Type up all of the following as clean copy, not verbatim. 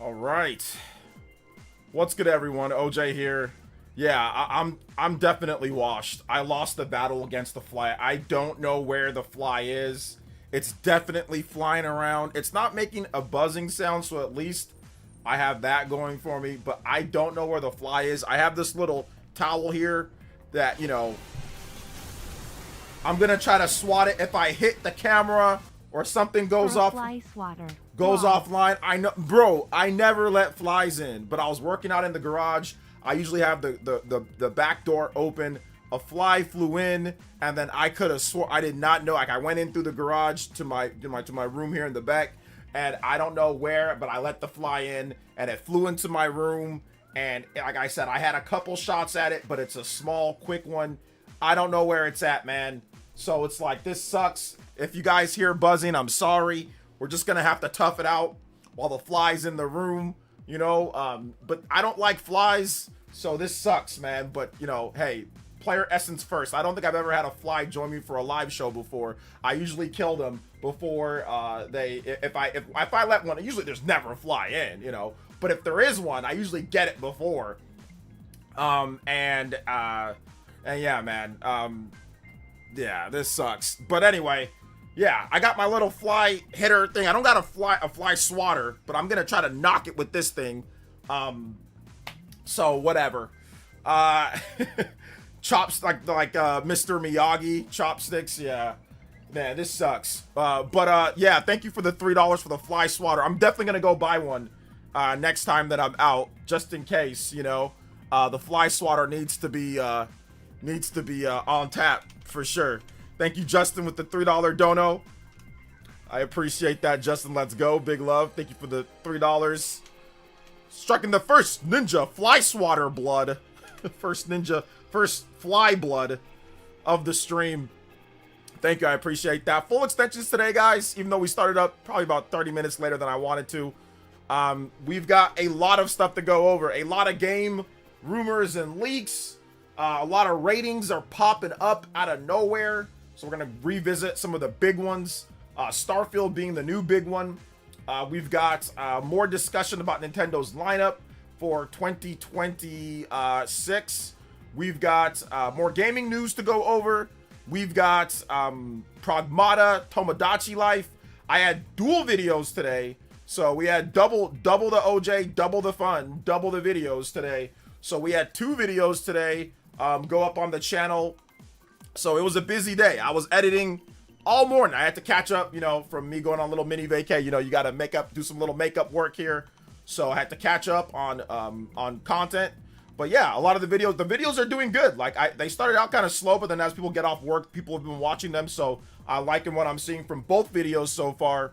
All right. What's good, everyone? OJ here. Yeah, I'm definitely washed. I lost the battle against the fly. I don't know where the fly is. It's definitely flying around. It's not making a buzzing sound, so at least I have that going for me. But I don't know where the fly is. I have this little towel here that, I'm gonna try to swat it. If I hit the camera or something goes off, goes offline. I know, bro, I never let flies in, but I was working out in the garage. I usually have the back door open. A fly flew in, and then I could have swore I did not know. Like, I went in through the garage to my room here in the back, and I don't know where, but I let the fly in, and it flew into my room. And like I said, I had a couple shots at it, but it's a small, quick one. I don't know where it's at, man. So it's like, this sucks. If you guys hear buzzing, I'm sorry. We're just gonna have to tough it out while the fly's in the room, but I don't like flies, so this sucks, man. But hey, PlayerEssence first. I don't think I've ever had a fly join me for a live show before. I usually kill them before if I let one. Usually there's never a fly in, but if there is one, I usually get it before. And yeah, man. Yeah, this sucks. But anyway, yeah, I got my little fly hitter thing. I don't got a fly swatter, but I'm gonna try to knock it with this thing. So whatever. Chops like Mr. Miyagi chopsticks. Yeah, man, this sucks. But yeah, thank you for the $3 for the fly swatter. I'm definitely gonna go buy one next time that I'm out, just in case. The fly swatter needs to be on tap for sure. Thank you, Justin, with the $3 dono. I appreciate that, Justin. Let's go. Big love. Thank you for the $3. Striking the first ninja fly swatter blood. First fly blood of the stream. Thank you. I appreciate that. Full extensions today, guys, even though we started up probably about 30 minutes later than I wanted to. We've got a lot of stuff to go over. A lot of game rumors and leaks. A lot of ratings are popping up out of nowhere. So we're going to revisit some of the big ones. Starfield being the new big one. We've got more discussion about Nintendo's lineup for 2026. We've got more gaming news to go over. We've got Pragmata, Tomodachi Life. I had dual videos today. So we had double the OJ, double the fun, double the videos today. So we had 2 videos today go up on the channel. So it was a busy day. I was editing all morning. I had to catch up, from me going on a little mini vacay. You got to do some little makeup work here. So I had to catch up on content. But yeah, a lot of the videos are doing good. Like they started out kind of slow, but then as people get off work, people have been watching them. So I'm liking what I'm seeing from both videos so far.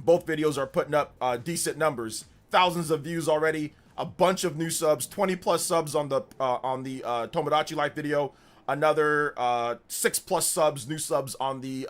Both videos are putting up decent numbers. Thousands of views already. A bunch of new subs, 20+ subs on the Tomodachi Life video. Another 6+ subs, new subs on the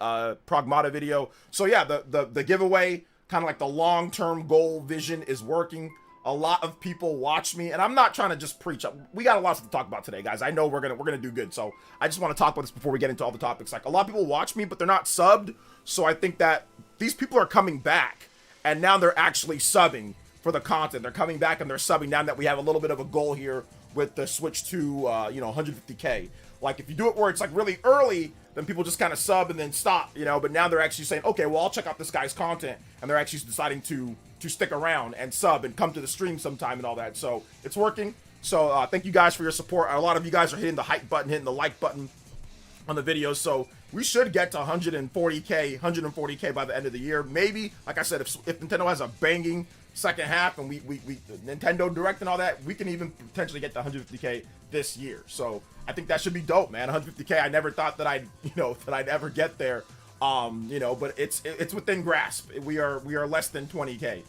Pragmata video. So yeah, the giveaway, kind of like the long-term goal vision, is working. A lot of people watch me, and I'm not trying to just preach. We got a lot to talk about today, guys. I know we're gonna do good, so I just want to talk about this before we get into all the topics. Like, a lot of people watch me, but they're not subbed. So I think that these people are coming back, and now they're actually subbing for the content. They're coming back and they're subbing now that we have a little bit of a goal here with the switch to 150K. Like, if you do it where it's like really early, then people just kind of sub and then stop, but now they're actually saying, okay, well, I'll check out this guy's content, and they're actually deciding to stick around and sub and come to the stream sometime and all that. So it's working. So thank you guys for your support. A lot of you guys are hitting the hype button, hitting the like button on the videos. So we should get to 140K by the end of the year. Maybe, like I said, if Nintendo has a banging second half and we Nintendo Direct and all that, we can even potentially get to 150K this year. So I think that should be dope, man. 150K. I never thought that I'd ever get there. But it's within grasp. We are less than 20K.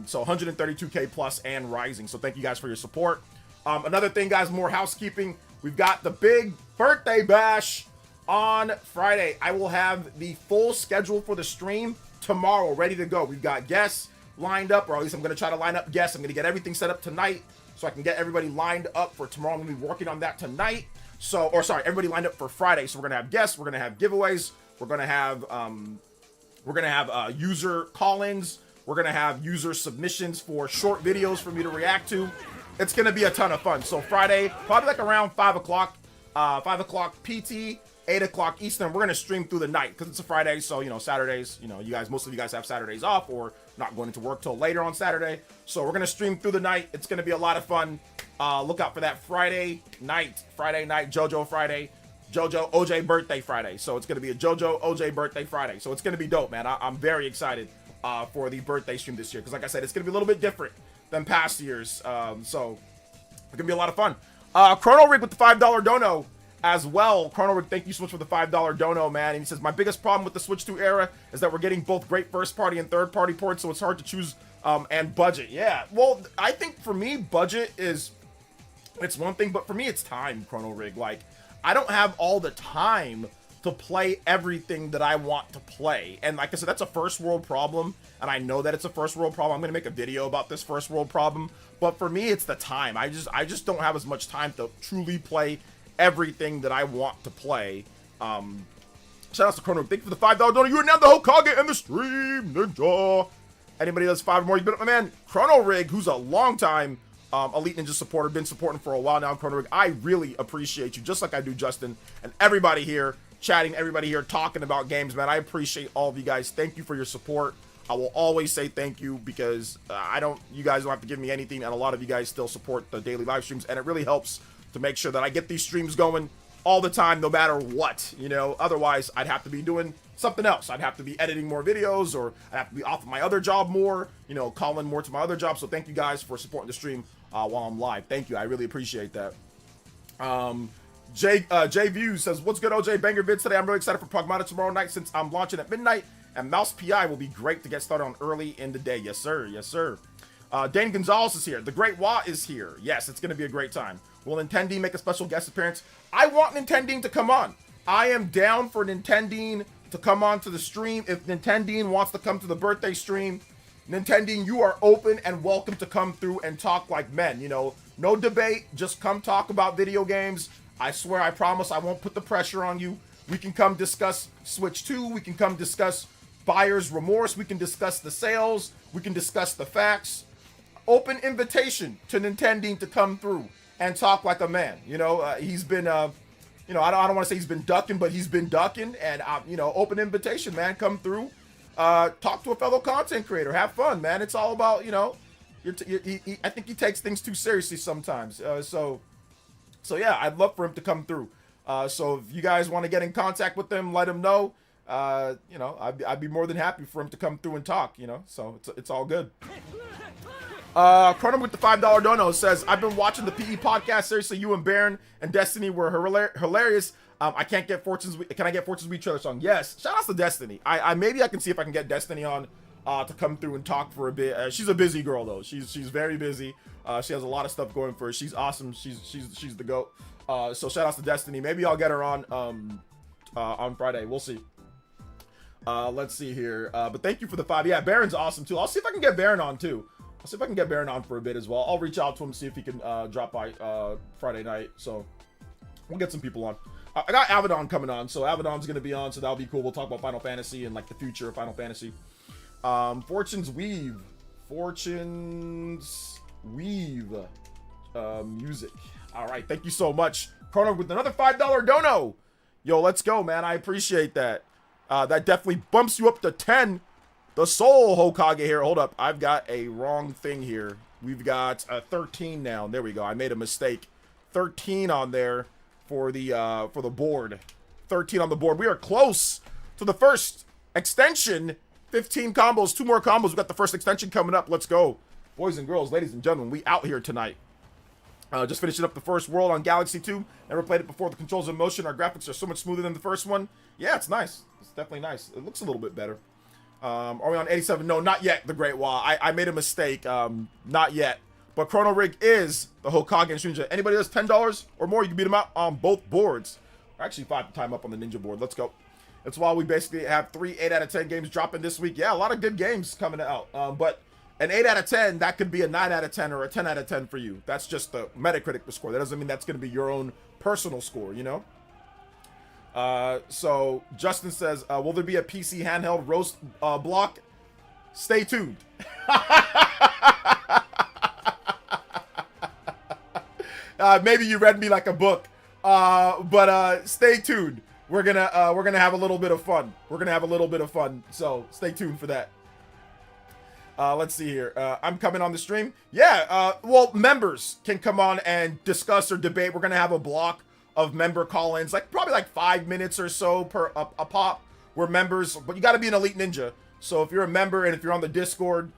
So 132K plus and rising. So thank you guys for your support. Another thing, guys, more housekeeping. We've got the big birthday bash on Friday. I will have the full schedule for the stream tomorrow ready to go. We've got guests lined up, or at least I'm going to try to line up guests. I'm going to get everything set up tonight so I can get everybody lined up for tomorrow. I'm going to be working on that tonight. Everybody lined up for Friday. So we're going to have guests. We're going to have giveaways. We're going to have user call-ins. We're going to have user submissions for short videos for me to react to. It's going to be a ton of fun. So Friday, probably like around 5 o'clock, 5 o'clock PT, 8 o'clock Eastern, we're going to stream through the night because it's a Friday. So, you know, Saturdays, you know, most of you guys have Saturdays off or not going into work till later on Saturday. So we're going to stream through the night. It's going to be a lot of fun. Look out for that Friday night, JoJo Friday, JoJo OJ birthday Friday. So it's going to be a JoJo OJ birthday Friday. So it's going to be dope, man. I'm very excited for the birthday stream this year because, like I said, it's going to be a little bit different than past years. So it's going to be a lot of fun. Chrono Rig with the $5 dono as well. Chrono Rig, thank you so much for the $5 dono, man. And he says, my biggest problem with the Switch 2 era is that we're getting both great first-party and third-party ports, so it's hard to choose, and budget. Yeah, well, I think for me, budget is, it's one thing, but for me, it's time, Chrono Rig. Like, I don't have all the time to play everything that I want to play. And like I said, that's a first world problem. And I know that it's a first world problem. I'm going to make a video about this first world problem. But for me, it's the time. I just don't have as much time to truly play everything that I want to play. Shout out to Chrono. Thank you for the $5 donor. You are now the Hokage in the stream, Ninja. Anybody that's 5 or more, you've been up, my man. Chrono Rig, who's a long time Elite Ninja supporter, been supporting for a while now. Chrono Rig, I really appreciate you, just like I do Justin and everybody here chatting, everybody here talking about games, man. I appreciate all of you guys. Thank you for your support. I will always say thank you because you guys don't have to give me anything, and a lot of you guys still support the daily live streams, and it really helps to make sure that I get these streams going all the time, no matter what, you know. Otherwise, I'd have to be doing something else. I'd have to be editing more videos, or I'd have to be off of my other job more, you know, calling more to my other job. So thank you guys for supporting the stream while I'm live. Thank you. I really appreciate that. J Views says, what's good, OJ? Banger vids today. I'm really excited for Pragmata tomorrow night since I'm launching at midnight, and Mouse PI will be great to get started on early in the day. Yes, sir. Yes, sir. Dane Gonzalez is here. The Great Wa is here. Yes, it's going to be a great time. Will Nintendine make a special guest appearance? I want Nintendine to come on. I am down for Nintendine to come on to the stream. If Nintendine wants to come to the birthday stream, Nintendine, you are open and welcome to come through and talk like men. You know, no debate. Just come talk about video games. I swear, I promise, I won't put the pressure on you. We can come discuss Switch 2. We can come discuss buyer's remorse. We can discuss the sales. We can discuss the facts. Open invitation to Nintendine to come through and talk like a man. You know, he's been, you know, I don't want to say he's been ducking, but he's been ducking. And, you know, open invitation, man. Come through. Talk to a fellow content creator. Have fun, man. It's all about, you know, I think he takes things too seriously sometimes. So yeah, I'd love for him to come through. So if you guys want to get in contact with him, let him know. You know, I'd be more than happy for him to come through and talk, you know, so it's all good. Chrono with the $5 dono says, I've been watching the PE podcast. Seriously, you and Baron and Destiny were hilarious. I can't get can I get Fortune's Wii trailer song? Yes. Shout out to Destiny. Maybe I can see if I can get Destiny on to come through and talk for a bit. She's a busy girl though. She's very busy. She has a lot of stuff going for her. She's awesome. She's the GOAT. So shout out to Destiny. Maybe I'll get her on Friday. We'll see. Let's see here. But thank you for the 5. Yeah, Baron's awesome too. I'll see if I can get Baron on too. I'll see if I can get Baron on for a bit as well. I'll reach out to him, see if he can drop by Friday night. So we'll get some people on. I got Avedon coming on, so Avedon's gonna be on, so that'll be cool. We'll talk about Final Fantasy and like the future of Final Fantasy. Fortune's Weave music. All right, thank you so much, Chrono, with another $5 dono. Yo, let's go, man. I appreciate that. That definitely bumps you up to 10. The Soul Hokage here. Hold up, I've got a wrong thing here. We've got 13 now. There we go. I made a mistake. 13 on there for the board. 13 on the board. We are close to the first extension. 15 combos, 2 more combos. We got the first extension coming up. Let's go, boys and girls, ladies and gentlemen. We out here tonight. Just finishing up the first world on Galaxy 2. Never played it before. The controls in motion. Our graphics are so much smoother than the first one. Yeah, it's nice. It's definitely nice. It looks a little bit better. Are we on 87? No, not yet, the Great Wall. I made a mistake. Not yet. But Chrono Rig is the Hokage and Ninja. Anybody that's $10 or more, you can beat them out on both boards. Or actually 5 time up on the Ninja board. Let's go. That's why we basically have 3 8 out of 10 games dropping this week. Yeah, a lot of good games coming out. But an 8 out of 10, that could be a 9 out of 10 or a 10 out of 10 for you. That's just the Metacritic score. That doesn't mean that's going to be your own personal score, you know? So Justin says, will there be a PC handheld roast block? Stay tuned. Maybe you read me like a book, but stay tuned. We're gonna have a little bit of fun. So stay tuned for that. Let's see here. I'm coming on the stream. Yeah. Well, members can come on and discuss or debate. We're gonna have a block of member call-ins, like probably like 5 minutes or so per a pop. We're members, but you got to be an elite ninja. So if you're a member and if you're on the Discord,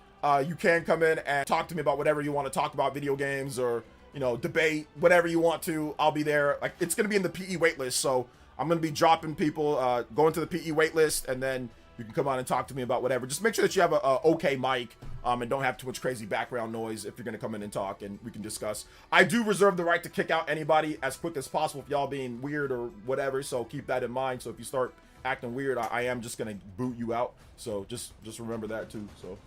you can come in and talk to me about whatever you want to talk about, video games or, you know, debate, whatever you want to. I'll be there. Like, it's going to be in the PE waitlist. So I'm going to be dropping people, going to the PE waitlist, and then you can come on and talk to me about whatever. Just make sure that you have a okay mic, and don't have too much crazy background noise if you're going to come in and talk, and we can discuss. I do reserve the right to kick out anybody as quick as possible if y'all being weird or whatever. So keep that in mind. So if you start acting weird, I am just gonna boot you out. So just remember that too. So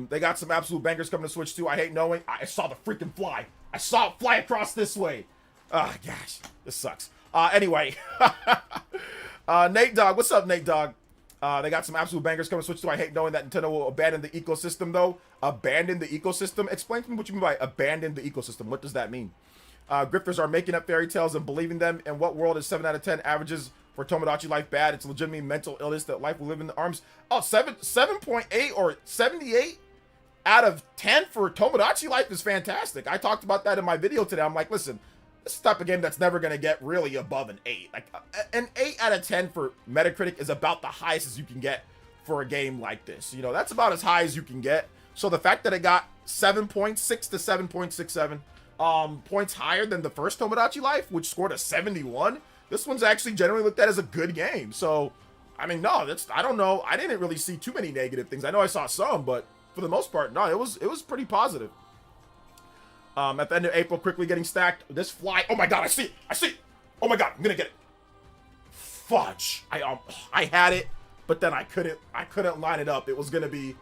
they got some absolute bangers coming to Switch 2. I hate knowing. I saw the freaking fly. I saw it fly across this way. Oh gosh, this sucks. Anyway, Nate Dogg, what's up, Nate Dogg? They got some absolute bangers coming to Switch 2. I hate knowing that Nintendo will abandon the ecosystem though. Abandon the ecosystem? Explain to me what you mean by abandon the ecosystem. What does that mean? Grifters are making up fairy tales and believing them. In what world is 7 out of 10 averages for Tomodachi life bad? It's legitimately mental illness that life will live in the arms. Oh, 7.8 or 78 out of 10 for Tomodachi life is fantastic. I talked about that in my video today. I'm like, listen, this is the type of game that's never going to get really above an 8. Like an 8 out of 10 for Metacritic is about the highest as you can get for a game like this. You know, that's about as high as you can get. So the fact that it got 7.6 to 7.67 points higher than the first Tomodachi Life, which scored a 71. This one's actually generally looked at as a good game. So, I mean, no, I don't know. I didn't really see too many negative things. I know I saw some, but for the most part, no, it was pretty positive. At the end of April, quickly getting stacked. This fly, oh my god, I see it. Oh my god, I'm gonna get it. Fudge. I had it, but then I couldn't line it up. It was gonna be,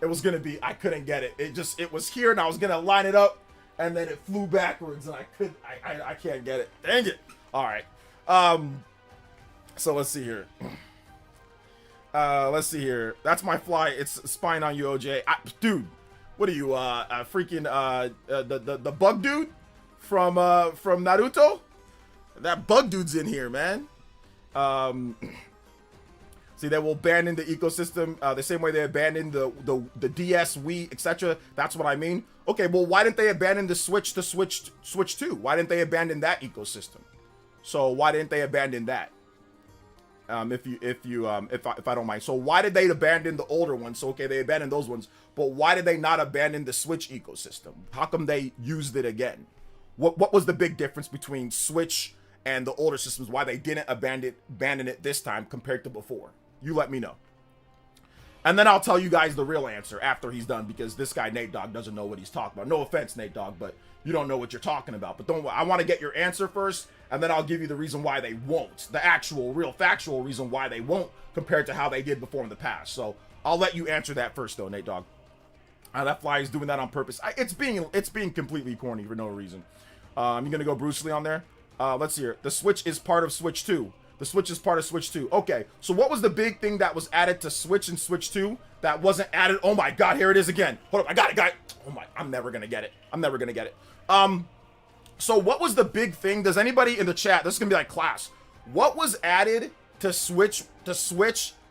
I couldn't get it. It was here and I was gonna line it up, and then it flew backwards and I can't get it. Dang it. All right. So let's see here. That's my fly. It's spying on you, OJ. Dude, what are you, freaking, the bug dude from Naruto? That bug dude's in here, man. See, they will abandon the ecosystem the same way they abandoned the DS, Wii, etc. That's what I mean. Okay, well, why didn't they abandon the Switch to Switch 2? Why didn't they abandon that ecosystem? So why didn't they abandon that? If I don't mind. So why did they abandon the older ones? So okay, they abandoned those ones, but why did they not abandon the Switch ecosystem? How come they used it again? What was the big difference between Switch and the older systems? Why they didn't abandon it this time compared to before? You let me know. And then I'll tell you guys the real answer after he's done, because this guy Nate Dogg doesn't know what he's talking about. No offense, Nate Dogg, but you don't know what you're talking about. But I want to get your answer first, and then I'll give you the reason why they won't. The actual, real, factual reason why they won't compared to how they did before in the past. So I'll let you answer that first, though, Nate Dogg. That fly is doing that on purpose. It's being completely corny for no reason. You're gonna go Bruce Lee on there. Let's see here. The Switch is part of Switch 2. The Switch is part of Switch 2. Okay, so what was the big thing that was added to Switch and Switch 2 that wasn't added? Oh my god, here it is again. Hold up, I got it. Oh my, I'm never gonna get it. So what was the big thing? Does anybody in the chat, this is gonna be like class, what was added to Switch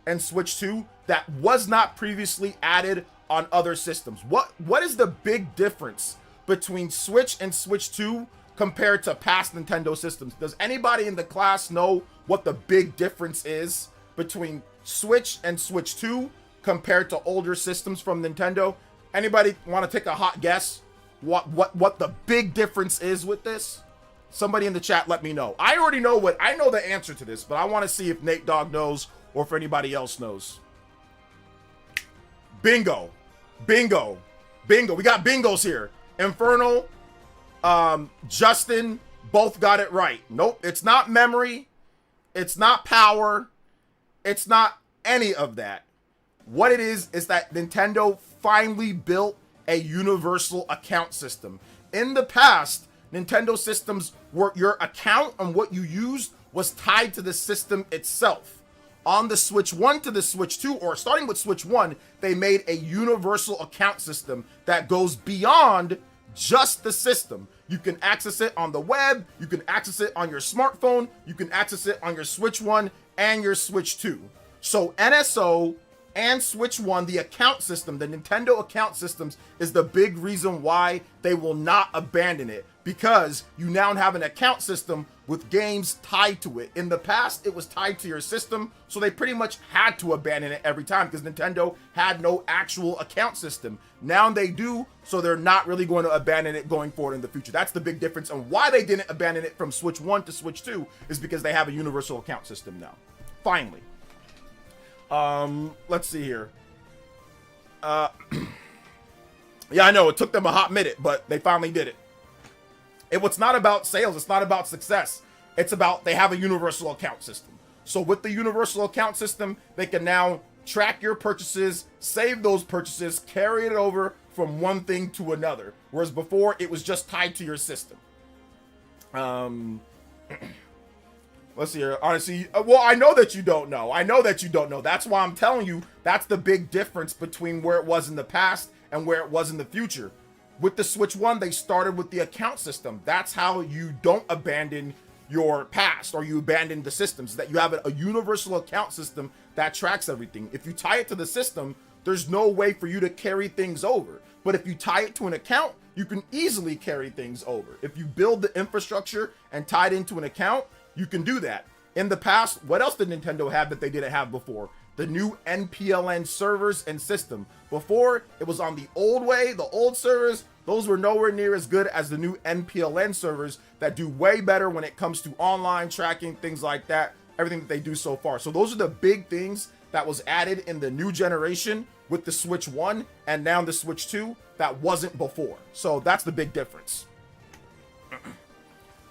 and Switch 2 that was not previously added on other systems? What is the big difference between Switch and Switch 2 compared to past Nintendo systems? Does anybody in the class know what the big difference is between Switch and Switch 2 compared to older systems from Nintendo? Anybody want to take a hot guess what the big difference is with this? Somebody in the chat let me know. I already know I know the answer to this, but I want to see if Nate Dogg knows or if anybody else knows. Bingo. We got bingos here. Infernal, Justin, both got it right. Nope, it's not memory. It's not power. It's not any of that. What it is that Nintendo finally built a universal account system. In the past, Nintendo systems were your account and what you used was tied to the system itself. on the Switch 1 to the Switch 2, or starting with Switch 1, they made a universal account system that goes beyond just the system. You can access it on the web, you can access it on your smartphone, you can access it on your Switch 1 and your Switch 2. So NSO and Switch 1, the account system, the Nintendo account systems, is the big reason why they will not abandon it, because you now have an account system with games tied to it. In the past, it was tied to your system, so they pretty much had to abandon it every time because Nintendo had no actual account system. Now they do, so they're not really going to abandon it going forward in the future. That's the big difference, and why they didn't abandon it from Switch 1 to Switch 2 is because they have a universal account system now. Finally. Let's see here. Yeah, I know it took them a hot minute, but they finally did it. It's not about sales. It's not about success. It's about they have a universal account system. So with the universal account system, they can now track your purchases, save those purchases, carry it over from one thing to another. Whereas before, it was just tied to your system. Let's see here. Honestly, well, I know that you don't know. I know that you don't know. That's why I'm telling you, that's the big difference between where it was in the past and where it was in the future. With the Switch 1, they started with the account system. That's how you don't abandon your past, or you abandon the systems, that you have a universal account system that tracks everything. If you tie it to the system, there's no way for you to carry things over. But if you tie it to an account, you can easily carry things over. If you build the infrastructure and tie it into an account, you can do that. In the past, what else did Nintendo have that they didn't have before? The new NPLN servers and system. Before, it was on the old way, the old servers. Those were nowhere near as good as the new NPLN servers that do way better when it comes to online tracking, things like that, everything that they do so far. So those are the big things that was added in the new generation with the Switch 1 and now the Switch 2 that wasn't before. So that's the big difference.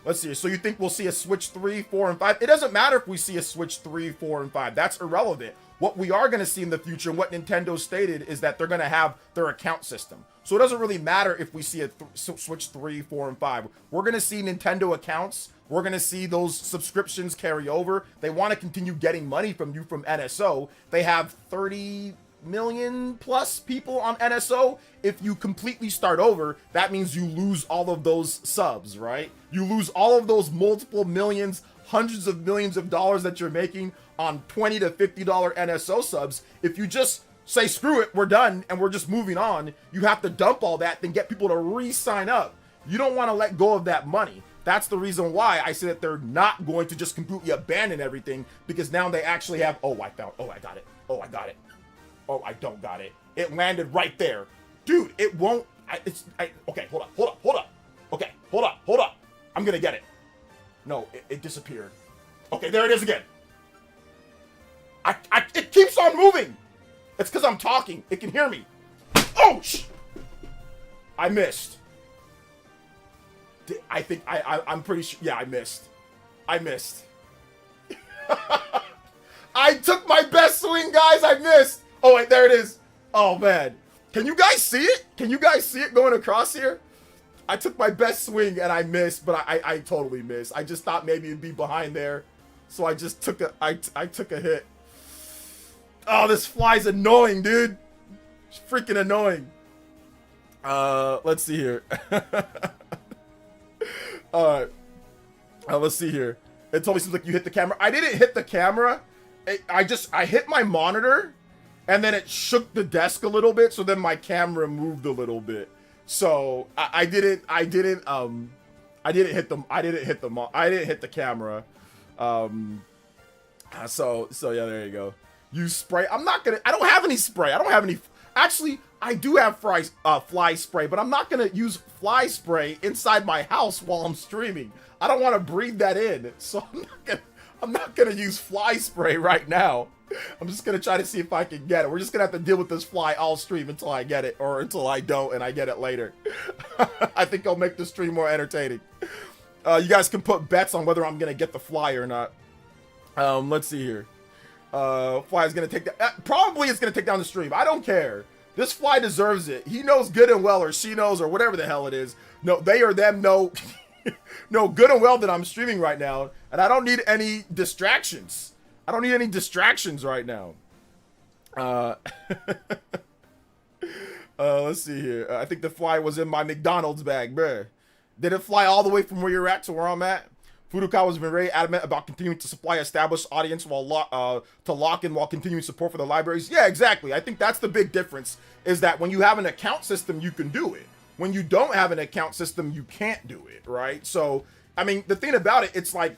Let's see. So you think we'll see a Switch 3, 4, and 5? It doesn't matter if we see a Switch 3, 4, and 5. That's irrelevant. What we are going to see in the future, and what Nintendo stated, is that they're going to have their account system. So it doesn't really matter if we see a Switch 3, 4, and 5. We're going to see Nintendo accounts. We're going to see those subscriptions carry over. They want to continue getting money from you from NSO. They have 30 million plus people on NSO. If you completely start over, that means you lose all of those subs, right? You lose all of those multiple millions, hundreds of millions of dollars that you're making on $20 to $50 NSO subs. If you just say, screw it, we're done, and we're just moving on, you have to dump all that, then get people to re-sign up. You don't want to let go of that money. That's the reason why I say that they're not going to just completely abandon everything, because now they actually have, oh, I got it. Oh, I don't got it. It landed right there. Dude, it won't, okay, hold up. Okay, hold up. I'm gonna get it. No, it disappeared. Okay, there it is again. It keeps on moving. It's because I'm talking. It can hear me. Oh, I missed. I think, I'm pretty sure, yeah, I missed. I took my best swing, guys. I missed. Oh, wait, there it is. Oh, man. Can you guys see it? Can you guys see it going across here? I took my best swing and I missed, but I totally missed. I just thought maybe it'd be behind there. So I just took I took a hit. Oh, this fly's annoying, dude. It's freaking annoying. Let's see here. All right. Let's see here. It totally seems like you hit the camera. I didn't hit the camera. I hit my monitor, and then it shook the desk a little bit, so then my camera moved a little bit. So I didn't hit the camera. So yeah, there you go. Use spray. I don't have any spray. Actually, I do have fly spray, but I'm not gonna use fly spray inside my house while I'm streaming. I don't want to breathe that in, so I'm not gonna use fly spray right now. I'm just gonna try to see if I can get it. We're just gonna have to deal with this fly all stream until I get it, or until I don't and I get it later. I think I'll make the stream more entertaining. You guys can put bets on whether I'm gonna get the fly or not. Let's see here. Fly is gonna take that. Probably it's gonna take down the stream. I don't care. This fly deserves it. He knows good and well, or she knows, or whatever the hell it is. No, they or them know, know good and well that I'm streaming right now, and I don't need any distractions. I don't need any distractions right now. Let's see here. I think the fly was in my McDonald's bag, bruh. Did it fly all the way from where you're at to where I'm at? Furukawa's been very adamant about continuing to supply established audience while to lock in while continuing support for the libraries. Yeah, exactly. I think that's the big difference, is that when you have an account system, you can do it. When you don't have an account system, you can't do it, right? So, I mean, the thing about it, it's like,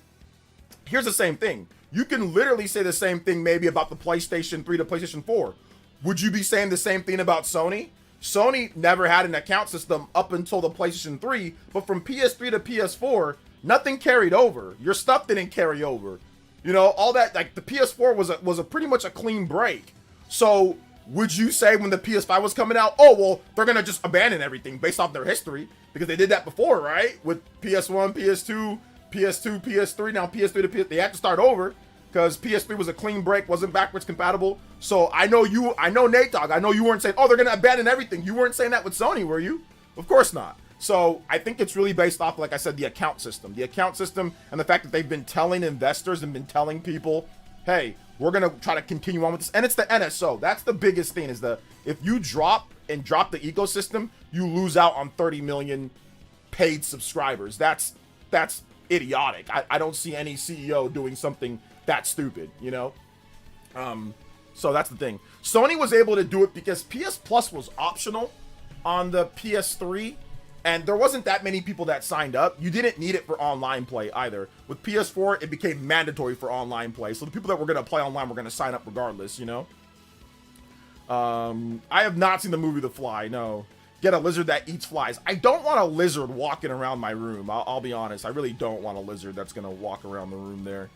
here's the same thing. You can literally say the same thing maybe about the PlayStation 3 to PlayStation 4. Would you be saying the same thing about Sony? Sony never had an account system up until the PlayStation 3, but from PS3 to PS4, nothing carried over. Your stuff didn't carry over. You know, all that, like the PS4 was a pretty much a clean break. So would you say when the PS5 was coming out, oh, well, they're going to just abandon everything based off their history? Because they did that before, right? With PS1, PS2, PS3, now PS3 to PS, they had to start over because PS3 was a clean break, wasn't backwards compatible. So I know Nate Dogg, I know you weren't saying, oh, they're going to abandon everything. You weren't saying that with Sony, were you? Of course not. So I think it's really based off, like I said, the account system. The account system and the fact that they've been telling investors and been telling people, hey, we're going to try to continue on with this. And it's the NSO. That's the biggest thing, is if you drop the ecosystem, you lose out on 30 million paid subscribers. That's idiotic. I don't see any CEO doing something that stupid, you know? So that's the thing. Sony was able to do it because PS Plus was optional on the PS3, and there wasn't that many people that signed up. You didn't need it for online play either. With PS4, it became mandatory for online play. So the people that were going to play online were going to sign up regardless, you know? I have not seen the movie The Fly, no. Get a lizard that eats flies. I don't want a lizard walking around my room. I'll be honest. I really don't want a lizard that's going to walk around the room there.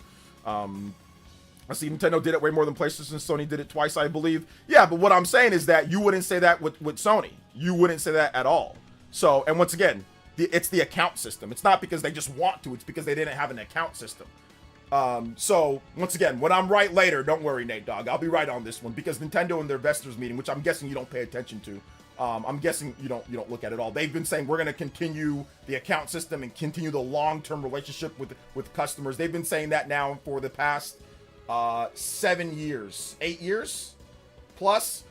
I see Nintendo did it way more than PlayStation. Sony did it twice, I believe. Yeah, but what I'm saying is that you wouldn't say that with Sony. You wouldn't say that at all. So, and once again, it's the account system. It's not because they just want to. It's because they didn't have an account system. So, once again, when I'm right later, don't worry, Nate Dogg. I'll be right on this one. Because Nintendo in their investors meeting, which I'm guessing you don't pay attention to, I'm guessing you don't look at it all. They've been saying we're going to continue the account system and continue the long-term relationship with customers. They've been saying that now for the past 8 years plus.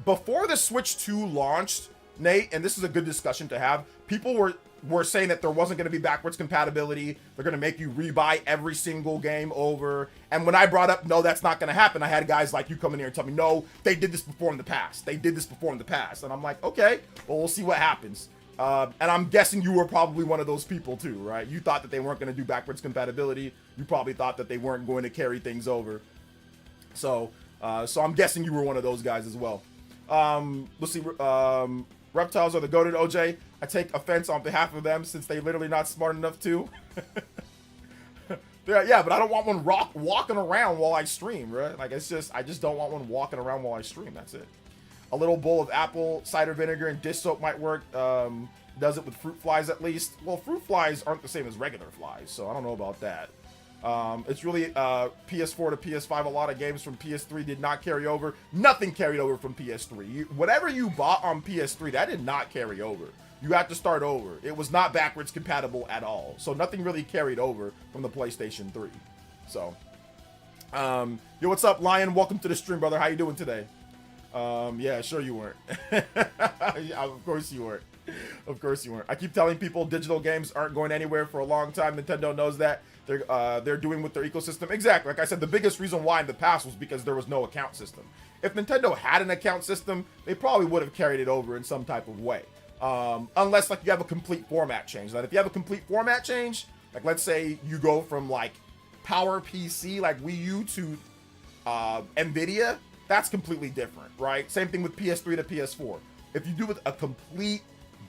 Before the Switch 2 launched, Nate, and this is a good discussion to have, people were saying that there wasn't going to be backwards compatibility. They're going to make you rebuy every single game over. And when I brought up, no, that's not going to happen, I had guys like you come in here and tell me, no, they did this before in the past. They did this before in the past. And I'm like, okay, well, we'll see what happens. And I'm guessing you were probably one of those people too, right? You thought that they weren't going to do backwards compatibility. You probably thought that they weren't going to carry things over. So I'm guessing you were one of those guys as well. Let's see. Reptiles are the goated, OJ. I take offense on behalf of them since they literally not smart enough to. Yeah, but I don't want one walking around while I stream, right? Like, I just don't want one walking around while I stream. That's it. A little bowl of apple cider vinegar and dish soap might work. Does it with fruit flies at least? Well, fruit flies aren't the same as regular flies, so I don't know about that. It's really PS4 to PS5. A lot of games from PS3 did not carry over. Nothing carried over from PS3. Whatever you bought on PS3, that did not carry over. You had to start over. It was not backwards compatible at all. So nothing really carried over from the PlayStation 3. So, yo, what's up, Lion? Welcome to the stream, brother. How you doing today? Yeah, sure you weren't. Of course you weren't. Of course you weren't. I keep telling people digital games aren't going anywhere for a long time. Nintendo knows that. They're doing with their ecosystem. Exactly. Like I said, the biggest reason why in the past was because there was no account system. If Nintendo had an account system, they probably would have carried it over in some type of way. Unless like you have a complete format change. Like if you have a complete format change, like let's say you go from like Power PC, like Wii U to NVIDIA, that's completely different, right? Same thing with PS3 to PS4. If you do with a complete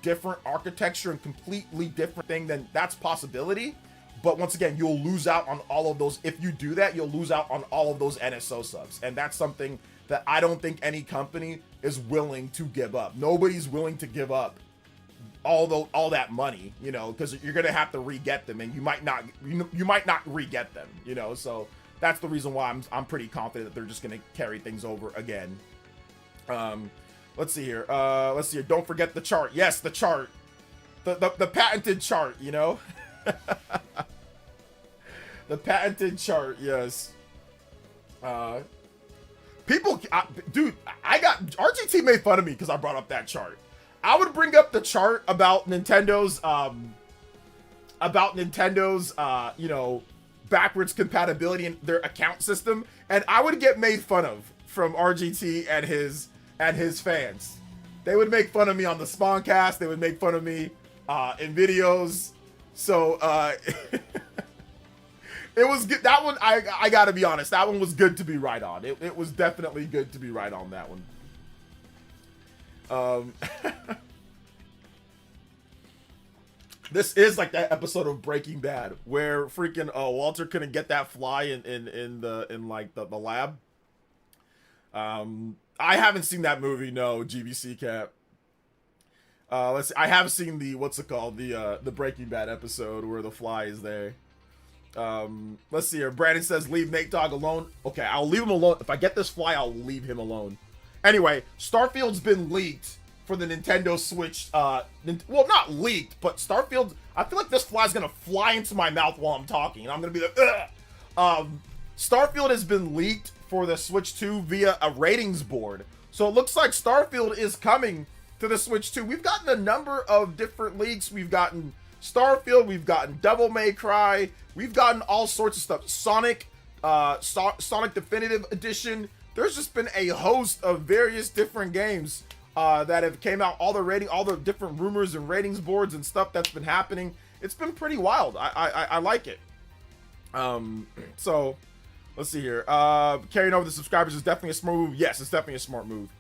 different architecture and completely different thing, then that's possibility. But once again, you'll lose out on all of those. If you do that, you'll lose out on all of those NSO subs. And that's something that I don't think any company is willing to give up. Nobody's willing to give up all that money, you know, because you're going to have to re-get them, and you might not re-get them, you know. So that's the reason why I'm pretty confident that they're just going to carry things over again. Let's see here. Don't forget the chart. Yes, the chart. The patented chart, you know? The patented chart, yes. Uh, dude, I got RGT made fun of me because I brought up that chart. I would bring up the chart about Nintendo's, you know, backwards compatibility in their account system, and I would get made fun of from RGT and his fans. They would make fun of me on the Spawncast. They would make fun of me in videos. So it was good. That one, I gotta be honest, that one was good to be right on. It was definitely good to be right on that one. This is like that episode of Breaking Bad where freaking Walter couldn't get that fly in the lab. I haven't seen that movie, no, GBC Cap. Let's see. I have seen the the Breaking Bad episode where the fly is there. Let's see here. Brandon says leave Nate Dogg alone. Okay, I'll leave him alone. If I get this fly, I'll leave him alone. Anyway, Starfield's been leaked for the Nintendo Switch. Well, not leaked, but Starfield. I feel like this fly's gonna fly into my mouth while I'm talking, and I'm gonna be like, ugh. Starfield has been leaked for the Switch 2 via a ratings board. So it looks like Starfield is coming to the Switch 2. We've gotten a number of different leaks. We've gotten Starfield, we've gotten Devil May Cry, we've gotten all sorts of stuff. Sonic Definitive Edition. There's just been a host of various different games that have came out, all the different rumors and ratings boards and stuff that's been happening. It's been pretty wild. I like it. So let's see here. Carrying over the subscribers is definitely a smart move. Yes, it's definitely a smart move.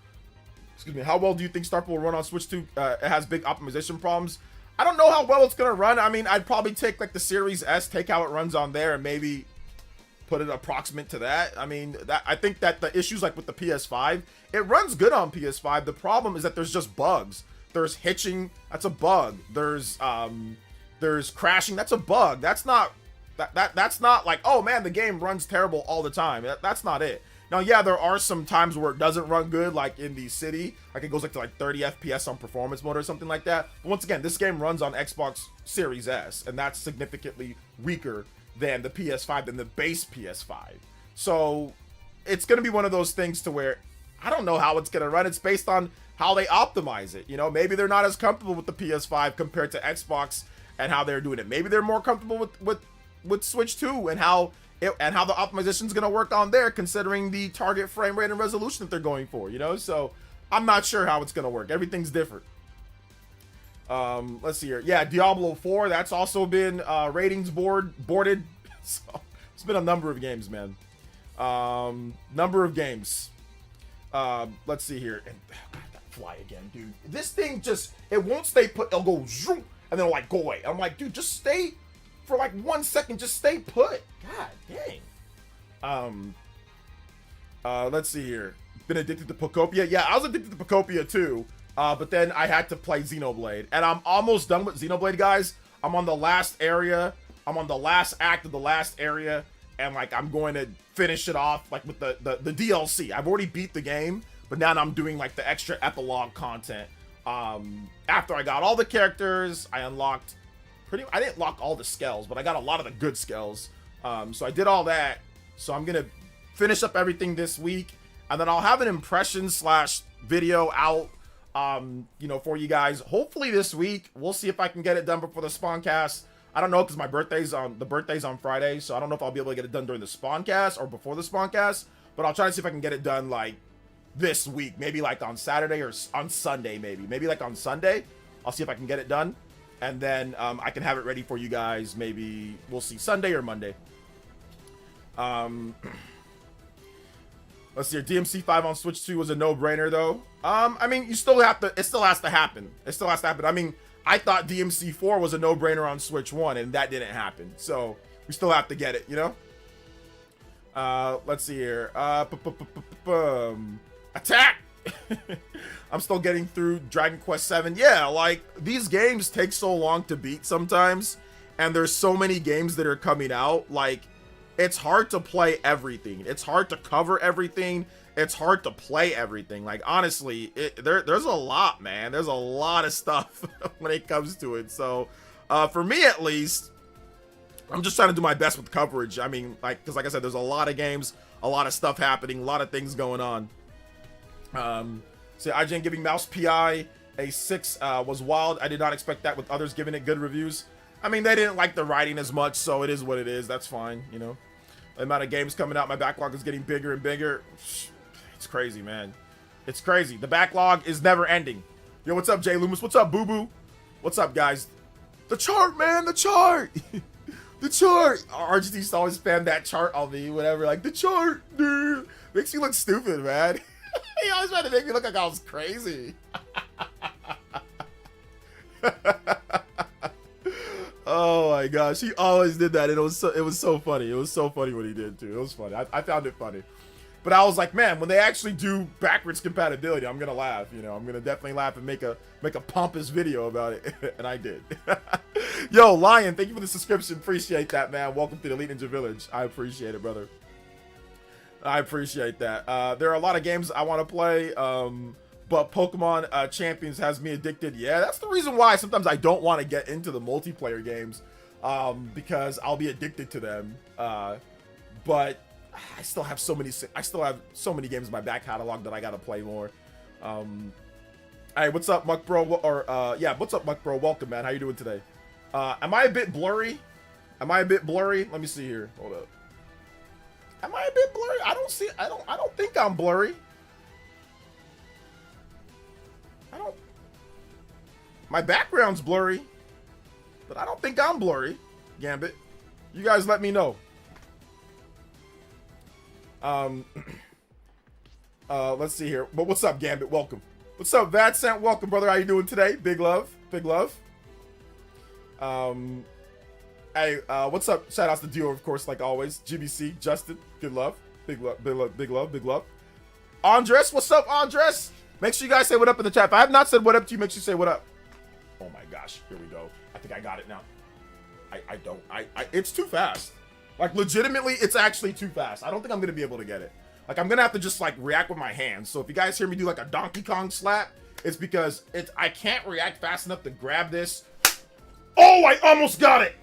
Excuse me. How well do you think Starfield will run on Switch 2? It has big optimization problems. I don't know how well it's gonna run. I mean, I'd probably take like the Series S, take how it runs on there, and maybe put it approximate to that. I mean, I think that the issues like with the PS5, it runs good on PS5. The problem is that there's just bugs. There's hitching, that's a bug. There's crashing, that's a bug. That's not like, oh man, the game runs terrible all the time. That's not it. Now, yeah, there are some times where it doesn't run good, like in the city, like it goes like to like 30 FPS on performance mode or something like that. But once again, this game runs on Xbox Series S, and that's significantly weaker than the PS5, than the base PS5. So it's going to be one of those things to where I don't know how it's going to run. It's based on how they optimize it. You know, maybe they're not as comfortable with the PS5 compared to Xbox and how they're doing it. Maybe they're more comfortable with Switch 2 and how the optimization is going to work on there, considering the target frame rate and resolution that they're going for, you know? So I'm not sure how it's going to work. Everything's different. Let's see here. Yeah, Diablo 4, that's also been ratings boarded. So it's been a number of games, man. Number of games. Let's see here. And God, that fly again, dude. This thing just, it won't stay put. It'll go zoom, and then it'll like go away. I'm like, dude, just stay for like 1 second. Just stay put. God dang. Let's see here. Been addicted to Pocopia. Yeah, I was addicted to Pocopia too. But then I had to play Xenoblade, and I'm almost done with Xenoblade, guys. I'm on the last area. I'm on the last act of the last area, and like I'm going to finish it off like with the DLC. I've already beat the game, but now I'm doing like the extra epilogue content. After I got all the characters, I unlocked I didn't lock all the skills, but I got a lot of the good skills. So I did all that. So I'm gonna finish up everything this week, and then I'll have an impression / video out, you know, for you guys. Hopefully this week. We'll see if I can get it done before the Spawncast. I don't know, because my birthday's on Friday, so I don't know if I'll be able to get it done during the Spawncast or before the Spawncast. But I'll try to see if I can get it done like this week, maybe like on Saturday or on Sunday, maybe like on Sunday. I'll see if I can get it done, and then I can have it ready for you guys. Maybe we'll see, Sunday or Monday. Let's see here. DMC5 on Switch 2 was a no-brainer though. I mean, you still have to. It still has to happen. I mean, I thought DMC4 was a no-brainer on Switch 1, and that didn't happen. So we still have to get it, you know? Let's see here. Attack! I'm still getting through Dragon Quest 7. Yeah, like, these games take so long to beat sometimes, and there's so many games that are coming out. Like, it's hard to play everything. It's hard to cover everything. It's hard to play everything. Like, honestly, there's a lot, man. There's a lot of stuff when it comes to it. So, for me at least, I'm just trying to do my best with coverage. I mean, like, because like I said, there's a lot of games, a lot of stuff happening, a lot of things going on. So IGN giving Mouse PI a 6 was wild. I did not expect that with others giving it good reviews. I mean, they didn't like the writing as much, so it is what it is. That's fine, you know. The amount of games coming out, my backlog is getting bigger and bigger. It's crazy, man. It's crazy. The backlog is never ending. Yo, what's up, Jay Loomis? What's up, Boo Boo? What's up, guys? The chart, man, the chart. The chart. RGT used to always spam that chart on me, whatever. Like, the chart, dude. Makes you look stupid, man. He always tried to make me look like I was crazy. Oh my gosh, he always did that, and it was so funny. It was so funny what he did too. It was funny. I found it funny. But I was like, man, when they actually do backwards compatibility, I'm gonna laugh. You know, I'm gonna definitely laugh and make a pompous video about it, and I did. Yo, Lion, thank you for the subscription. Appreciate that, man. Welcome to the Elite Ninja Village. I appreciate it, brother. I appreciate that. There are a lot of games I want to play, but Pokemon Champions has me addicted. Yeah, that's the reason why sometimes I don't want to get into the multiplayer games, because I'll be addicted to them. But I still have so many games in my back catalog that I gotta play more. Hey, what's up, Muck Bro? Yeah, what's up, Muck Bro? Welcome, man. How you doing today? Am I a bit blurry? Am I a bit blurry? Let me see here. Hold up. Am I a bit blurry? I don't think I'm blurry. My background's blurry, but I don't think I'm blurry. Gambit, you guys let me know. Let's see here. But what's up, Gambit? Welcome. What's up, Vadsant? Welcome, brother. How you doing today? Big love. Big love. Hey, what's up? Shout outs to Dio, of course, like always. GBC, Justin, good love. Big love, big love, big love, big love. Andres, what's up, Andres? Make sure you guys say what up in the chat. If I have not said what up to you, make sure you say what up. Oh my gosh, here we go. I think I got it now. It's too fast. Like, legitimately, it's actually too fast. I don't think I'm gonna be able to get it. Like, I'm gonna have to just, like, react with my hands. So if you guys hear me do, like, a Donkey Kong slap, it's because I can't react fast enough to grab this. Oh, I almost got it!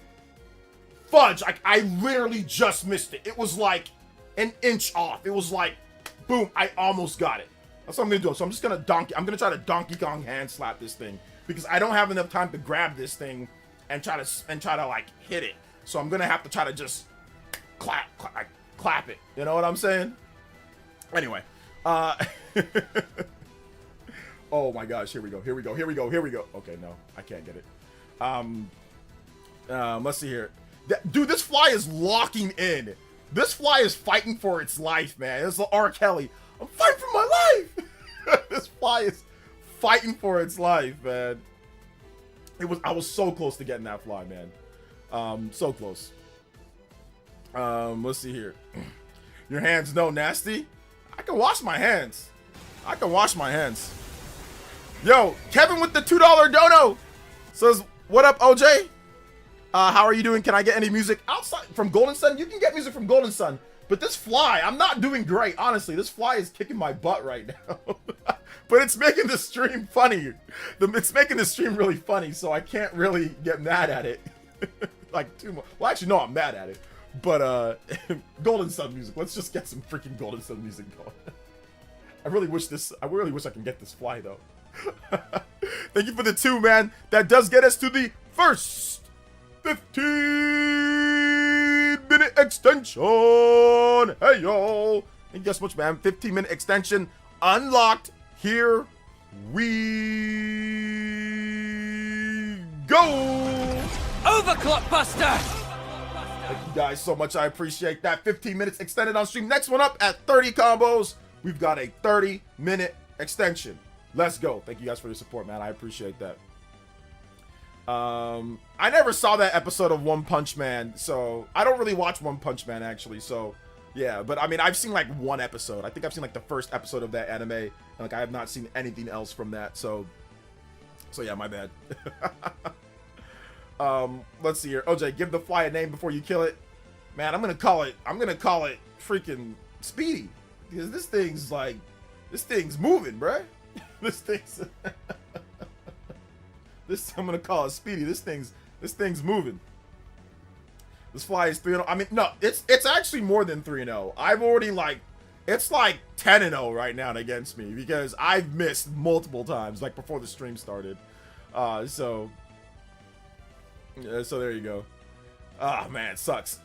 Fudge, I literally just missed it. It was, like, an inch off. It was like, boom, I almost got it. That's what I'm gonna do. So I'm just gonna try to Donkey Kong hand slap this thing, because I don't have enough time to grab this thing and try to like hit it. So I'm gonna have to try to just clap it. You know what I'm saying? Anyway, oh my gosh, here we go. Okay, no, I can't get it. Let's see here. Dude, this fly is locking in. This fly is fighting for its life, man. It's R. Kelly. I'm fighting for my life. This fly is fighting for its life, man. I was so close to getting that fly, man. So close. Let's see here. Your hands no nasty? I can wash my hands. Yo, Kevin with the $2 dono says, what up, OJ? How are you doing? Can I get any music outside from Golden Sun? You can get music from Golden Sun. But this fly, I'm not doing great, honestly. This fly is kicking my butt right now. But it's making the stream funny. It's making the stream really funny, so I can't really get mad at it. Like, too much. Well, actually, no, I'm mad at it. But, Golden Sun music. Let's just get some freaking Golden Sun music going. I really wish I can get this fly, though. Thank you for the 2, man. That does get us to the first 15-minute extension. Hey, yo. And guess what, man? 15-minute extension unlocked. Here we go. Overclock Buster. Thank you guys so much. I appreciate that. 15 minutes extended on stream. Next one up at 30 combos. We've got a 30-minute extension. Let's go. Thank you guys for your support, man. I appreciate that. I never saw that episode of One Punch Man, so I don't really watch One Punch Man, actually, so yeah. But I mean, I've seen like one episode. I think I've seen like the first episode of that anime, and like I have not seen anything else from that, so yeah, my bad. Let's see here. OJ, give the fly a name before you kill it. Man, I'm gonna call it freaking Speedy, because this thing's moving, bruh. I'm gonna call it Speedy. This thing's moving. This fly is 3-0. I mean, no, it's actually more than 3-0. I've already it's like 10-0 right now against me because I've missed multiple times, like before the stream started. So there you go. Oh man, it sucks.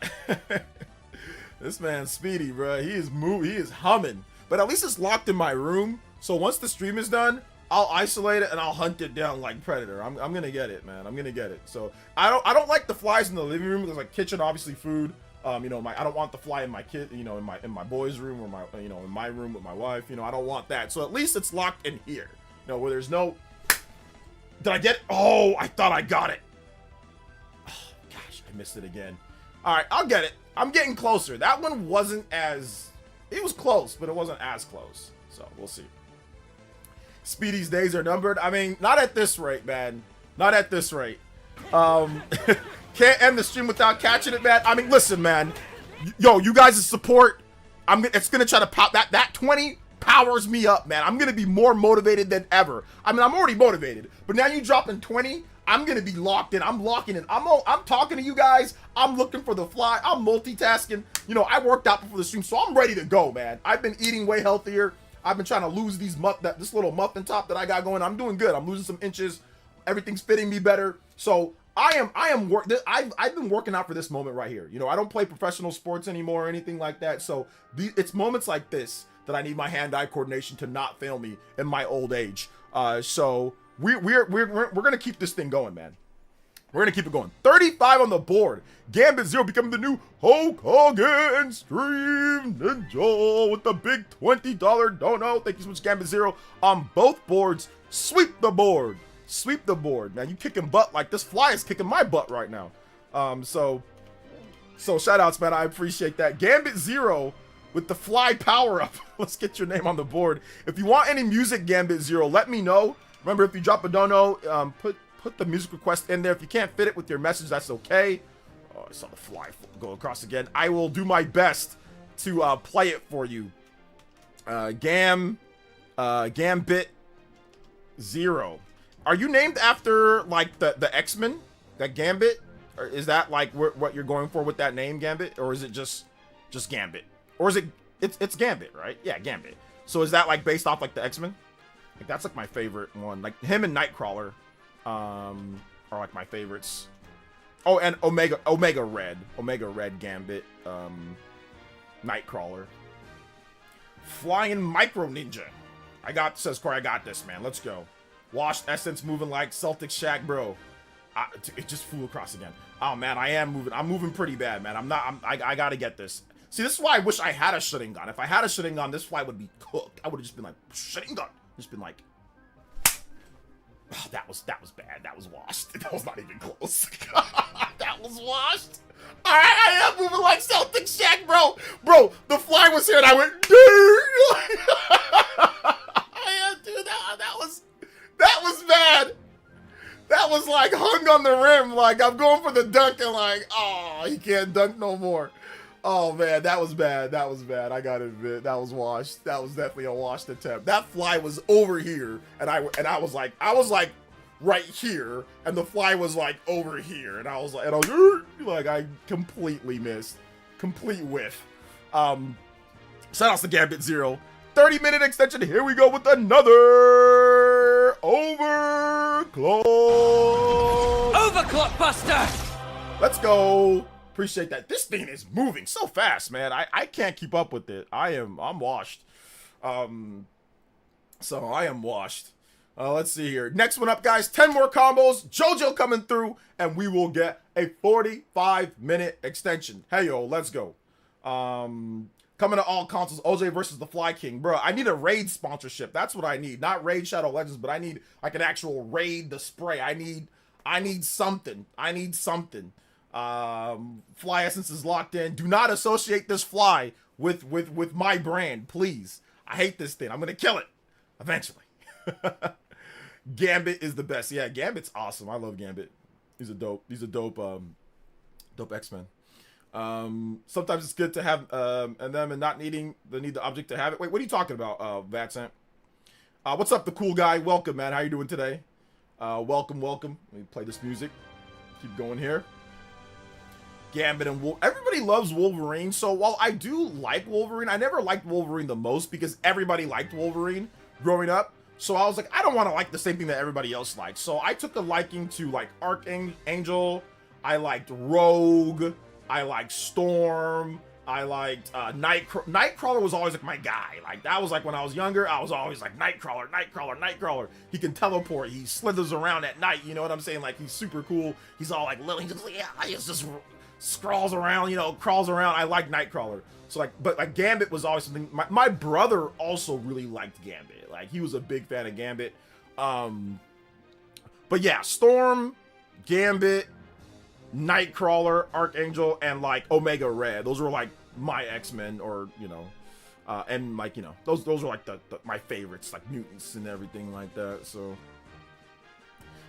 This man's speedy, bro. He is humming. But at least it's locked in my room. So once the stream is done, I'll isolate it and I'll hunt it down like Predator. I'm gonna get it, man. I'm gonna get it. So I don't like the flies in the living room because like kitchen, obviously food. You know, I don't want the fly in my kid, you know, in my boy's room or my, you know, in my room with my wife. You know, I don't want that. So at least it's locked in here. You know, where there's no. Did I get it? Oh, I thought I got it. Oh, gosh, I missed it again. All right, I'll get it. I'm getting closer. That one wasn't as. It was close, but it wasn't as close. So we'll see. Speedy's days are numbered. I mean, not at this rate, man. Not at this rate. Can't end the stream without catching it, man. I mean, listen, man. Yo, you guys' support. It's gonna try to pop that 20 powers me up, man. I'm gonna be more motivated than ever. I mean, I'm already motivated, but now you dropping 20. I'm gonna be locked in. I'm locking in. I'm talking to you guys. I'm looking for the fly. I'm multitasking. You know, I worked out before the stream, so I'm ready to go, man. I've been eating way healthier. I've been trying to lose this little muffin top that I got going. I'm doing good. I'm losing some inches. Everything's fitting me better. So I've been working out for this moment right here. You know, I don't play professional sports anymore or anything like that. So it's moments like this that I need my hand-eye coordination to not fail me in my old age. So we're gonna keep this thing going, man. We're gonna keep it going. 35 on the board. Gambit Zero becoming the new Hulk Hogan Stream Ninja with the big $20 dono. Thank you so much, Gambit Zero. On both boards, sweep the board. Sweep the board. Now you kicking butt like this fly is kicking my butt right now. So shout outs, man. I appreciate that. Gambit Zero with the fly power up. Let's get your name on the board. If you want any music, Gambit Zero, let me know. Remember, if you drop a dono, put the music request in there. If you can't fit it with your message, that's okay. Oh, I saw the fly go across again. I will do my best to play it for you. Gambit Zero. Are you named after like the X-Men? That Gambit? Or is that like what you're going for with that name, Gambit? Or is it just Gambit? Or is it's Gambit, right? Yeah, Gambit. So is that like based off like the X-Men? Like that's like my favorite one. Like him and Nightcrawler are like my favorites. Oh, and Omega Red Gambit, Nightcrawler. Flying Micro Ninja. Says Corey, I got this, man. Let's go. Washed Essence moving like Celtic Shack, bro. It just flew across again. Oh man, I am moving. I'm moving pretty bad, man. I gotta get this. See, this is why I wish I had a shooting gun. If I had a shooting gun, this fly would be cooked. I would have just been like, shooting gun. Just been like, oh, that was bad. That was washed. That was not even close. That was washed. All right, I am moving like Celtic Shack, bro. Bro, the fly was here and I went, I am, dude. That was bad. That was like hung on the rim. Like I'm going for the dunk and like, oh, he can't dunk no more. Oh man, that was bad. That was bad. I gotta admit, that was washed. That was definitely a washed attempt. That fly was over here, and I was like right here, and the fly was like over here, and I was like, I completely missed, complete whiff. Shout outs to Gambit Zero. 30-minute extension. Here we go with another overclock. Overclock Buster. Let's go. Appreciate that. This thing is moving so fast, man. I can't keep up with it. I'm washed. So I am washed. Let's see here. Next one up, guys. 10 more combos. JoJo coming through, and we will get a 45-minute extension. Hey, yo, let's go. Coming to all consoles, OJ versus the Fly King. Bro, I need a raid sponsorship. That's what I need. Not Raid Shadow Legends, but I need like an actual raid the spray. I need something. I need something. Fly Essence is locked in. Do not associate this fly with my brand, please. I hate this thing. I'm gonna kill it eventually. Gambit is the best. Yeah, Gambit's awesome. I love Gambit. He's a dope X-Men. Sometimes it's good to have and not needing the object to have it. Wait, what are you talking about, Vatsant? What's up, the cool guy? Welcome, man. How you doing today? Welcome. Let me play this music. Keep going here. Gambit and everybody loves Wolverine. So while I do like Wolverine, I never liked Wolverine the most because everybody liked Wolverine growing up. So I was like, I don't want to like the same thing that everybody else likes. So I took a liking to like Archangel. I liked Rogue. I liked Storm. I liked Nightcrawler was always like my guy. Like that was like when I was younger, I was always like Nightcrawler. He can teleport. He slithers around at night. You know what I'm saying? Like he's super cool. He's all like little. He's just scrawls around. You know, crawls around. I like Nightcrawler. So like, but like Gambit was always something. My brother also really liked Gambit. Like he was a big fan of Gambit. But yeah, Storm, Gambit, Nightcrawler, Archangel, and like Omega Red. Those were like my X-Men, or you know, and like you know, those were like the my favorites, like mutants and everything like that. So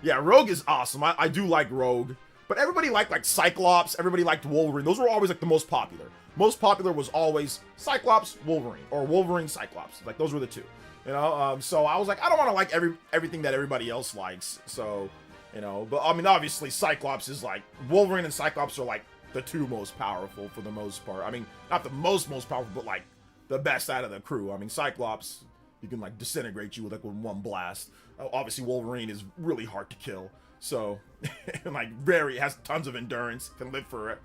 yeah, Rogue is awesome. I do like Rogue, but everybody liked like Cyclops. Everybody liked Wolverine. Those were always like the most popular. Most popular was always Cyclops, Wolverine, or Wolverine, Cyclops. Like those were the two. You know, so I was like, I don't want to like everything that everybody else likes. So. You know, but I mean, obviously, Cyclops is like Wolverine and Cyclops are like the two most powerful for the most part. I mean, not the most powerful, but like the best out of the crew. I mean, Cyclops, you can like disintegrate you with like one blast. Obviously, Wolverine is really hard to kill, so and like has tons of endurance, can live for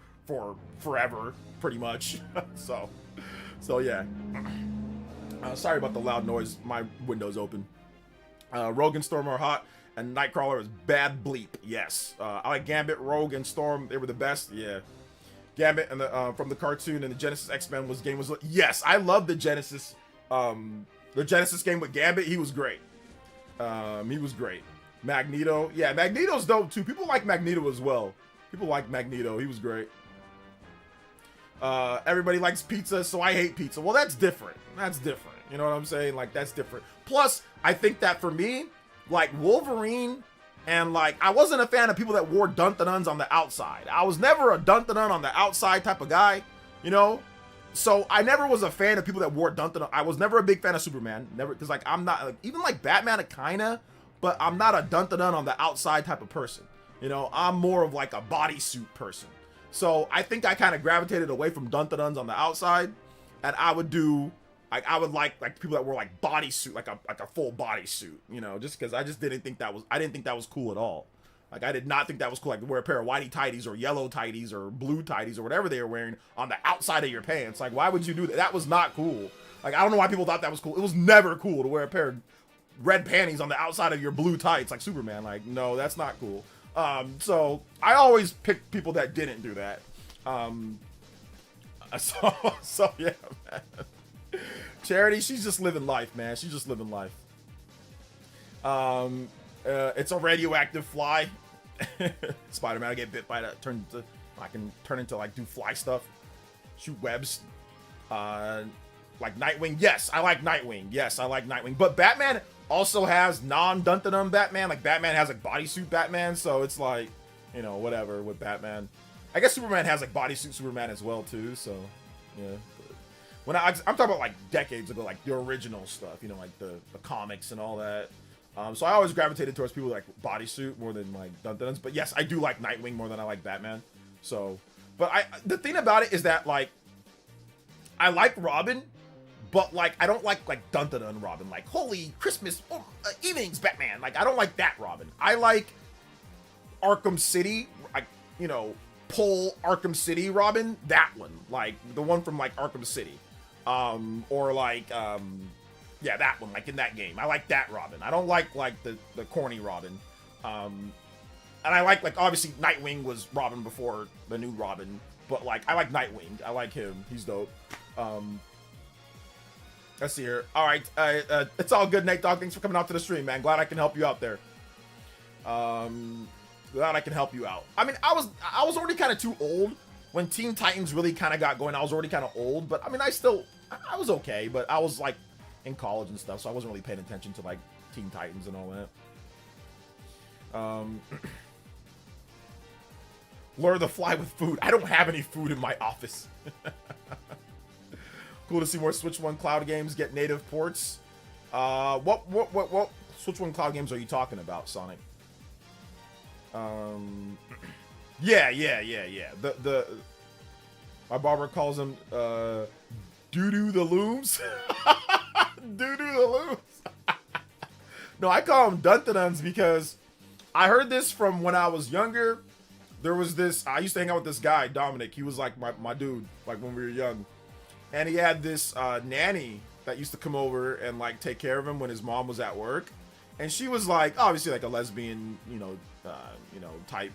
forever, pretty much. so yeah. Sorry about the loud noise. My window's open. Rogue and Storm are hot. And Nightcrawler is bad bleep. Yes. I like Gambit, Rogue, and Storm. They were the best. Yeah. Gambit and the from the cartoon and the Genesis X-Men was yes, I love the Genesis game with Gambit. He was great. Magneto. Yeah, Magneto's dope too. People like Magneto as well. People like Magneto. He was great. Everybody likes pizza, so I hate pizza. Well, that's different. You know what I'm saying? Like that's different. Plus, I think that for me, like Wolverine, and like I wasn't a fan of people that wore dun-dun-duns on the outside. I was never a dun-dun-dun on the outside type of guy, you know. So I never was a fan of people that wore dun-dun-dun. I was never a big fan of Superman, never, because like I'm not like, even like Batman, kinda, but I'm not a dun-dun-dun on the outside type of person. You know, I'm more of like a bodysuit person. So I think I kind of gravitated away from dun-dun-duns on the outside, and I would like people that wore like bodysuit, like a full bodysuit, you know, just because I didn't think that was cool at all. Like I did not think that was cool, like to wear a pair of whitey tighties or yellow tighties or blue tighties or whatever they were wearing on the outside of your pants. Like why would you do that? That was not cool. Like I don't know why people thought that was cool. It was never cool to wear a pair of red panties on the outside of your blue tights like Superman. Like no, that's not cool. So I always picked people that didn't do that. So yeah, man. Charity, she's just living life, man. She's just living life. It's a radioactive fly. Spider-Man, I get bit by that. I can turn into like do fly stuff, shoot webs. Like Nightwing. Yes, I like Nightwing. But Batman also has non-dun-dun-dun Batman. Like Batman has like bodysuit Batman, so it's like, you know, whatever with Batman. I guess Superman has like bodysuit Superman as well too. So yeah. When I'm talking about like decades ago, like the original stuff, you know, like the comics and all that. So I always gravitated towards people like bodysuit more than like dun-dun-duns. But yes, I do like Nightwing more than I like Batman. So, but the thing about it is that like I like Robin, but like I don't like dun-dun-dun Robin, like holy Christmas evenings Batman. Like I don't like that Robin. I like Arkham City, like, you know, pull Arkham City Robin, that one, like the one from like Arkham City. Or like yeah, that one, like in that game. I like that Robin. I don't like the corny Robin. And I like obviously Nightwing was Robin before the new Robin, but like I like Nightwing. I like him. He's dope. Let's see here. All right, it's all good, Nate Dogg. Thanks for coming out to the stream, man. Glad I can help you out there. Glad I can help you out. I mean, I was already kind of too old when Teen Titans really kind of got going. I was already kind of old, but I mean, I was okay, but I was like in college and stuff, so I wasn't really paying attention to like Teen Titans and all that. Lure the fly with food. I don't have any food in my office. Cool to see more Switch 1 cloud games get native ports. What Switch 1 cloud games are you talking about, Sonic? Yeah. The my barber calls him doo-doo the looms. Doo-doo the looms. No, I call him Duntaduns because I heard this from when I was younger. There was this, I used to hang out with this guy, Dominic. He was like my dude, like when we were young. And he had this nanny that used to come over and like take care of him when his mom was at work. And she was like, obviously like a lesbian, type,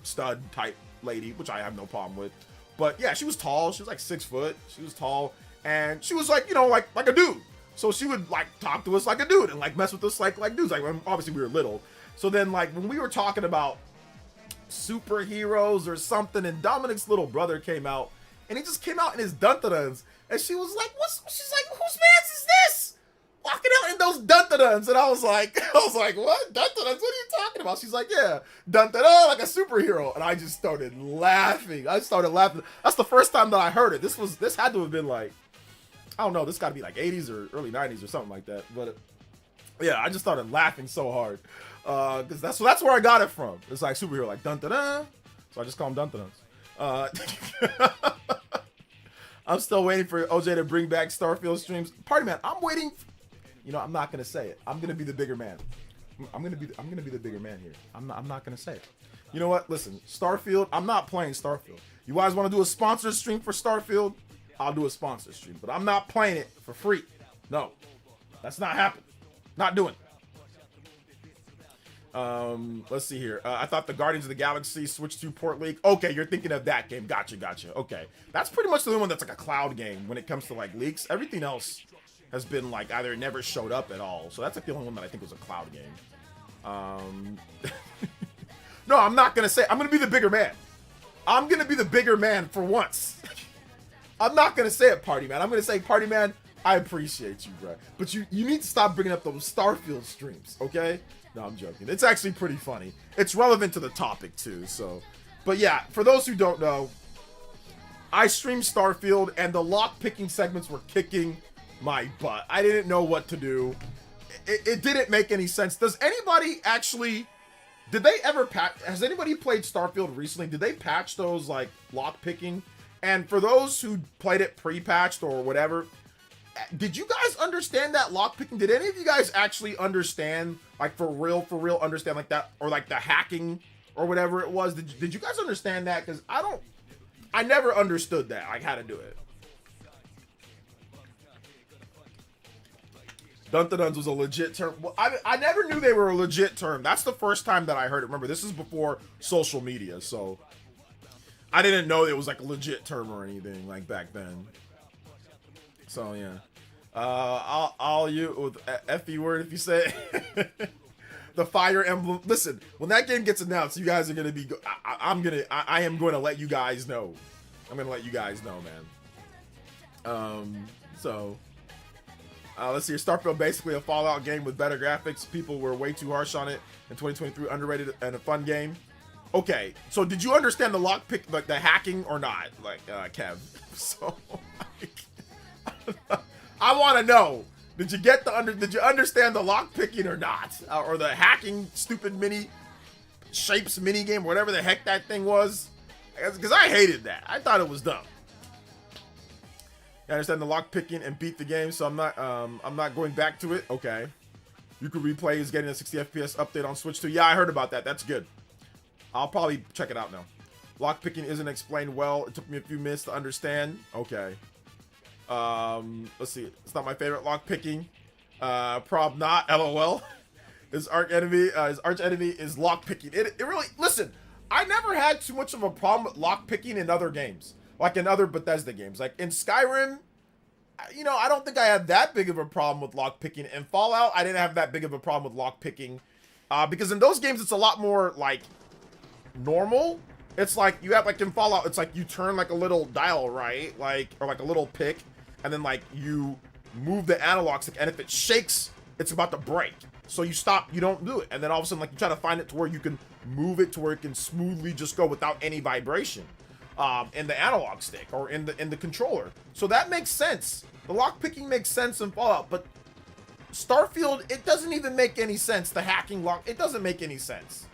stud type lady, which I have no problem with. But yeah, she was tall. She was like 6 foot. She was tall. And she was like, like a dude. So she would like talk to us like a dude and like mess with us like dudes. Like obviously we were little. So then like when we were talking about superheroes or something, and Dominic's little brother came out, and he just came out in his Duntaduns, and she was like, she's like, whose man's is this? Walking out in those Duntaduns. And I was like, what? Duntaduns? What are you talking about? She's like, yeah, Duntadun, like a superhero. And I just started laughing. That's the first time that I heard it. This had to have been like, I don't know, this got to be like 80s or early 90s or something like that. But yeah, I just started laughing so hard. Because that's where I got it from. It's like superhero, like dun-dun-dun. So I just call them Duntaduns. I'm still waiting for OJ to bring back Starfield streams. Party man, I'm waiting. I'm not gonna say it. I'm gonna be the bigger man. I'm gonna be the bigger man here. I'm not gonna say it. You know what? Listen, Starfield. I'm not playing Starfield. You guys want to do a sponsor stream for Starfield? I'll do a sponsor stream, but I'm not playing it for free. No, that's not happening. Not doing it. Let's see here. I thought the Guardians of the Galaxy switched to Port League. Okay, you're thinking of that game. Gotcha. Okay, that's pretty much the only one that's like a cloud game when it comes to like leaks. Everything else has been like either never showed up at all. So that's like the only one that I think was a cloud game. No, I'm not gonna say. I'm gonna be the bigger man. I'm gonna be the bigger man for once. I'm not gonna say it, Party Man. I'm gonna say, Party Man, I appreciate you, bro. But you need to stop bringing up those Starfield streams, okay? No, I'm joking. It's actually pretty funny. It's relevant to the topic too, so. But yeah, for those who don't know, I streamed Starfield and the lock-picking segments were kicking my butt. I didn't know what to do. It didn't make any sense. Does anybody actually... Did they ever patch... Has anybody played Starfield recently? Did they patch those, like, lock-picking? And for those who played it pre-patched or whatever, did you guys understand that lock-picking? Did any of you guys actually understand, like, for real understand, like, that, or, like, the hacking or whatever it was? Did you guys understand that? Because I never understood that, like, how to do it. Duntaduns was a legit term. Well, I never knew they were a legit term. That's the first time that I heard it. Remember, this is before social media, so I didn't know it was like a legit term or anything like back then. So yeah, I'll you with F-E word if you say it. The Fire Emblem. Listen, when that game gets announced, you guys are gonna be. I am going to let you guys know. I'm gonna let you guys know, man. So. Let's see here. Starfield, basically a Fallout game with better graphics. People were way too harsh on it in 2023. Underrated and a fun game. Okay, so did you understand the lockpick, like the hacking, or not, like Kev? So, I want to know. Did you understand the lockpicking or not, or the hacking stupid shapes mini game, whatever the heck that thing was? Because I hated that. I thought it was dumb. I understand the lock picking and beat the game, so I'm not going back to it. Okay. You could replay is getting a 60 FPS update on Switch too. Yeah, I heard about that. That's good. I'll probably check it out now. Lock picking isn't explained well. It took me a few minutes to understand. Okay. Let's see. It's not my favorite lock picking. Prob not. LOL. His arch enemy is lock picking. It really, listen, I never had too much of a problem with lock picking in other games. Like in other Bethesda games. Like in Skyrim, I don't think I had that big of a problem with lockpicking. In Fallout, I didn't have that big of a problem with lockpicking. Because in those games, it's a lot more, like, normal. It's like, you have, like, in Fallout, it's like you turn, like, a little dial, right? Like, or, like, a little pick. And then, like, you move the analog stick. And if it shakes, it's about to break. So you stop, you don't do it. And then all of a sudden, like, you try to find it to where you can move it to where it can smoothly just go without any vibration. In the analog stick or in the controller. So that makes sense. The lockpicking makes sense in Fallout, but Starfield, it doesn't even make any sense. The hacking lock, it doesn't make any sense.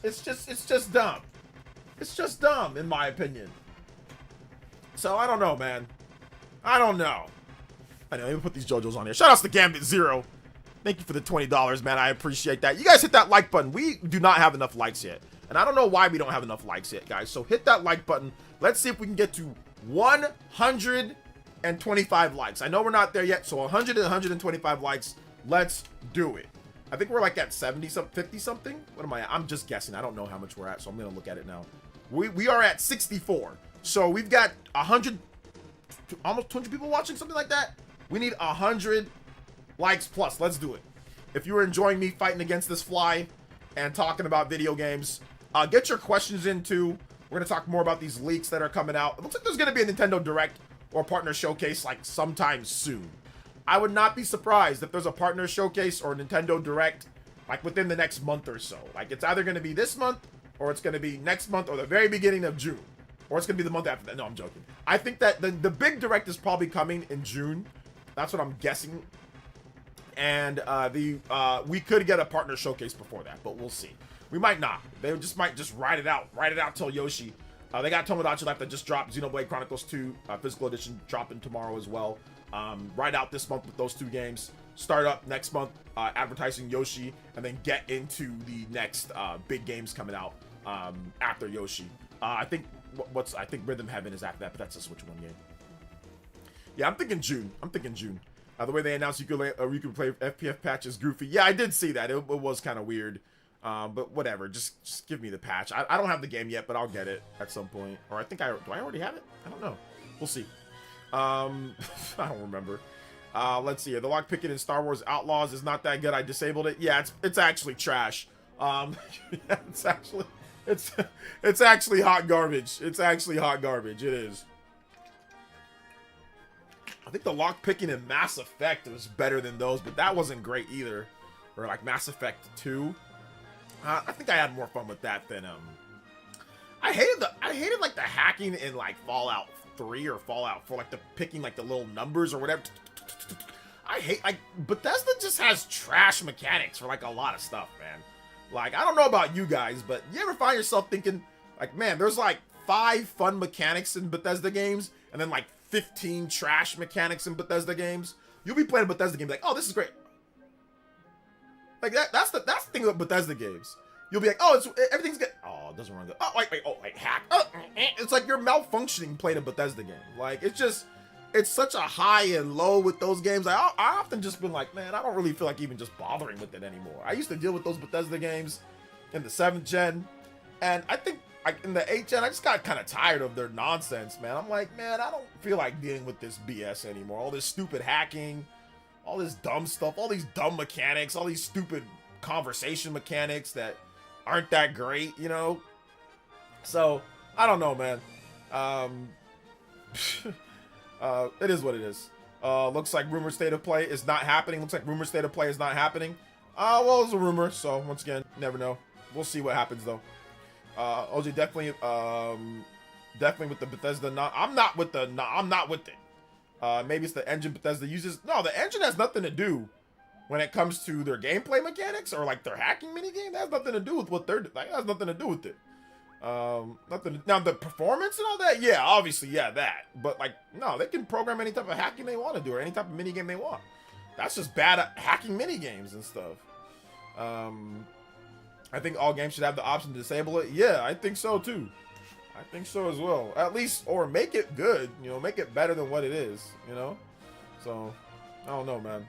It's just dumb. It's just dumb, in my opinion. So, I don't know, man. I don't know. I know, let me put these JoJo's on here. Shout outs to Gambit Zero. Thank you for the $20, man. I appreciate that. You guys hit that like button. We do not have enough likes yet. And I don't know why we don't have enough likes yet, guys. So hit that like button. Let's see if we can get to 125 likes. I know we're not there yet. So 100 and 125 likes. Let's do it. I think we're like at 70 something, 50 something. What am I at? I'm just guessing. I don't know how much we're at. So I'm going to look at it now. We are at 64. So we've got 100, almost 200 people watching, something like that. We need 100 likes plus. Let's do it. If you were enjoying me fighting against this fly and talking about video games, get your questions in too. We're going to talk more about these leaks that are coming out. It looks like there's going to be a Nintendo Direct or partner showcase like sometime soon. I would not be surprised if there's a partner showcase or Nintendo Direct like within the next month or so. Like it's either going to be this month or it's going to be next month or the very beginning of June. Or it's going to be the month after that. No, I'm joking. I think that the big Direct is probably coming in June. That's what I'm guessing. And we could get a partner showcase before that, but we'll see. We might not. They just might just ride it out till Yoshi. They got Tomodachi Life that just dropped. Xenoblade Chronicles 2 physical edition dropping tomorrow as well. Ride out this month with those two games. Start up next month advertising Yoshi, and then get into the next big games coming out after Yoshi. I think I think Rhythm Heaven is after that, but that's a Switch 1 game. Yeah, I'm thinking June. The way they announced you could play FPF patch is goofy. Yeah, I did see that. It was kind of weird. But whatever. Just give me the patch. I don't have the game yet, but I'll get it at some point. Or I think do I already have it? I don't know. We'll see. I don't remember. Let's see here. The lockpicking in Star Wars Outlaws is not that good. I disabled it. Yeah, it's actually trash. Yeah, it's actually hot garbage. It's actually hot garbage. It is. I think the lockpicking in Mass Effect was better than those, but that wasn't great either. Or like Mass Effect 2. I think I had more fun with that than I hated like the hacking in like Fallout 3 or Fallout 4, like the picking like the little numbers or whatever. I hate like Bethesda just has trash mechanics for like a lot of stuff, man. Like I don't know about you guys, but you ever find yourself thinking like, man, there's like 5 fun mechanics in Bethesda games and then like 15 trash mechanics in Bethesda games? You'll be playing a Bethesda game like, oh, this is great. Like that's the thing with Bethesda games. You'll be like, oh, everything's good. Oh, it doesn't run good. Oh, wait, hack. It's like you're malfunctioning playing a Bethesda game. Like it's such a high and low with those games. I often just been like, man, I don't really feel like even just bothering with it anymore. I used to deal with those Bethesda games in the 7th gen, and I think like in the 8th gen, I just got kind of tired of their nonsense, man. I'm like, man, I don't feel like dealing with this BS anymore. All this stupid hacking, all this dumb stuff, all these dumb mechanics, all these stupid conversation mechanics that aren't that great, you know? So, I don't know, man. It is what it is. Looks like Rumored State of Play is not happening. Well, it's a rumor, so once again, never know. We'll see what happens, though. OJ, definitely with the Bethesda. I'm not with it. Maybe it's the engine Bethesda uses. No, the engine has nothing to do when it comes to their gameplay mechanics or like their hacking minigame. That has nothing to do with what they're like. That has nothing to do with it. Nothing. Now the performance and all that, yeah, obviously, yeah, that. But like, no, they can program any type of hacking they want to do or any type of minigame they want. That's just bad at hacking minigames and stuff. I think all games should have the option to disable it. Yeah, I think so too. I think so as well. At least, or make it good, you know, make it better than what it is, you know? So, I don't know, man.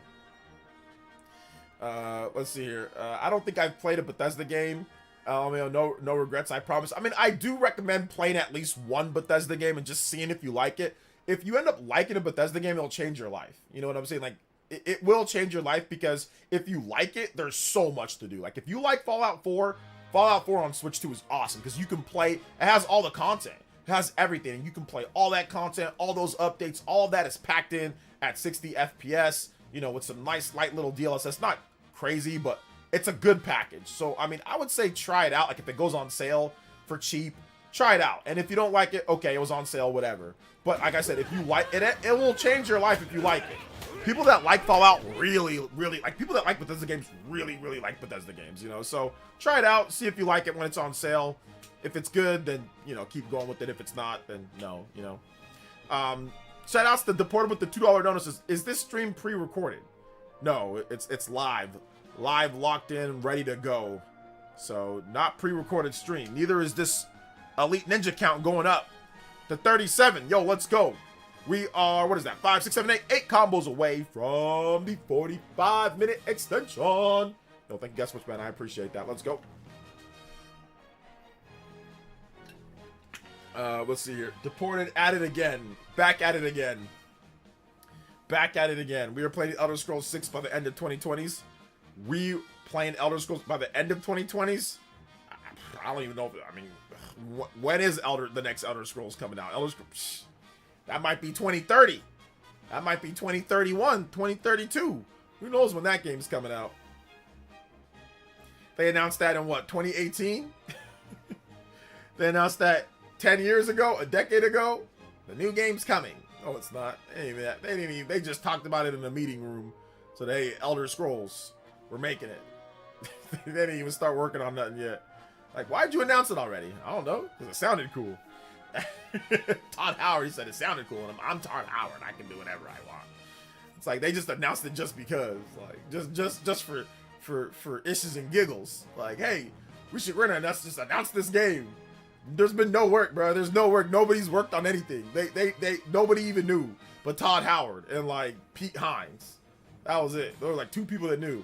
Let's see here. I don't think I've played a Bethesda game. No regrets, I promise. I mean, I do recommend playing at least one Bethesda game and just seeing if you like it. If you end up liking a Bethesda game, it'll change your life. You know what I'm saying? Like, it will change your life because if you like it, there's so much to do. Like, if you like Fallout 4 on Switch 2 is awesome because you can play, it has all the content. It has everything. And you can play all that content, all those updates, all of that is packed in at 60 FPS, you know, with some nice light little DLSS. Not crazy, but it's a good package. So, I mean, I would say try it out. Like, if it goes on sale for cheap, try it out. And if you don't like it, okay, it was on sale, whatever. But like I said, if you like it, it will change your life if you like it. People that like Fallout really like, people that like Bethesda games really like Bethesda games, you know? So try it out, see if you like it when it's on sale. If it's good, then, you know, keep going with it. If it's not, then no, you know. Shout outs to Deported with the $2 donuts. Is this stream pre-recorded? No, it's live. Live, locked in, ready to go. So, not pre-recorded stream. Neither is this Elite Ninja count going up to 37. Yo, let's go. We are, what is that? 5, 6, 7, 8. 8 combos away from the 45-minute extension. Yo, thank you guys so much, man. I appreciate that. Let's go. Let's see here. Deported at it again. Back at it again. Back at it again. We are playing Elder Scrolls 6 by the end of 2020s. We playing Elder Scrolls by the end of 2020s. I don't even know. I mean, when is the next Elder Scrolls coming out? Elder Scrolls, that might be 2030. That might be 2031, 2032. Who knows when that game's coming out? They announced that in what, 2018? They announced that 10 years ago, a decade ago. The new game's coming. No, it's not. They just talked about it in a meeting room. So Elder Scrolls, we're making it. They didn't even start working on nothing yet. Like, why'd you announce it already? I don't know, because it sounded cool. Todd Howard, he said it sounded cool, and I'm Todd Howard. I can do whatever I want. It's like they just announced it just because, like, just for issues and giggles. Like, hey, we're gonna just announce this game. There's been no work, bro. There's no work. Nobody's worked on anything. Nobody even knew, but Todd Howard and like Pete Hines. That was it. There were like 2 people that knew.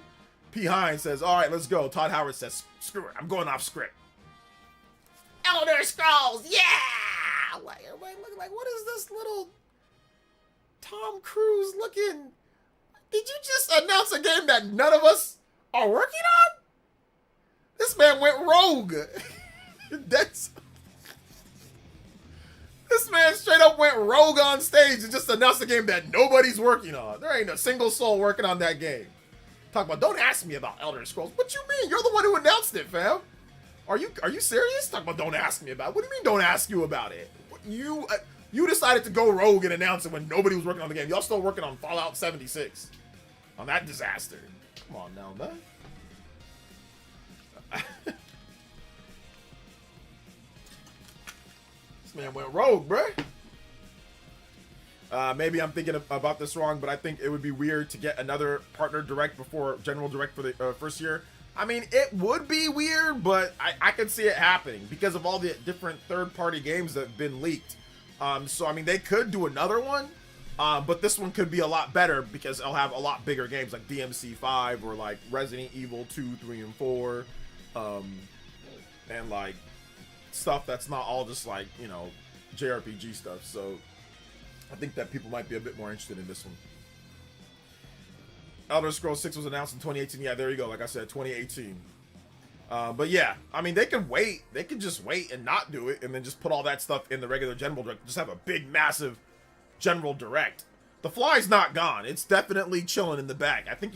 Pete Hines says, "All right, let's go." Todd Howard says, "Screw it. I'm going off script." Elder Scrolls, yeah! Like, everybody looking like, what is this little Tom Cruise looking? Did you just announce a game that none of us are working on? This man went rogue. This man straight up went rogue on stage and just announced a game that nobody's working on. There ain't a single soul working on that game. Talk about, don't ask me about Elder Scrolls. What you mean? You're the one who announced it, fam. Are you serious? Talk about, don't ask me about it. What do you mean, don't ask you about it? You decided to go rogue and announce it when nobody was working on the game. Y'all still working on Fallout 76. On that disaster. Come on now, man. This man went rogue, bruh. Maybe I'm thinking about this wrong, but I think it would be weird to get another partner direct before general direct for the first year. I mean, it would be weird, but I could see it happening because of all the different third-party games that have been leaked. So, I mean, they could do another one, but this one could be a lot better because it'll have a lot bigger games like DMC5 or like Resident Evil 2, 3, and 4, and like stuff that's not all just like, you know, JRPG stuff. So I think that people might be a bit more interested in this one. Elder Scrolls 6 was announced in 2018. Yeah, there you go. Like I said, 2018. But yeah, I mean, they could wait. They could just wait and not do it and then just put all that stuff in the regular General Direct. Just have a big, massive General Direct. The Fly's not gone. It's definitely chilling in the back. I think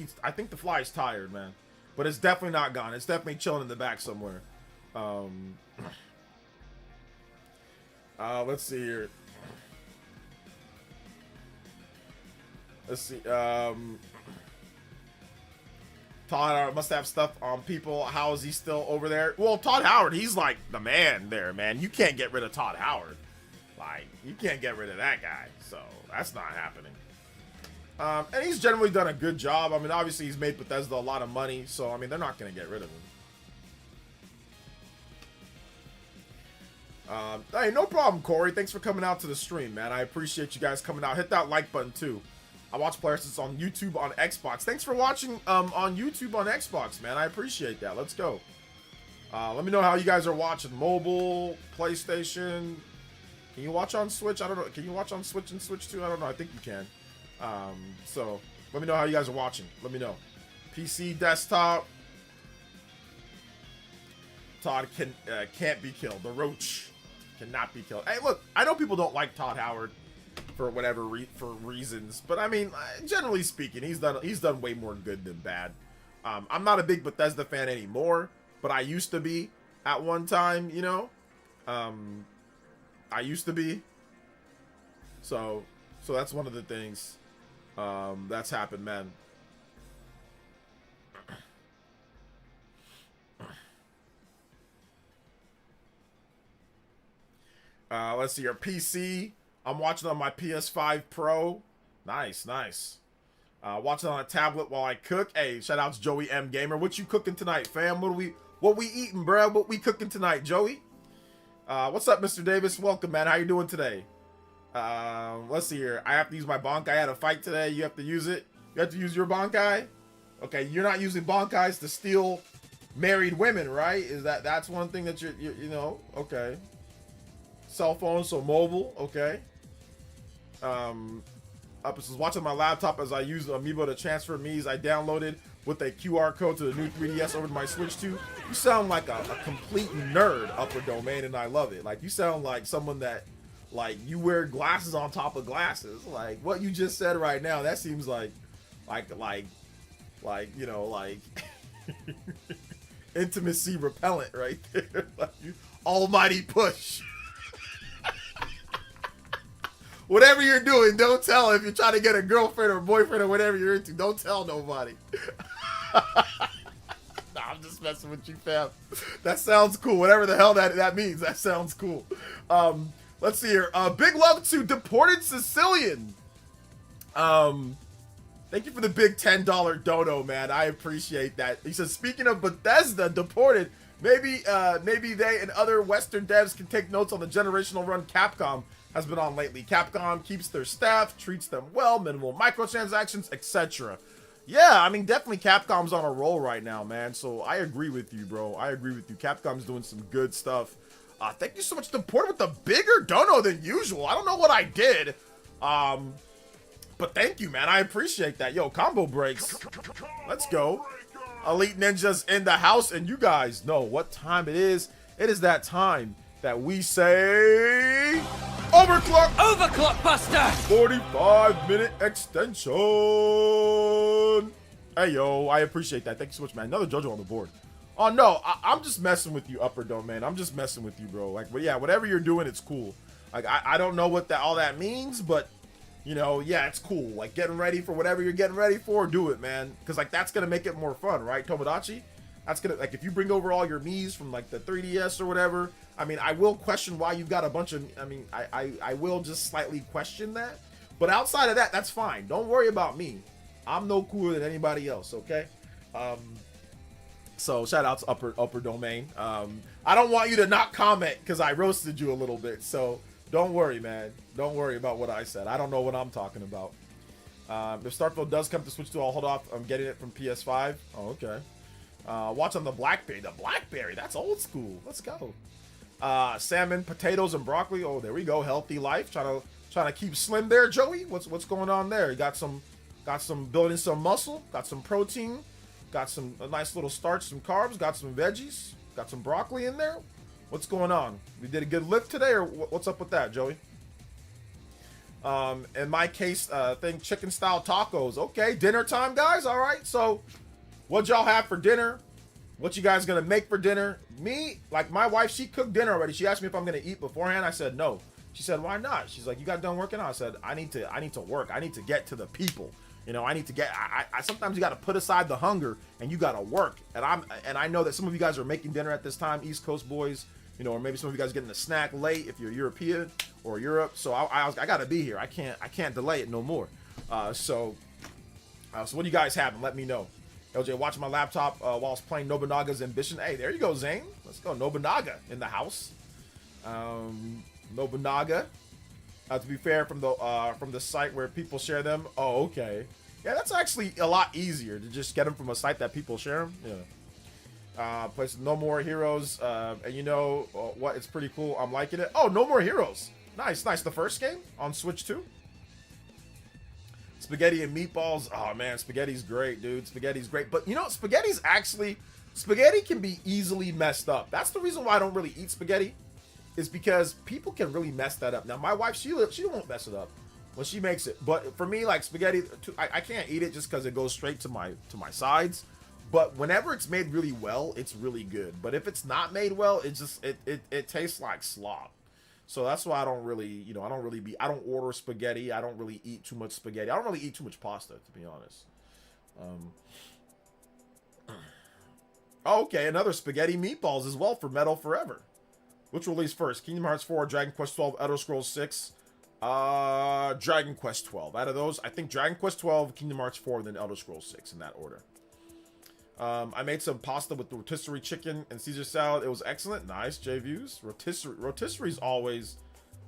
the Fly's tired, man. But it's definitely not gone. It's definitely chilling in the back somewhere. Let's see here. Let's see. Todd Howard must have stuff on people. How is he still over there? Well, Todd Howard, he's like the man there, man. You can't get rid of Todd Howard. Like, you can't get rid of that guy. So, that's not happening. And he's generally done a good job. I mean, obviously, he's made Bethesda a lot of money. So, I mean, they're not going to get rid of him. Hey, no problem, Corey. Thanks for coming out to the stream, man. I appreciate you guys coming out. Hit that like button, too. I watch PlayerEssence on YouTube on Xbox. Thanks for watching on YouTube on Xbox, man. I appreciate that. Let's go. Let me know how you guys are watching. Mobile, PlayStation. Can you watch on Switch? I don't know. Can you watch on Switch and Switch too? I don't know. I think you can. So let me know how you guys are watching. Let me know. PC, desktop. Todd can't be killed. The Roach cannot be killed. Hey, look. I know people don't like Todd Howard for whatever for reasons, but I mean, generally speaking, he's done way more good than bad. I'm not a big Bethesda fan anymore, but I used to be at one time, you know. I used to be. So that's one of the things that's happened, man. Let's see your PC. I'm watching on my PS5 Pro. Nice, nice. Watching on a tablet while I cook. Hey, shout out to Joey M Gamer. What you cooking tonight, fam? What we eating, bro? What we cooking tonight, Joey? What's up, Mr. Davis? Welcome, man. How you doing today? Let's see here. I have to use my Bankai. I had a fight today. You have to use it. You have to use your Bankai. Okay, you're not using Bankais to steal married women, right? That's one thing that you know? Okay. Cell phone, so mobile. Okay. Up is watching my laptop as I use Amiibo to transfer Mii's I downloaded with a QR code to the new 3DS over to my Switch 2. You sound like a complete nerd, Upper Domain, and I love it. Like, you sound like someone that, like, you wear glasses on top of glasses. Like, what you just said right now, that seems like, you know, like, intimacy repellent right there. Like, almighty push. Whatever you're doing, don't tell. If you're trying to get a girlfriend or boyfriend or whatever you're into, don't tell nobody. Nah, I'm just messing with you, fam. That sounds cool. Whatever the hell that means, that sounds cool. Let's see here. Big love to Deported Sicilian. Thank you for the big $10 dono, man. I appreciate that. He says, speaking of Bethesda, Deported, maybe they and other Western devs can take notes on the generational run Capcom has been on lately. Capcom keeps their staff, treats them well, minimal microtransactions, etc. Yeah, I mean, definitely Capcom's on a roll right now, man. So I agree with you, bro. I agree with you. Capcom's doing some good stuff. Thank you so much, Deport, with the bigger dono than usual. I don't know what I did. But thank you, man. I appreciate that. Yo, combo breaks. Let's go. Elite Ninjas in the house, and you guys know what time it is. It is that time that we say overclock. Overclock Buster. 45-minute extension. Hey, yo, I appreciate that. Thank you so much, man. Another JoJo on the board. Oh, no, I'm just messing with you, Upper Domain. I'm just messing with you, bro. Like, but yeah, whatever you're doing, it's cool. Like, I don't know what all that means, but, you know, yeah, it's cool. Like, getting ready for whatever you're getting ready for, do it, man. Because, like, that's going to make it more fun, right, Tomodachi? That's going to, like, if you bring over all your Miis from, like, the 3DS or whatever, I mean, I will question why you've got a bunch of, I mean, I will just slightly question that. But outside of that, that's fine. Don't worry about me. I'm no cooler than anybody else, okay? So shout out to Upper Domain. I don't want you to not comment because I roasted you a little bit. So don't worry, man. Don't worry about what I said. I don't know what I'm talking about. If Starfield does come to Switch 2, I'll hold off. I'm getting it from PS5. Oh, okay. Watch on the Blackberry. The Blackberry, that's old school. Let's go. Salmon, potatoes, and broccoli. Oh, there we go. Healthy life. Trying to keep slim there, Joey. What's going on there? You got some building some muscle. Got some protein. Got a nice little starch, some carbs. Got some veggies. Got some broccoli in there. What's going on? We did a good lift today, or what's up with that, Joey? In my case, think chicken style tacos. Okay, dinner time, guys. All right. So, what y'all have for dinner? What you guys gonna make for dinner? Me, like my wife, she cooked dinner already. She asked me if I'm gonna eat beforehand. I said no. She said, why not? She's like, you got done working out? I said, I need to work. I need to get to the people. You know, I need to get. I sometimes you got to put aside the hunger and you got to work. And I know that some of you guys are making dinner at this time, East Coast boys. You know, or maybe some of you guys are getting a snack late if you're European or Europe. So I got to be here. I can't delay it no more. So what do you guys have? And let me know. LJ, watching my laptop while I was playing Nobunaga's Ambition. Hey, there you go, Zane. Let's go. Nobunaga in the house. Nobunaga. To be fair, from the site where people share them. Oh, okay. Yeah, that's actually a lot easier to just get them from a site that people share them. Yeah. Plays No More Heroes. And you know what? It's pretty cool. I'm liking it. Oh, No More Heroes. Nice, nice. The first game on Switch 2. Spaghetti and meatballs. Oh man, spaghetti's great, dude. Spaghetti's great. But you know, spaghetti can be easily messed up. That's the reason why I don't really eat spaghetti, is because people can really mess that up. Now, my wife, she won't mess it up when she makes it. But for me, like spaghetti, I can't eat it just because it goes straight to my sides. But whenever it's made really well, it's really good. But if it's not made well, it tastes like slop. So that's why I don't really, you know, I don't order spaghetti. I don't really eat too much spaghetti. I don't really eat too much pasta, to be honest. Oh, okay, another spaghetti meatballs as well for Metal Forever. Which released first? Kingdom Hearts 4, Dragon Quest 12, Elder Scrolls 6. Dragon Quest 12. Out of those, I think Dragon Quest 12, Kingdom Hearts 4, then Elder Scrolls 6 in that order. I made some pasta with the rotisserie chicken and Caesar salad. It was excellent. Nice, J-Views. Rotisserie is always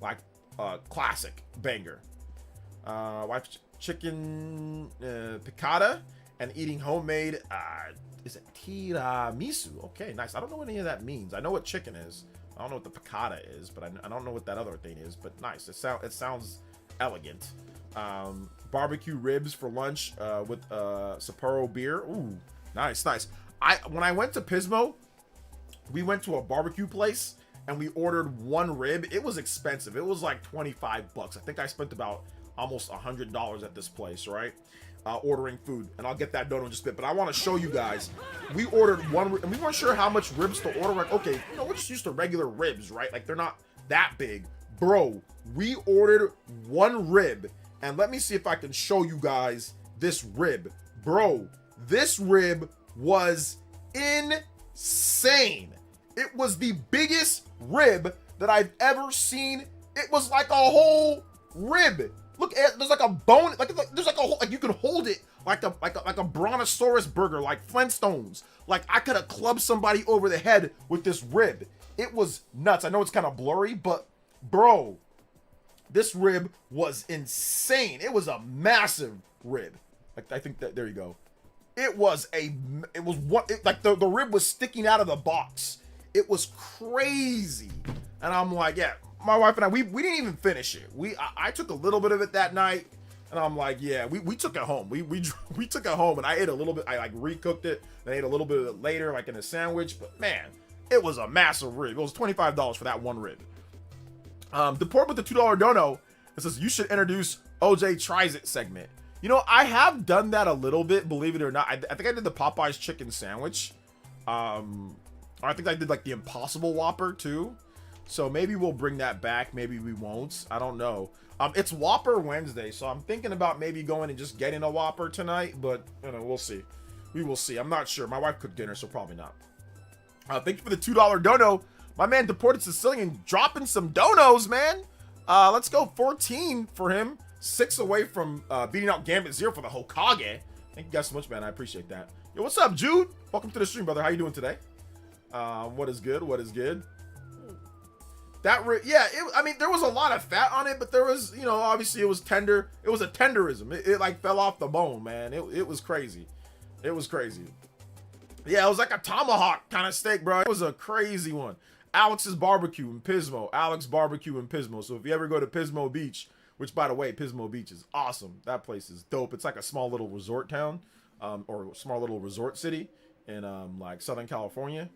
like classic banger. Wife's chicken piccata and eating homemade is it tiramisu? Okay, nice. I don't know what any of that means. I know what chicken is. I don't know what the piccata is, but I don't know what that other thing is. But nice. It sounds elegant. Barbecue ribs for lunch with Sapporo beer. Ooh, nice, nice. When I went to Pismo, we went to a barbecue place and we ordered one rib. It was expensive. It was like $25. I think I spent about almost $100 at this place, right? Ordering food, and I'll get that done in just a bit. But I want to show you guys. We ordered one, and we weren't sure how much ribs to order. Like, okay, you know, we're just used to regular ribs, right? Like, they're not that big, bro. We ordered one rib, and let me see if I can show you guys this rib, bro. This rib was insane. It was the biggest rib that I've ever seen. It was like a whole rib. Look, there's like a bone, there's like a whole, like you can hold it like a brontosaurus burger, like Flintstones. Like I could have clubbed somebody over the head with this rib. It was nuts. I know it's kind of blurry, but bro, this rib was insane. It was a massive rib. Like I think that there you go. It was like the rib was sticking out of the box. It was crazy, and I'm like, yeah. My wife and I, we didn't even finish it. I took a little bit of it that night, and I'm like, yeah, we took it home. We took it home, and I ate a little bit. I like recooked it, and I ate a little bit of it later, like in a sandwich. But man, it was a massive rib. It was $25 for that one rib. Deport with the $2 dono. It says you should introduce OJ Tries It segment. You know, I have done that a little bit, believe it or not. I think I did the Popeyes chicken sandwich. Or I think I did like the Impossible Whopper too. So maybe we'll bring that back. Maybe we won't. I don't know. It's Whopper Wednesday, so I'm thinking about maybe going and just getting a Whopper tonight. But you know, we'll see. We will see. I'm not sure. My wife cooked dinner, so probably not. Thank you for the $2 dono. My man Deported Sicilian dropping some donos, man. Let's go 14 for him. 6 away from beating out Gambit 0 for the Hokage. Thank you guys so much, man. I appreciate that. Yo, what's up, Jude? Welcome to the stream, brother. How you doing today? What is good? What is good? Yeah, I mean, there was a lot of fat on it, but there was, you know, obviously it was tender. It was a tenderism. It like fell off the bone, man. It was crazy. It was crazy. Yeah, it was like a tomahawk kind of steak, bro. It was a crazy one. Alex's Barbecue in Pismo. Alex Barbecue in Pismo. So if you ever go to Pismo Beach, which by the way, Pismo Beach is awesome. That place is dope. It's like a small little resort town, or small little resort city in like Southern California.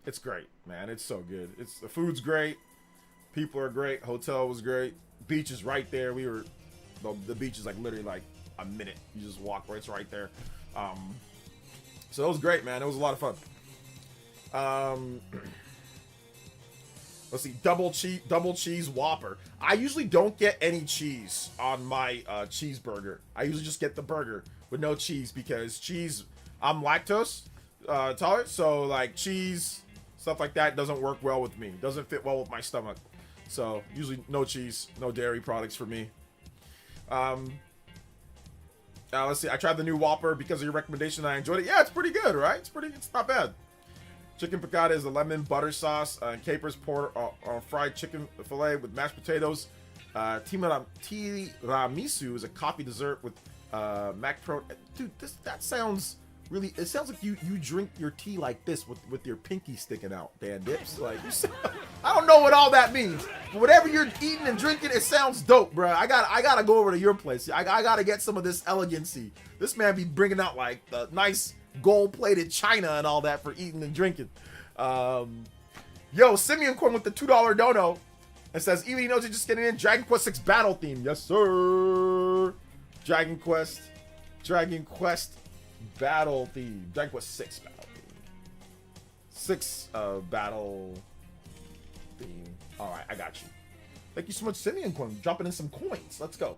It's great, man. It's so good. The food's great. People are great. Hotel was great. Beach is right there. The beach is like literally like a minute. You just walk right. It's right there. So it was great, man. It was a lot of fun. Let's see. Double cheese Whopper. I usually don't get any cheese on my cheeseburger. I usually just get the burger with no cheese because cheese. I'm lactose tolerant, so like cheese. Stuff like that doesn't work well with me. Doesn't fit well with my stomach. So usually no cheese, no dairy products for me. Let's see. I tried the new Whopper because of your recommendation. I enjoyed it. Yeah, it's pretty good, right? It's not bad. Chicken piccata is a lemon butter sauce and capers poured on fried chicken fillet with mashed potatoes. Tiramisu is a coffee dessert with mac pro. Dude, that sounds. Really, it sounds like you drink your tea like this with your pinky sticking out, Dan Dips. Like, I don't know what all that means. But whatever you're eating and drinking, it sounds dope, bro. I gotta go over to your place. I gotta get some of this elegancy. This man be bringing out like the nice gold-plated china and all that for eating and drinking. Yo, Simeon Corn with the $2 dono. It says, even knows you're just getting in. Dragon Quest 6 battle theme. Yes, sir. Dragon Quest battle theme. Dragon Quest 6 battle theme. 6 battle theme. Alright, I got you. Thank you so much, Simeon Coin. Dropping in some coins. Let's go.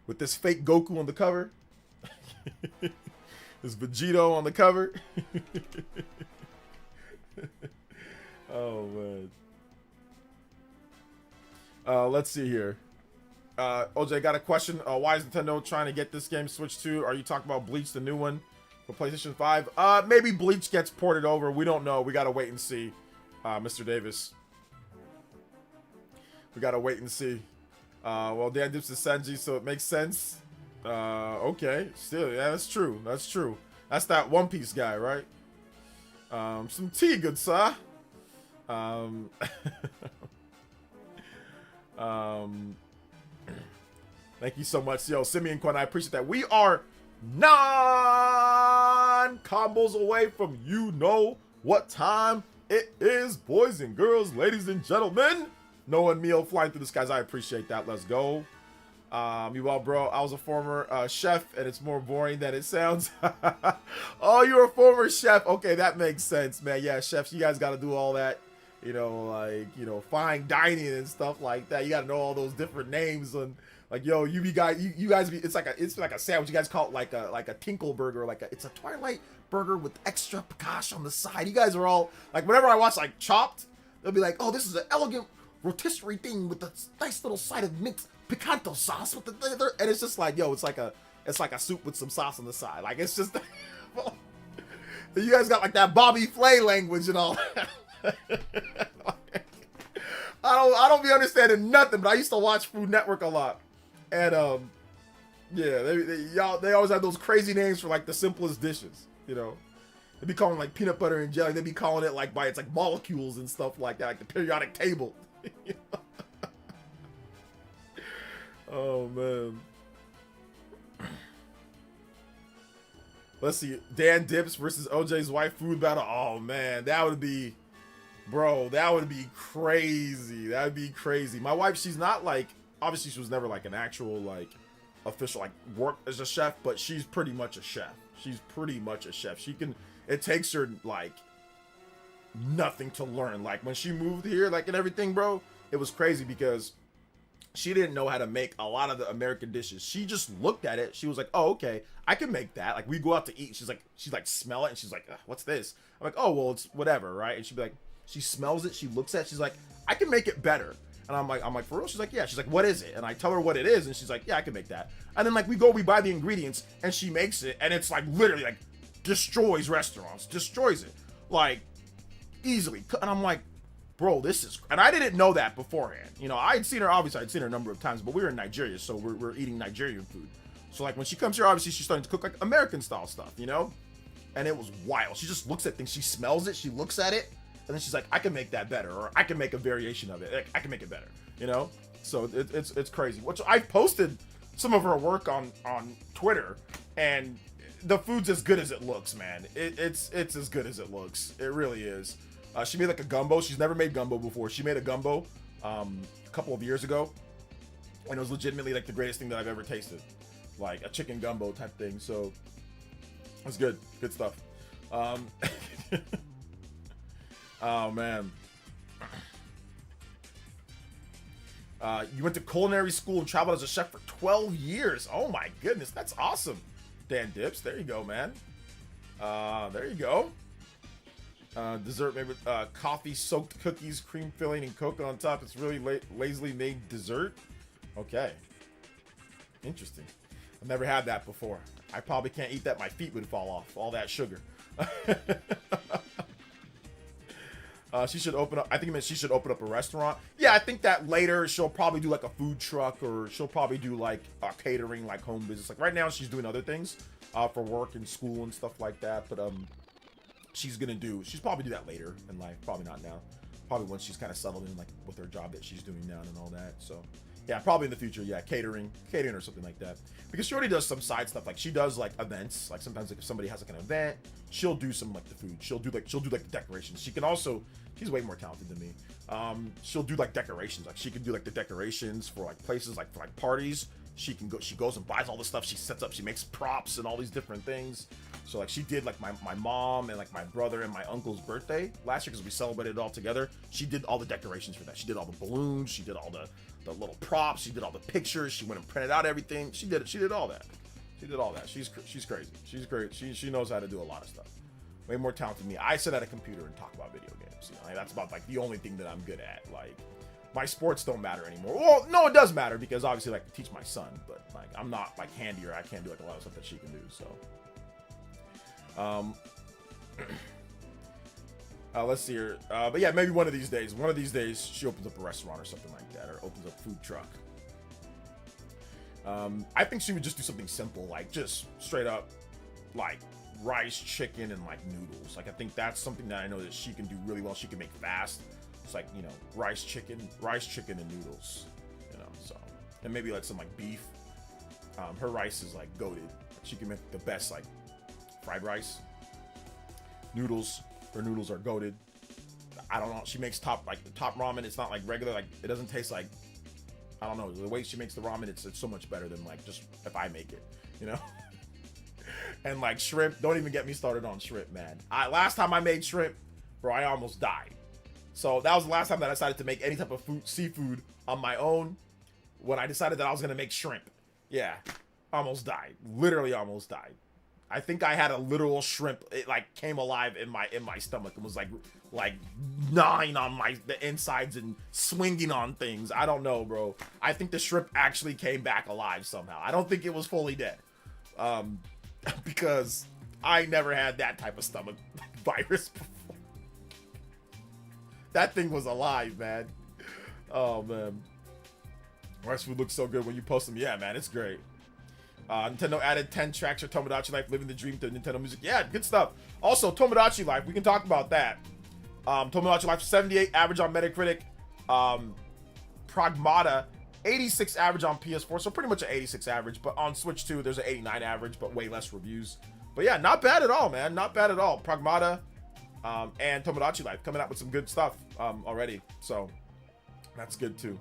With this fake Goku on the cover. This Vegito on the cover. Oh man. Let's see here. OJ got a question. Why is Nintendo trying to get this game switched to? Are you talking about Bleach, the new one for PlayStation 5? Maybe Bleach gets ported over. We don't know. We gotta wait and see, Mr. Davis. We gotta wait and see. Well, Dan dips is Senji, so it makes sense. Okay. Still, yeah, that's true. That's true. That's that One Piece guy, right? Some tea, good sir. Thank you so much, yo, Simeon Quan. I appreciate that. We are 9 combos away from you know what time it is, boys and girls, ladies and gentlemen. Noah and Meal flying through the skies. I appreciate that. Let's go. Meanwhile, bro, I was a former chef, and it's more boring than it sounds. Oh, you're a former chef. Okay, that makes sense, man. Yeah, chefs, you guys got to do all that. You know, like, you know, fine dining and stuff like that. You got to know all those different names and like, yo, you guys be, it's like a sandwich. You guys call it like a tinkle burger, it's a Twilight burger with extra pistache on the side. You guys are all like, whenever I watch like Chopped, they'll be like, oh, this is an elegant rotisserie thing with a nice little side of mint picanto sauce with the, and it's just like, yo, it's like a soup with some sauce on the side. Like, it's just, you guys got like that Bobby Flay language and all that. I don't be understanding nothing, but I used to watch Food Network a lot, and yeah, they always have those crazy names for like the simplest dishes, you know. They be calling like peanut butter and jelly. They be calling it like by its like molecules and stuff like that, like the periodic table. Oh man. Let's see, Dan Dips versus OJ's wife food battle. Oh man, that would be. Bro, that would be crazy. That would be crazy. My wife, she's not like, obviously she was never like an actual like official like work as a chef, but she's pretty much a chef. She's pretty much a chef. She can, it takes her like nothing to learn. Like when she moved here, like and everything, bro, it was crazy because she didn't know how to make a lot of the American dishes. She just looked at it. She was like, oh, okay, I can make that. Like we go out to eat. She's like, smell it. And she's like, what's this? I'm like, oh, well, it's whatever. Right. And she'd be like, she smells it, she looks at it, she's like, I can make it better. And I'm like, for real? She's like, yeah. She's like, what is it? And I tell her what it is, and she's like, yeah, I can make that. And then like we buy the ingredients, and she makes it, and it's like literally like destroys restaurants, destroys it, like easily. And I'm like, bro, this is, and I didn't know that beforehand. You know, I'd seen her a number of times, but we were in Nigeria, so we're eating Nigerian food. So like when she comes here, obviously she's starting to cook like American style stuff, you know? And it was wild. She just looks at things, she smells it, she looks at it, and then she's like, I can make that better, or I can make a variation of it. Like, I can make it better, you know? So it's crazy. Which I posted some of her work on Twitter, and the food's as good as it looks, man. It's as good as it looks. It really is. She made like a gumbo. She's never made gumbo before. She made a gumbo a couple of years ago, and it was legitimately like the greatest thing that I've ever tasted. Like a chicken gumbo type thing. So it's good. Good stuff. Oh man. You went to culinary school and traveled as a chef for 12 years. Oh my goodness, that's awesome. Dan Dips, there you go, man. There you go. Dessert made with coffee soaked cookies, cream filling, and cocoa on top. It's really lazily made dessert. Okay. Interesting. I've never had that before. I probably can't eat that. My feet would fall off. All that sugar. She should open up. I think it meant she should open up a restaurant. Yeah, I think that later she'll probably do like a food truck, or she'll probably do like catering, like home business. Like right now she's doing other things for work and school and stuff like that. But she's probably do that later in life. Probably not now. Probably once she's kind of settled in like with her job that she's doing now and all that. So yeah, probably in the future. Yeah, catering or something like that. Because she already does some side stuff. Like she does like events. Like sometimes like if somebody has like an event, she'll do some like the food. She'll do like the decorations. She can also. She's way more talented than me. She'll do like decorations. Like she can do like the decorations for like places, like for like parties. She goes and buys all the stuff. She sets up. She makes props and all these different things. So like she did like my mom and like my brother and my uncle's birthday last year because we celebrated it all together. She did all the decorations for that. She did all the balloons. She did all the little props. She did all the pictures. She went and printed out everything. She did all that. She did all that. She's crazy. She's great. She knows how to do a lot of stuff. Way more talented than me. I sit at a computer and talk about video games. You know, like, that's about like the only thing that I'm good at. Like, my sports don't matter anymore. Well, no, it does matter because obviously like to teach my son, but like I'm not like handy or I can't do like a lot of stuff that she can do. So, let's see here. But yeah, maybe one of these days she opens up a restaurant or something like that, or opens up a food truck. I think she would just do something simple, like just straight up, like rice, chicken, and like noodles. Like I think that's something that I know that she can do really well. She can make fast. It's like, you know, rice, chicken, and noodles. You know, so and maybe like some like beef. Her rice is like goated. She can make the best like fried rice. Noodles. Her noodles are goated. I don't know. She makes top ramen. It's not like regular. Like it doesn't taste like. I don't know. The way she makes the ramen, it's so much better than like just if I make it. You know. And like shrimp. Don't even get me started on shrimp, man. Last time I made shrimp, bro, I almost died. So that was the last time that I decided to make any type of seafood on my own. When I decided that I was gonna make shrimp, yeah, almost died. Literally almost died. I think I had a literal shrimp. It like came alive in my stomach and was like gnawing on the insides and swinging on things. I don't know, bro. I think the shrimp actually came back alive somehow. I don't think it was fully dead, because I never had that type of stomach virus before. That thing was alive, man. Oh, man. Rice food looks so good when you post them. Yeah, man, it's great. Nintendo added 10 tracks for Tomodachi Life, living the dream to Nintendo music. Yeah, good stuff. Also, Tomodachi Life, we can talk about that. Tomodachi Life, 78 average on Metacritic. Pragmata, 86 average on PS4, so pretty much an 86 average. But on Switch 2, there's an 89 average, but way less reviews. But yeah, not bad at all, man. Not bad at all. Pragmata and Tomodachi Life coming out with some good stuff already. So that's good too.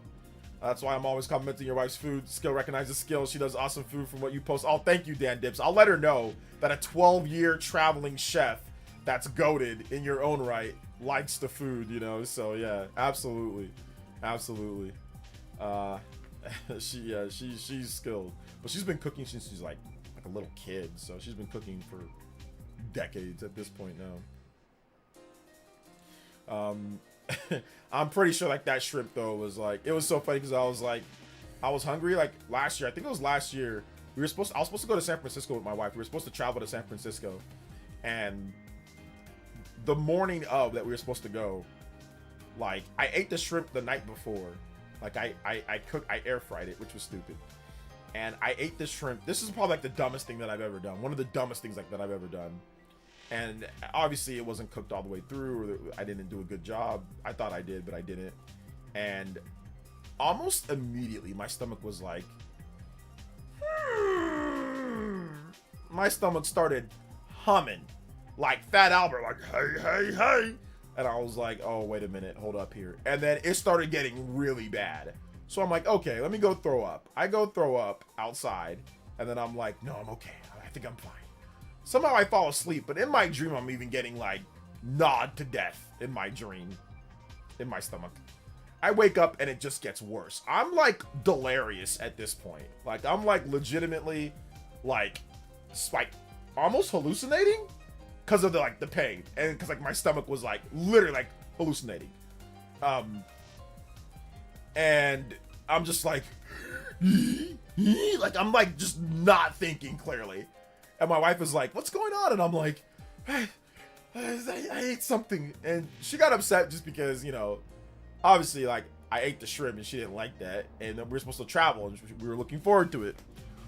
That's why I'm always complimenting your wife's food. Skill recognizes skill. She does awesome food from what you post. Oh, thank you, Dan Dips. I'll let her know that a 12-year traveling chef that's goated in your own right likes the food, you know? So yeah, absolutely. Absolutely. She's skilled. But she's been cooking since she's like a little kid. So she's been cooking for decades at this point now. I'm pretty sure like that shrimp though was like, it was so funny because I was hungry like last year. I think it was last year. I was supposed to go to San Francisco with my wife. We were supposed to travel to San Francisco, and the morning of that we were supposed to go, like I ate the shrimp the night before. Like I air fried it, which was stupid. And I ate the shrimp. This is probably like the dumbest thing that I've ever done. One of the dumbest things like that I've ever done. And obviously it wasn't cooked all the way through, or I didn't do a good job. I thought I did, but I didn't. And almost immediately my stomach was like, my stomach started humming like Fat Albert, like, hey, hey, hey. And I was like, oh, wait a minute, hold up here. And then it started getting really bad. So I'm like, okay, let me go throw up. I go throw up outside, and then I'm like, no, I'm okay. I think I'm fine. Somehow I fall asleep, but in my dream, I'm even getting like gnawed to death in my dream, in my stomach. I wake up and it just gets worse. I'm like delirious at this point. Like I'm like legitimately like almost hallucinating because of the pain, and because like my stomach was like literally like hallucinating. And I'm just like, like I'm like just not thinking clearly. And my wife was like, what's going on? And I'm like, I ate something. And she got upset just because, you know, obviously, like, I ate the shrimp and she didn't like that. And we were supposed to travel and we were looking forward to it.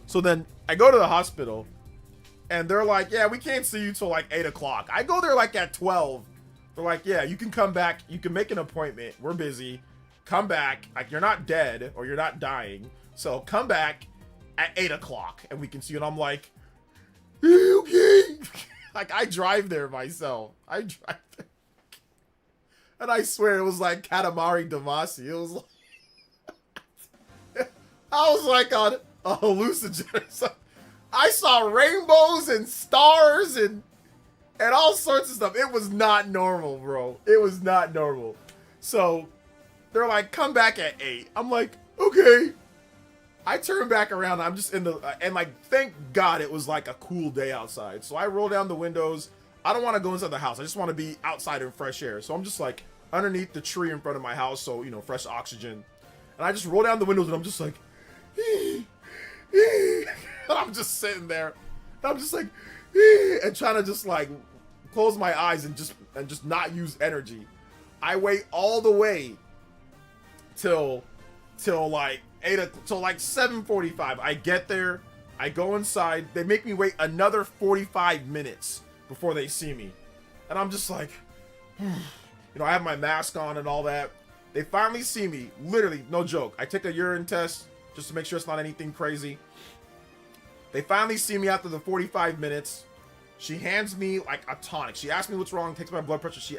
So then I go to the hospital and they're like, yeah, we can't see you till like 8 o'clock. I go there like at 12. They're like, yeah, you can come back. You can make an appointment. We're busy. Come back. Like, you're not dead or you're not dying. So come back at 8 o'clock and we can see you. And I'm like, okay. Like I drive there myself. I drive there. And I swear it was like Katamari Damacy. It was like I was like on a hallucinogen or something. I saw rainbows and stars and all sorts of stuff. It was not normal, bro. It was not normal. So they're like, come back at 8. I'm like, okay. I turn back around. I'm just in the and like, thank God it was like a cool day outside. So I roll down the windows. I don't want to go inside the house. I just want to be outside in fresh air. So I'm just like underneath the tree in front of my house. So, you know, fresh oxygen. And I just roll down the windows and I'm just like, and I'm just sitting there. And I'm just like, and trying to just like close my eyes and just not use energy. I wait all the way till like 7:45. I get there, I go inside, they make me wait another 45 minutes before they see me. And I'm just like, you know, I have my mask on and all that. They finally see me, literally, no joke. I take a urine test just to make sure it's not anything crazy. They finally see me after the 45 minutes. She hands me like a tonic. She asks me what's wrong, takes my blood pressure. She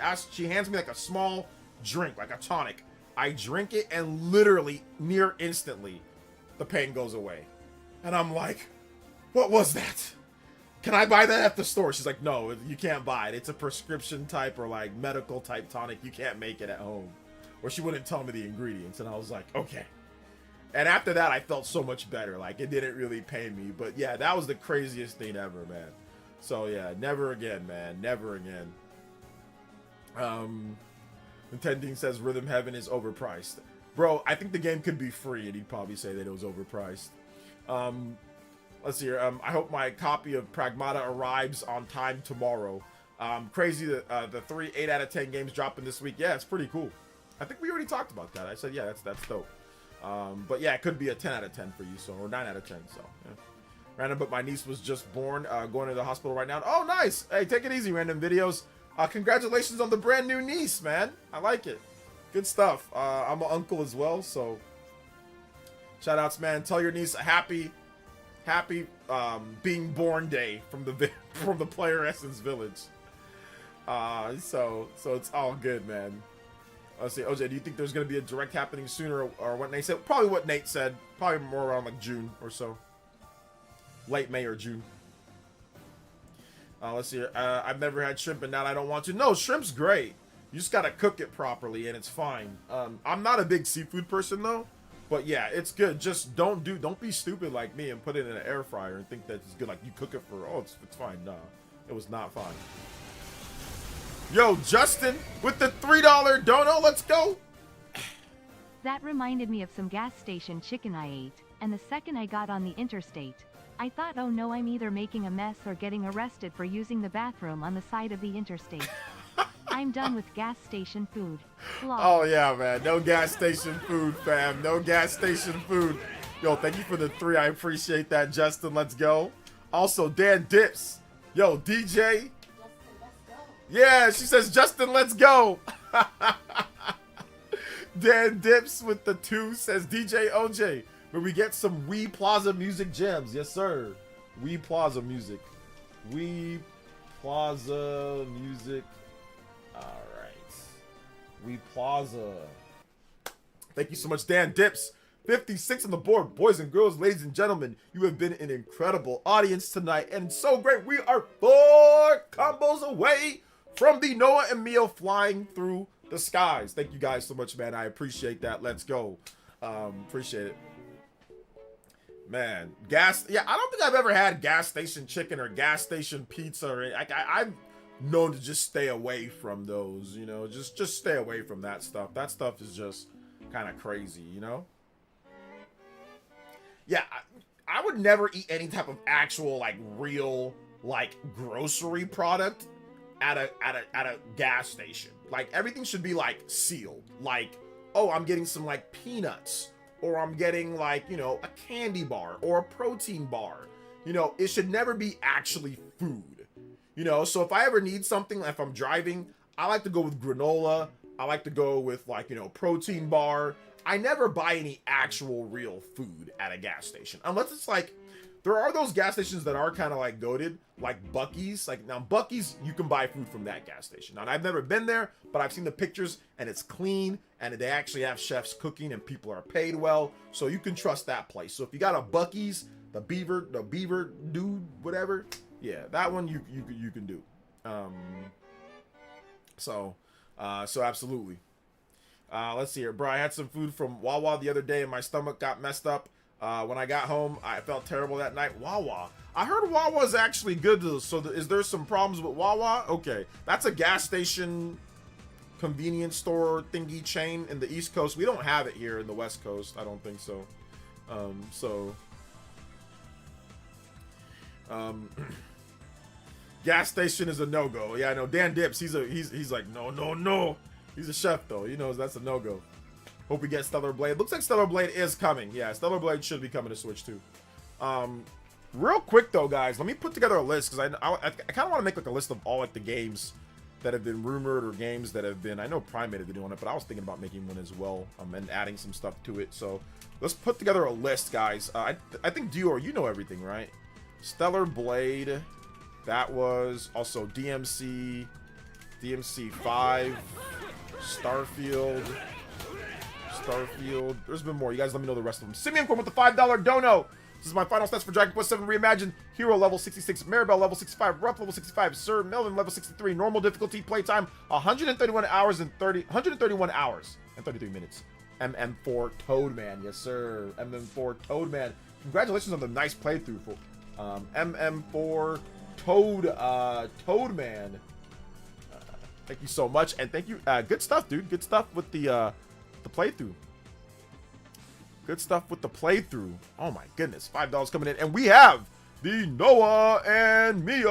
hands me like a small drink, like a tonic. I drink it and literally near instantly the pain goes away. And I'm like, what was that? Can I buy that at the store? She's like, no, you can't buy it. It's a prescription type or like medical type tonic. You can't make it at home. Or she wouldn't tell me the ingredients. And I was like, okay. And after that, I felt so much better. Like, it didn't really pain me. But yeah, that was the craziest thing ever, man. So yeah, never again, man. Never again. Nintendo says Rhythm Heaven is overpriced. Bro, I think the game could be free, and he'd probably say that it was overpriced. Let's see here. I hope my copy of Pragmata arrives on time tomorrow. Crazy that the 3 8 out of 10 games dropping this week. Yeah, it's pretty cool. I think we already talked about that. I said, yeah, that's dope. But yeah, it could be a 10 out of 10 for you, so, or 9 out of 10, so, yeah. Random, but my niece was just born, going to the hospital right now. Oh, nice. Hey, take it easy, Random Videos. Congratulations on the brand new niece, man. I like it. Good stuff. I'm an uncle as well, so shout outs, man. Tell your niece a happy being born day from the PlayerEssence village. So it's all good, man. Let's see, OJ, do you think there's gonna be a direct happening sooner, or what Nate said? Probably what Nate said. Probably more around like June or so. Late May or June. Let's see. I've never had shrimp, and now I don't want to. No, shrimp's great. You just gotta cook it properly, and it's fine. I'm not a big seafood person though, but yeah, it's good. Just don't be stupid like me and put it in an air fryer and think that it's good. Like you cook it for it's fine. Nah, it was not fine. Yo, Justin with the $3 dono. Let's go. That reminded me of some gas station chicken I ate, and the second I got on the interstate, I thought, oh no, I'm either making a mess or getting arrested for using the bathroom on the side of the interstate. I'm done with gas station food. Lol. Oh yeah, man. No gas station food, fam. No gas station food. Yo, thank you for the 3. I appreciate that, Justin. Let's go. Also, Dan Dips. Yo, DJ. Yeah, she says, Justin, let's go. Dan Dips with the 2 says, DJ OJ, where we get some Wii Plaza music gems. Yes, sir. Wii Plaza music. Wii Plaza music. All right. Wii Plaza. Thank you so much, Dan Dips. 56 on the board. Boys and girls, ladies and gentlemen, you have been an incredible audience tonight, and so great. We are 4 combos away from the Noah and Mio flying through the skies. Thank you guys so much, man. I appreciate that. Let's go. Appreciate it. Man, gas. Yeah, I don't think I've ever had gas station chicken or gas station pizza. Or I've known to just stay away from those, you know, just stay away from that stuff. That stuff is just kind of crazy, you know? Yeah, I would never eat any type of actual, like, real, like, grocery product at a gas station. Like, everything should be like sealed. Like, oh, I'm getting some like peanuts, or I'm getting like, you know, a candy bar or a protein bar. You know, it should never be actually food. You know, so if I ever need something, if I'm driving, I like to go with granola. I like to go with like, you know, protein bar. I never buy any actual real food at a gas station unless it's like, there are those gas stations that are kind of like goated, like Buc-ee's. Like, now Buc-ee's, you can buy food from that gas station. Now, I've never been there, but I've seen the pictures, and it's clean, and they actually have chefs cooking, and people are paid well, so you can trust that place. So if you got a Buc-ee's, the beaver dude, whatever, yeah, that one you can do. So absolutely. Let's see here, bro. I had some food from Wawa the other day, and my stomach got messed up. When I got home, I felt terrible that night. Wawa. I heard Wawa's actually good. So is there some problems with Wawa? Okay. That's a gas station convenience store thingy chain in the East Coast. We don't have it here in the West Coast. I don't think so. Gas station is a no-go. Yeah, I know. Dan Dips, he's like, no. He's a chef though. He knows that's a no-go. Hope we get Stellar Blade. Looks like Stellar Blade is coming. Yeah, Stellar Blade should be coming to Switch too. Real quick though, guys, let me put together a list because I kind of want to make like a list of all like the games that have been rumored or games that have been. I know Primate have been doing it, but I was thinking about making one as well and adding some stuff to it. So let's put together a list, guys. I think Dior, you know everything, right? Stellar Blade. That was also DMC 5, Starfield. There's been more. You guys let me know the rest of them. Simeon Corn with the $5 dono. This is my final stats for Dragon Quest VII Reimagined. Hero level 66, Maribel level 65, Ruff level 65, Sir Melvin level 63. Normal difficulty, playtime 131 hours and 33 minutes. MM4 Toadman, yes sir. MM4 Toadman. Congratulations on the nice playthrough for MM4 Toadman. Thank you so much, and thank you. Good stuff, dude. Good stuff with the playthrough. Good stuff with the playthrough. Oh my goodness, $5 coming in, and we have the Noah and Mio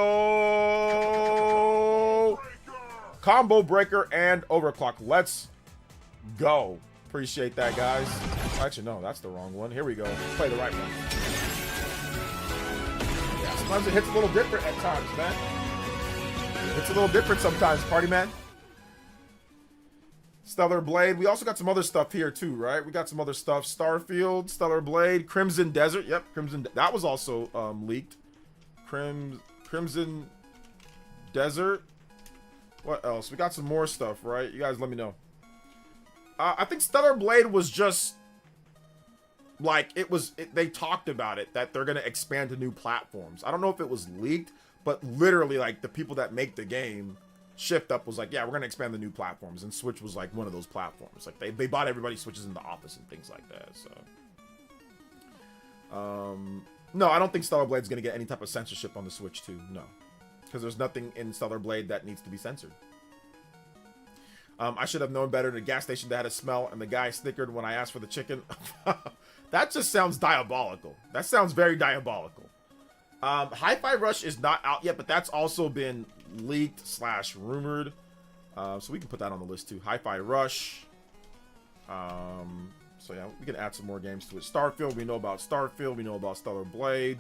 combo breaker and overclock. Let's go. Appreciate that, guys. Actually, no, that's the wrong one. Here we go. Let's play the right one. Yeah, sometimes it hits a little different at times, man. It's a little different sometimes, party man. Stellar Blade. We also got some other stuff here too, right? We got some other stuff. Starfield, Stellar Blade, Crimson Desert. Yep, that was also leaked. Crimson Desert. What else? We got some more stuff, right? You guys let me know. I think Stellar Blade was just like they talked about it, that they're gonna expand to new platforms. I don't know if it was leaked, but literally like the people that make the game, Shift Up was like, yeah, we're gonna expand the new platforms, and Switch was like one of those platforms. Like they bought everybody Switches in the office and things like that. So no, I don't think Stellar Blade's gonna get any type of censorship on the Switch too. No, because there's nothing in Stellar Blade that needs to be censored. I should have known better. The gas station that had a smell, and the guy snickered when I asked for the chicken. That just sounds diabolical. That sounds very diabolical. Hi-Fi Rush is not out yet, but that's also been leaked / rumored. So we can put that on the list too. Hi-Fi Rush. So yeah, we can add some more games to it. Starfield, we know about Starfield. We know about Stellar Blade.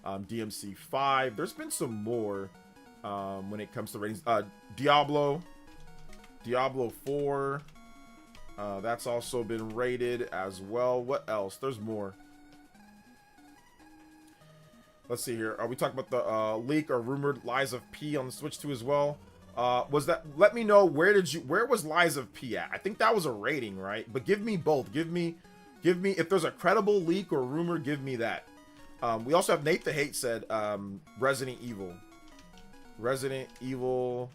DMC 5. There's been some more when it comes to ratings. Diablo 4. That's also been rated as well. What else? There's more. Let's see here. Are we talking about the leak or rumored Lies of P on the Switch 2 as well? Was that? Let me know, where was Lies of P at? I think that was a rating, right? But give me both. Give me if there's a credible leak or rumor, give me that. We also have Nate the Hate said Resident Evil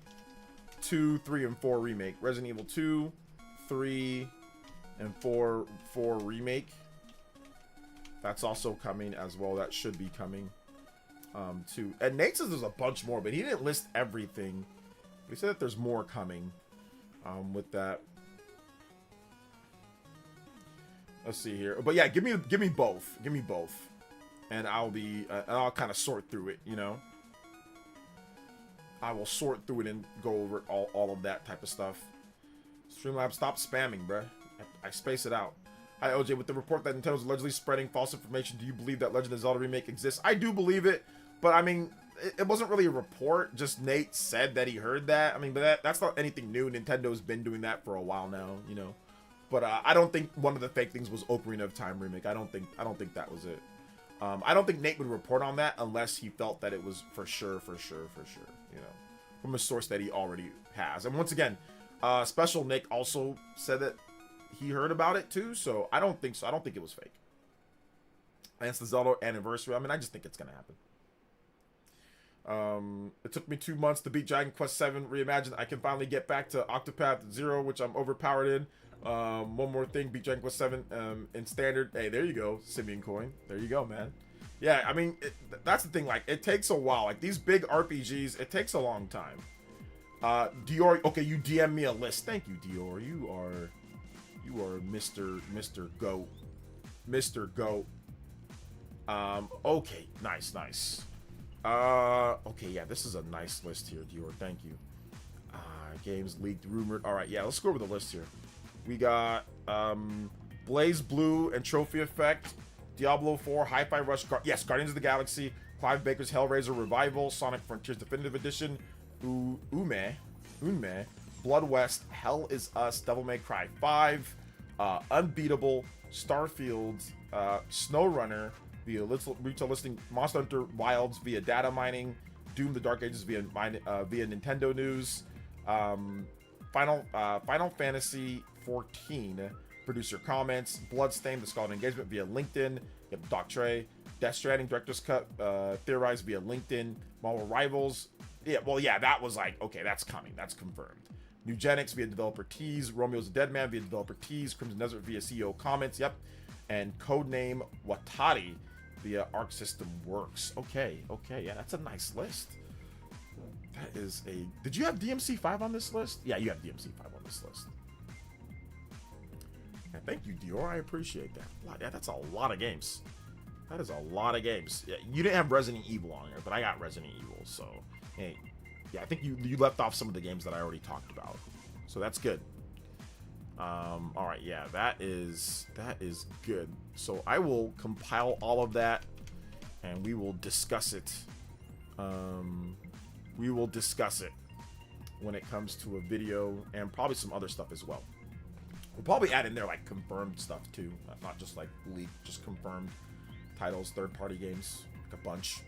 2, 3, and 4 remake. Resident Evil 2, 3, and 4 remake. That's also coming as well. That should be coming too. And Nate says there's a bunch more, but he didn't list everything. He said that there's more coming with that. Let's see here. But yeah, give me both. Give me both. And I'll kind of sort through it, you know. I will sort through it and go over all of that type of stuff. Streamlabs, stop spamming, bruh. I space it out. Hi, OJ. With the report that Nintendo's allegedly spreading false information, do you believe that Legend of Zelda remake exists? I do believe it, but I mean, it wasn't really a report. Just Nate said that he heard that. I mean, but that's not anything new. Nintendo's been doing that for a while now, you know. But I don't think one of the fake things was Ocarina of Time remake. I don't think that was it. I don't think Nate would report on that unless he felt that it was for sure, you know, from a source that he already has. And once again, Special Nick also said that he heard about it too, so I don't think so. I don't think it was fake. And it's the Zelda anniversary. I mean, I just think it's gonna happen. It took me 2 months to beat Dragon Quest VII Reimagined. I can finally get back to Octopath Zero, which I'm overpowered in. One more thing, beat Jank with 7 in standard. Hey, there you go, Simeon Coin. There you go, man. Yeah, I mean, that's the thing. Like, it takes a while. Like, these big RPGs, it takes a long time. Dior, okay, you DM me a list. Thank you, Dior. You are Mr. Goat. Mr. Goat. Okay, nice. Okay, yeah, this is a nice list here, Dior. Thank you. Games leaked, rumored. All right, yeah, let's go over the list here. We got Blaze Blue and Trophy Effect, Diablo 4, Hi-Fi Rush, yes, Guardians of the Galaxy, Clive Baker's Hellraiser Revival, Sonic Frontiers Definitive Edition, Unme, Blood West, Hell Is Us, Devil May Cry 5, Unbeatable, Starfield, SnowRunner via retail listing, Monster Hunter Wilds via data mining, Doom: The Dark Ages via Nintendo News, Final Fantasy 14 producer comments, Bloodstained: The Scarlet Engagement via LinkedIn, Doc Trey, Death Stranding Director's Cut theorized via LinkedIn, Marvel Rivals. Yeah, well, yeah, that was like, okay, that's coming, that's confirmed. Nugenics via developer tease, Romeo's Dead Man via developer tease, Crimson Desert via CEO comments, yep, and Codename Watari via Arc System Works. Okay, yeah, that's a nice list. That is a... Did you have DMC5 on this list? Yeah, you have DMC5 on this list. Yeah, thank you, Dior. I appreciate that. Yeah, that's a lot of games. That is a lot of games. Yeah, you didn't have Resident Evil on here, but I got Resident Evil, so... Hey, yeah, I think you left off some of the games that I already talked about. So that's good. Alright, yeah, that is good. So I will compile all of that, and we will discuss it. We will discuss it when it comes to a video, and probably some other stuff as well. We'll probably add in there like confirmed stuff too, not just like leaked, just confirmed titles, third-party games, like a bunch.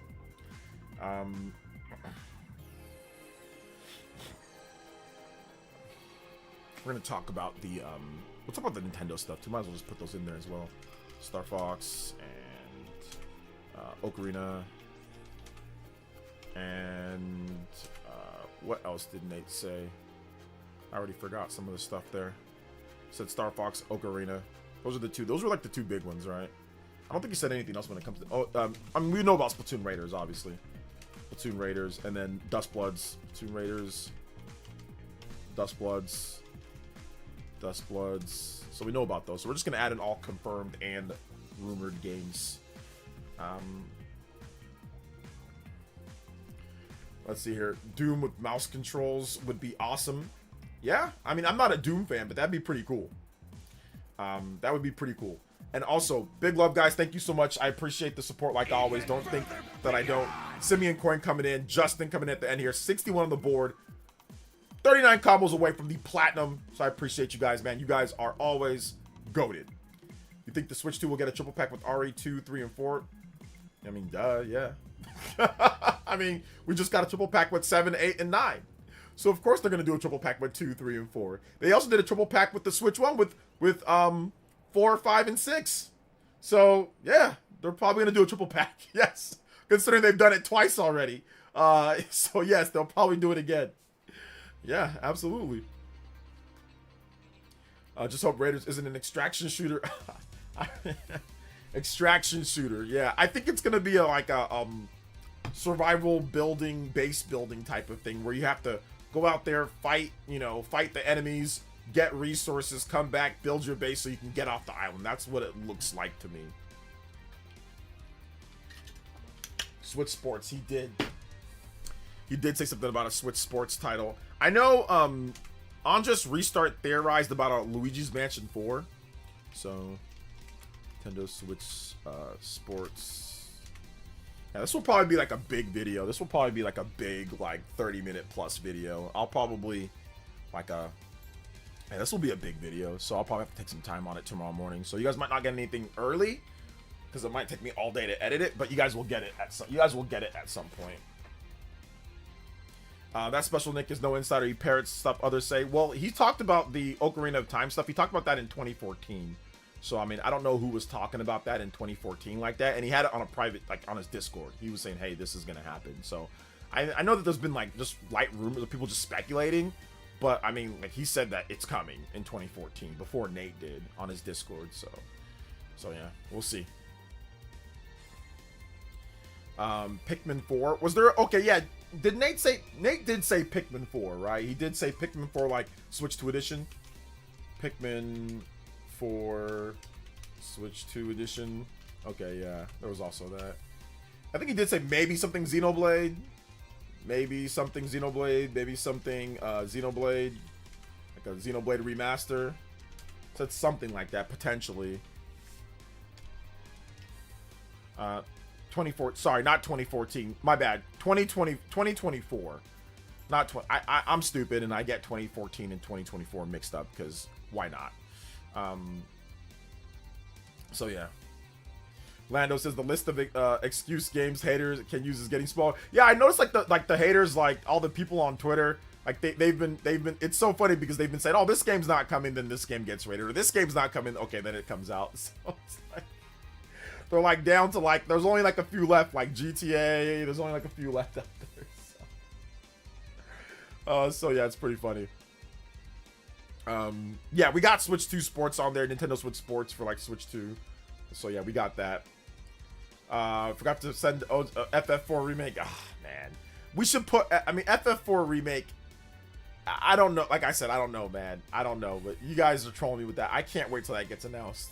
We're gonna talk about the we'll talk about the Nintendo stuff too. Might as well just put those in there as well. Star Fox and Ocarina. And what else did Nate say? I already forgot some of the stuff there. Said Star Fox, Ocarina. Those are the two. Those were like the two big ones, right? I don't think he said anything else when it comes to... Oh, I mean, we know about Splatoon Raiders, obviously. Splatoon Raiders, and then Dustbloods. Splatoon Raiders. Dustbloods. So we know about those. So we're just going to add in all confirmed and rumored games. Let's see here. Doom with mouse controls would be awesome. Yeah, I mean, I'm not a Doom fan, but that'd be pretty cool. That would be pretty cool. And also, big love, guys. Thank you so much. I appreciate the support like always. Don't think that I don't. Simeon Coin coming in. Justin coming in at the end here. 61 on the board. 39 combos away from the platinum. So I appreciate you guys, man. You guys are always goated. You think the Switch 2 will get a triple pack with RE2, 3, and 4? I mean, duh, yeah. I mean, we just got a triple pack with 7, 8, and 9. So of course they're gonna do a triple pack with 2, 3, and 4. They also did a triple pack with the Switch 1 with 4, 5, and 6. So yeah, they're probably gonna do a triple pack. Yes, considering they've done it twice already. So yes, they'll probably do it again. Yeah, absolutely. Just hope Raiders isn't an extraction shooter. Extraction shooter. Yeah, I think it's gonna be like a survival building, base building type of thing where you have to go out there, fight, fight the enemies, get resources, come back, build your base so you can get off the island. That's what it looks like to me. Switch Sports, he did say something about a Switch Sports title. I know Andres Restart theorized about a Luigi's Mansion 4. So Nintendo Switch Sports. Yeah, this will probably be like a big video. This will probably be like a big, like 30-minute plus video. I'll probably this will be a big video, so I'll probably have to take some time on it tomorrow morning. So you guys might not get anything early because it might take me all day to edit it, but you guys will get it at some point. That special Nick is no insider. He parrots stuff others say. Well, he talked about the Ocarina of Time stuff. He talked about that in 2014. So, I mean, I don't know who was talking about that in 2014 like that. And he had it on a private, like, on his Discord. He was saying, hey, this is going to happen. So, I know that there's been, like, just light rumors of people just speculating. But I mean, like, he said that it's coming in 2014 before Nate did on his Discord. So yeah, we'll see. Pikmin 4. Was there? Okay, yeah. Did Nate say? Nate did say Pikmin 4, right? He did say Pikmin 4, like Switch 2 edition. Pikmin 4 Switch 2 edition. Okay, yeah. There was also that. I think he did say maybe something Xenoblade. Maybe something Xenoblade. Maybe something Xenoblade. Like a Xenoblade remaster. Said something like that, potentially. sorry, not 2014. My bad. 2024. Not 20. I'm stupid and I get 2014 and 2024 mixed up because why not? So yeah. Lando says the list of excuse games haters can use is getting smaller. Yeah, I noticed like the haters, like all the people on Twitter, like they've been it's so funny because they've been saying, oh, this game's not coming, then this game gets rated, or this game's not coming, okay, then it comes out. So it's like they're like down to like there's only like a few left, like GTA, there's only like a few left out there. So yeah, it's pretty funny. Yeah, we got Switch 2 Sports on there, Nintendo Switch Sports for like Switch 2. So yeah, we got that. Forgot to send FF4 remake. Ah, man. We should put, I mean, FF4 remake. I don't know. Like I said, I don't know, man. I don't know. But you guys are trolling me with that. I can't wait till that gets announced.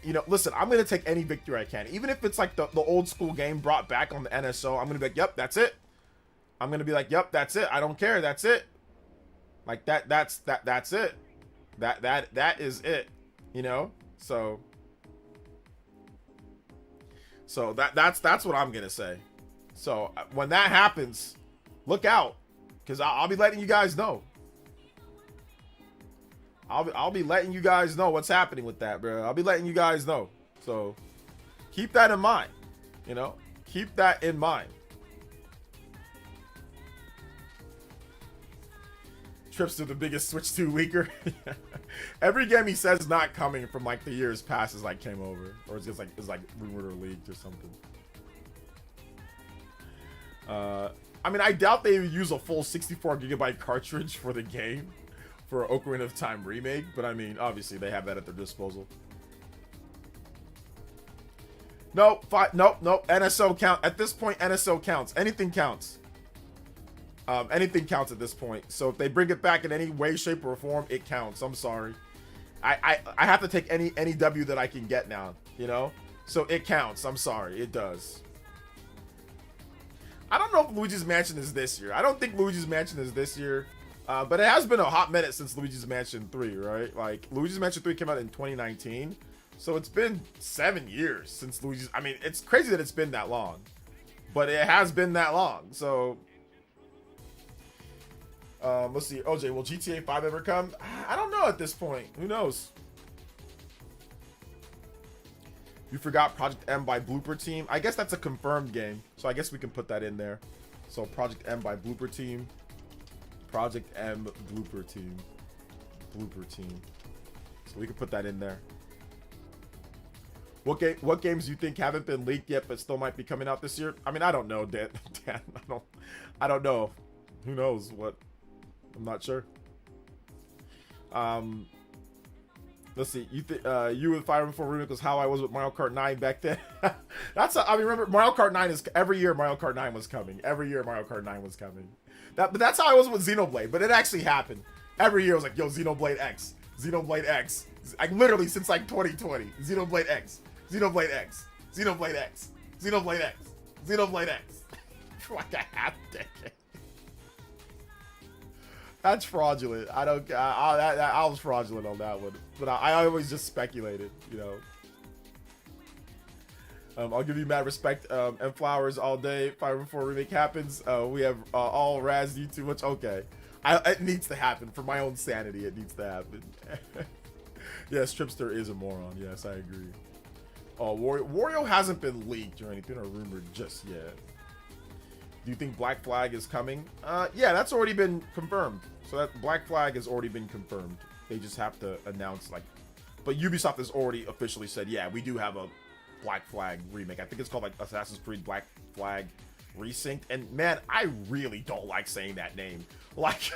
You know, listen, I'm going to take any victory I can. Even if it's like the old school game brought back on the NSO, I'm going to be like, yep, that's it. I'm going to be like, yep, that's it. I don't care. That's it. Like that's it. That is it. You know? So that's what I'm gonna say. So when that happens, look out, because I'll be letting you guys know. I'll be letting you guys know what's happening with that, bro. I'll be letting you guys know. So keep that in mind. You know, keep that in mind. Trips to the biggest Switch 2 leaker. Every game he says not coming from like the years past is like came over, or it's just like rumored or leaked or something. I mean, I doubt they use a full 64GB cartridge for the game for Ocarina of Time remake, but I mean, obviously they have that at their disposal. Nope, nope. NSO count at this point. NSO counts. Anything counts. Anything counts at this point. So if they bring it back in any way, shape, or form, it counts. I'm sorry. I have to take any W that I can get now, you know? So it counts. I'm sorry. It does. I don't know if Luigi's Mansion is this year. I don't think Luigi's Mansion is this year. But it has been a hot minute since Luigi's Mansion 3, right? Like, Luigi's Mansion 3 came out in 2019. So it's been 7 years since Luigi's... I mean, it's crazy that it's been that long. But it has been that long. So... let's see. OJ, will GTA 5 ever come? I don't know at this point. Who knows? You forgot Project M by Blooper Team. I guess that's a confirmed game, so I guess we can put that in there. So Project M by Blooper Team. Project M Blooper Team. Blooper Team. So we can put that in there. What games do you think haven't been leaked yet but still might be coming out this year? I mean, I don't know, Dan. I don't know. Who knows what? I'm not sure. Let's see. You with Fire Emblem 4 Remake was how I was with Mario Kart 9 back then. I remember Mario Kart 9 is every year Mario Kart 9 was coming. Every year Mario Kart 9 was coming. But that's how I was with Xenoblade. But it actually happened. Every year I was like, yo, Xenoblade X, Xenoblade X. Like literally since like 2020, Xenoblade X, Xenoblade X, Xenoblade X, Xenoblade X, Xenoblade X. For like a half decade. That's fraudulent. I don't. I was fraudulent on that one, but I always just speculated, you know. I'll give you mad respect and flowers all day. Fire Emblem 4 Remake happens. We have all razzed you too much. Okay, it needs to happen for my own sanity. It needs to happen. Yes, Tripster is a moron. Yes, I agree. Oh, Wario hasn't been leaked or anything or rumored just yet. Do you think Black Flag is coming? Yeah, that's already been confirmed. So that Black Flag has already been confirmed. They just have to announce like, but Ubisoft has already officially said, yeah, we do have a Black Flag remake. I think it's called like Assassin's Creed Black Flag Resynced. And man, I really don't like saying that name. Like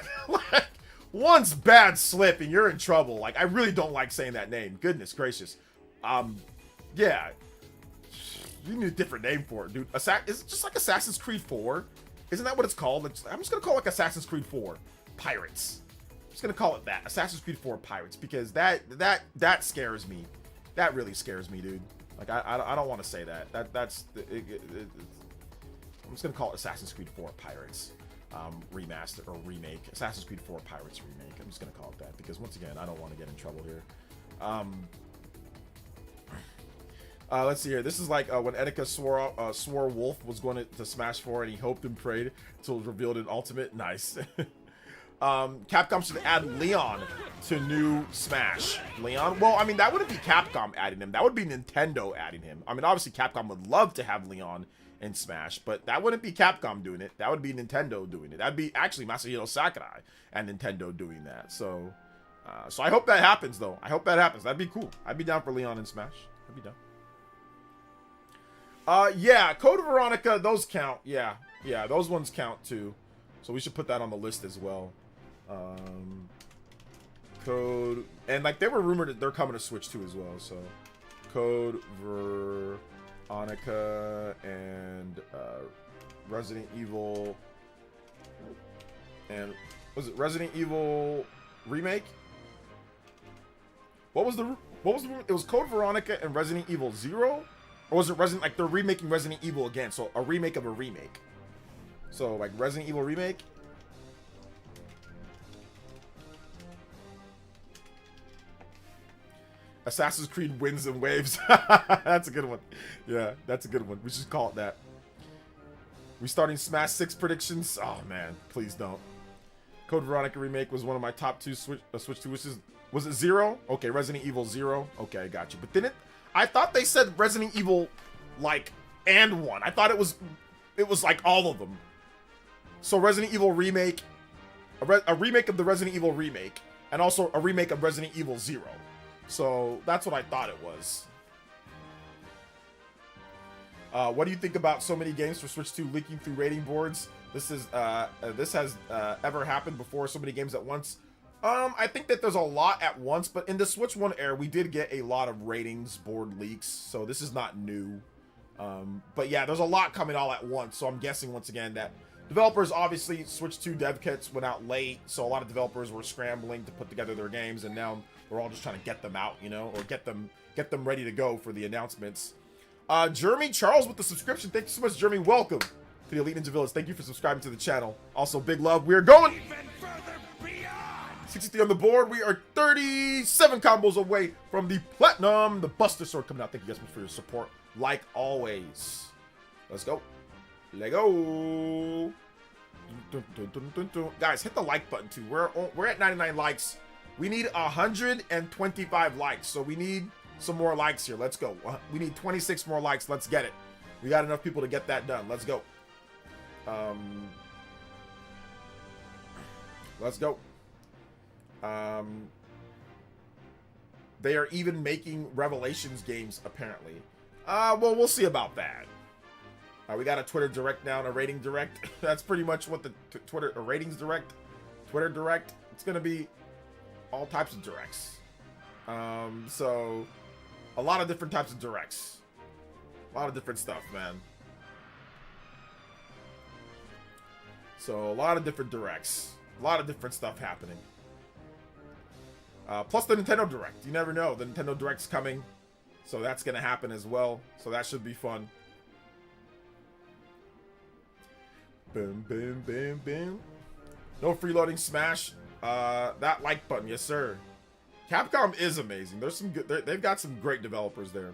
One's bad slip and you're in trouble. Like, I really don't like saying that name. Goodness gracious. Yeah. You need a different name for it, dude. Is it just like Assassin's Creed 4? Isn't that what it's called? I'm just gonna call it like Assassin's Creed 4 Pirates. I'm just gonna call it that. Assassin's Creed 4 Pirates, because that scares me. That really scares me, dude. Like, I don't want to say that. I'm just gonna call it Assassin's Creed 4 Pirates. Remaster or remake. Assassin's Creed 4 Pirates remake. I'm just gonna call it that, because once again, I don't want to get in trouble here. Let's see here. This is like when Etika swore Wolf was going to Smash 4 and he hoped and prayed until it was revealed in Ultimate. Nice. Capcom should add Leon to new Smash. Leon? Well, I mean, that wouldn't be Capcom adding him. That would be Nintendo adding him. I mean, obviously Capcom would love to have Leon in Smash, but that wouldn't be Capcom doing it. That would be Nintendo doing it. That'd be actually Masahiro Sakurai and Nintendo doing that. So I hope that happens, though. I hope that happens. That'd be cool. I'd be down for Leon in Smash. I'd be down. Yeah, Code Veronica, those count. Yeah, those ones count too. So we should put that on the list as well. Code, and like they were rumored that they're coming to Switch 2 as well. So Code Veronica and Resident Evil, and was it Resident Evil Remake? What was the it was Code Veronica and Resident Evil 0? Or was it like they're remaking Resident Evil again? So a remake of a remake. So like Resident Evil Remake. Assassin's Creed Winds and Waves. That's a good one. Yeah, that's a good one. We should call it that. We starting Smash 6 predictions? Oh man, please don't. Code Veronica Remake was one of my top 2 Switch 2 wishes. Was it 0? Okay, Resident Evil 0. Okay, I got you. But then I thought they said Resident Evil, like, and 1. I thought it was like all of them. So Resident Evil Remake, a remake of the Resident Evil Remake, and also a remake of Resident Evil 0. So that's what I thought it was. What do you think about so many games for Switch 2 leaking through rating boards? This has ever happened before, so many games at once. I think that there's a lot at once, but in the Switch 1 era, we did get a lot of ratings board leaks, so this is not new. But yeah, there's a lot coming all at once, so I'm guessing once again that developers, obviously, Switch 2 dev kits went out late, so a lot of developers were scrambling to put together their games, and now we're all just trying to get them out, you know, or get them ready to go for the announcements. Jeremy Charles with the subscription. Thank you so much, Jeremy. Welcome to the Elite Ninja Village. Thank you for subscribing to the channel. Also, big love. We're going 63 on the board. We are 37 combos away from the platinum. The Buster Sword coming out. Thank you guys so much for your support, like always. Let's go. Let go. Guys, hit the like button too. We're at 99 likes. We need 125 likes, so we need some more likes here. Let's go. We need 26 more likes. Let's get it. We got enough people to get that done. Let's go. Let's go. They are even making Revelations games, apparently. Well, we'll see about that. We got a Twitter Direct now and a Rating Direct. That's pretty much what the Twitter Ratings Direct, Twitter Direct. It's gonna be all types of directs. So a lot of different types of directs. A lot of different stuff, man. So a lot of different directs. A lot of different stuff happening. Plus the Nintendo Direct. You never know. The Nintendo Direct's coming. So that's going to happen as well. So that should be fun. Boom, boom, boom, boom. No freeloading Smash. That like button. Yes, sir. Capcom is amazing. There's some good. They've got some great developers there.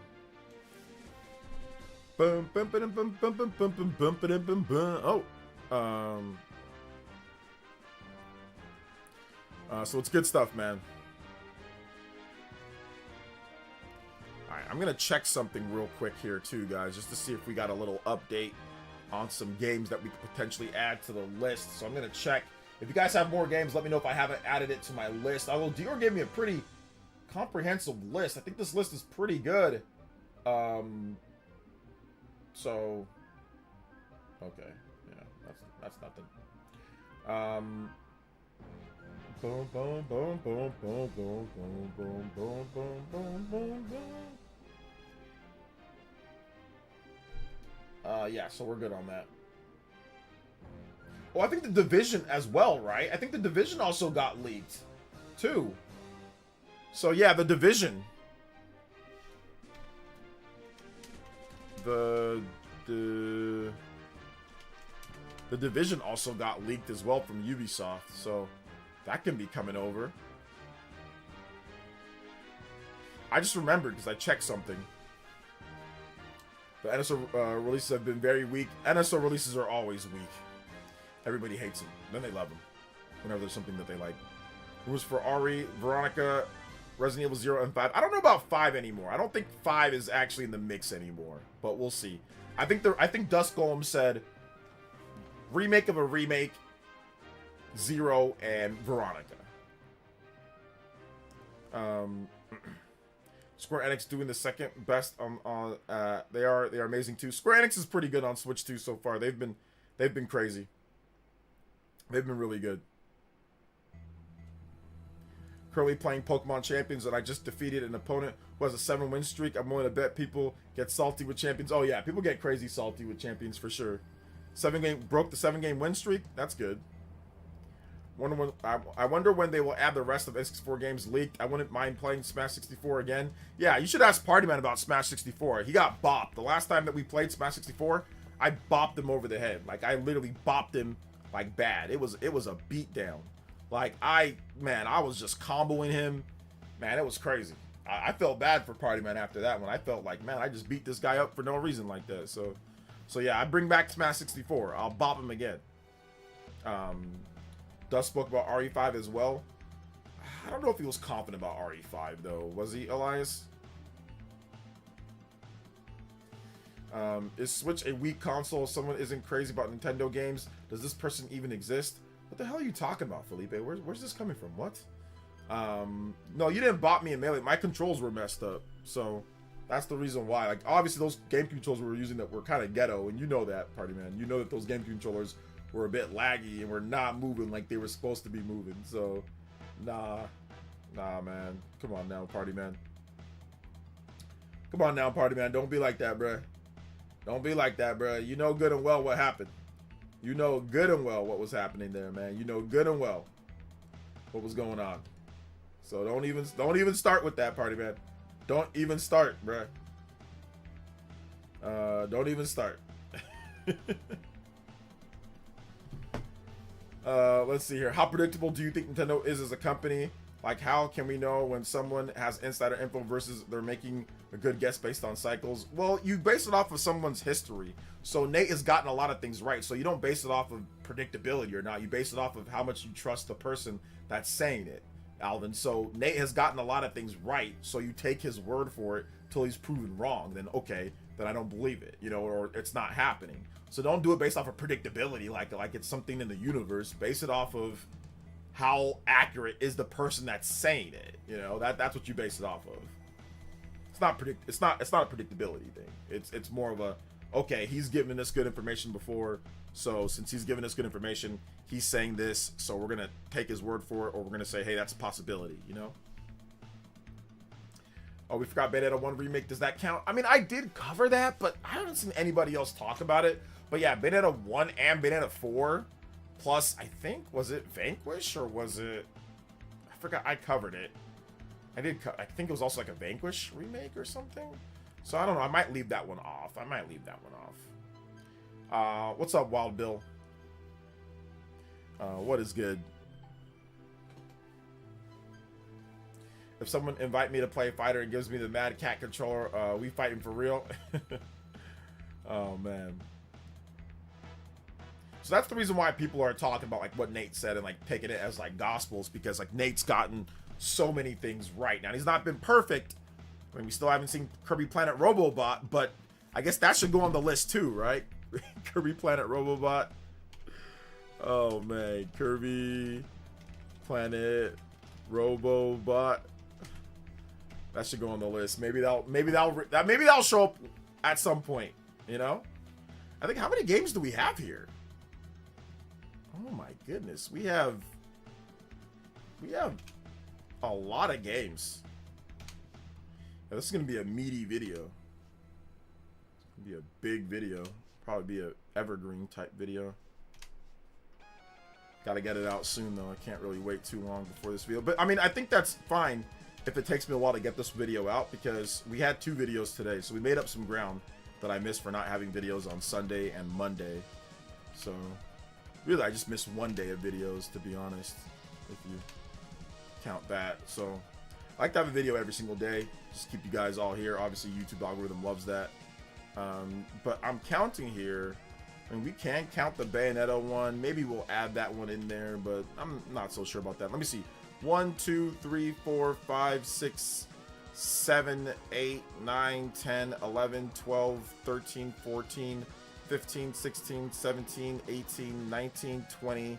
Boom, boom, boom, boom, boom, boom, boom, boom, boom, boom, boom, boom. Oh. So it's good stuff, man. Alright, I'm gonna check something real quick here too, guys, just to see if we got a little update on some games that we could potentially add to the list. So I'm gonna check. If you guys have more games, let me know if I haven't added it to my list. Although Dior gave me a pretty comprehensive list. I think this list is pretty good. So okay, yeah, that's nothing. boom, boom, boom, boom, boom, boom, boom, boom, boom, boom, boom, boom, boom. Yeah, so we're good on that. Oh, I think the Division as well, right? I think the Division also got leaked, too. So yeah, the Division. The Division also got leaked as well from Ubisoft, so that can be coming over. I just remembered because I checked something. The NSO releases have been very weak. NSO releases are always weak. Everybody hates them. Then they love them. Whenever there's something that they like. It was for Ari, Veronica, Resident Evil 0, and 5. I don't know about 5 anymore. I don't think 5 is actually in the mix anymore. But we'll see. I think Dust Golem said remake of a remake, 0, and Veronica. Square Enix doing the second best on they are amazing too. Square Enix is pretty good on Switch too so far. They've been crazy. They've been really good. Currently playing Pokemon Champions, and I just defeated an opponent who has a 7-win streak. I'm willing to bet people get salty with champions. Oh yeah, people get crazy salty with champions for sure. Broke the 7-game win streak. That's good. I wonder when they will add the rest of N64 games leaked. I wouldn't mind playing Smash 64 again. Yeah, you should ask Partyman about Smash 64. He got bopped. The last time that we played Smash 64, I bopped him over the head. Like, I literally bopped him, like, bad. It was a beatdown. Like, I was just comboing him. Man, it was crazy. I felt bad for Partyman after that one. I felt like, man, I just beat this guy up for no reason like that. So yeah, I bring back Smash 64. I'll bop him again. Dust spoke about RE5 as well. I don't know if he was confident about RE5 though. Was he, Elias? Is Switch a weak console? Someone isn't crazy about Nintendo games. Does this person even exist? What the hell are you talking about, Felipe? Where's this coming from? What? No, you didn't bot me in Melee. My controls were messed up. So that's the reason why. Like, obviously those game controls we were using that were kind of ghetto, and you know that, Party Man. You know that those game controllers were a bit laggy and were not moving like they were supposed to be moving. So, nah, man. Come on now, Party Man. Come on now, Party Man. Don't be like that, bruh. Don't be like that, bruh. You know good and well what happened. You know good and well what was happening there, man. You know good and well what was going on. So don't even start with that, Party Man. Don't even start, bruh. Don't even start. Let's see here. How predictable do you think Nintendo is as a company? Like, how can we know when someone has insider info versus they're making a good guess based on cycles? Well, you base it off of someone's history. So Nate has gotten a lot of things right. So you don't base it off of predictability or not. You base it off of how much you trust the person that's saying it, Alvin. So Nate has gotten a lot of things right. So you take his word for it till he's proven wrong. Then okay, then I don't believe it, you know, or it's not happening. So don't do it based off of predictability, like it's something in the universe. Base it off of how accurate is the person that's saying it. You know, that's what you base it off of. It's not a predictability thing. It's more of a, okay, he's given us good information before, so since he's given us good information, he's saying this, so we're gonna take his word for it, or we're gonna say, hey, that's a possibility, you know? Oh, we forgot Bayonetta 1 remake. Does that count? I mean, I did cover that, but I haven't seen anybody else talk about it. But yeah, Bayonetta 1 and Bayonetta 4, plus, I think, was it Vanquish, or was it... I forgot, I covered it. I think it was also like a Vanquish remake or something. So I don't know, I might leave that one off. What's up, Wild Bill? What is good? If someone invite me to play fighter and gives me the Mad Cat controller, we fighting for real? Oh, man. So that's the reason why people are talking about like what Nate said and like taking it as like gospels, because like Nate's gotten so many things right. Now, he's not been perfect. I mean, we still haven't seen Kirby Planet Robobot, but I guess that should go on the list too, right? Kirby Planet Robobot. Oh man, Kirby Planet Robobot. That should go on the list. Maybe that'll show up at some point, you know? I think, how many games do we have here? Oh my goodness. We have We have a lot of games. Yeah, this is gonna be a meaty video. It's gonna be a big video. Probably be a evergreen type video. Gotta get it out soon though. I can't really wait too long before this video. But I mean, I think that's fine if it takes me a while to get this video out, because we had 2 videos today, so we made up some ground that I missed for not having videos on Sunday and Monday. So really, I just missed 1 day of videos, to be honest, if you count that. So I like to have a video every single day, just keep you guys all here. Obviously, YouTube algorithm loves that. But I'm counting here. I mean, we can count the Bayonetta one. Maybe we'll add that one in there, but I'm not so sure about that. Let me see. 1, 2, 3, 4, 5, 6, 7, 8, 9, 10, 11, 12, 13, 14, 15, 16, 17, 18, 19, 20,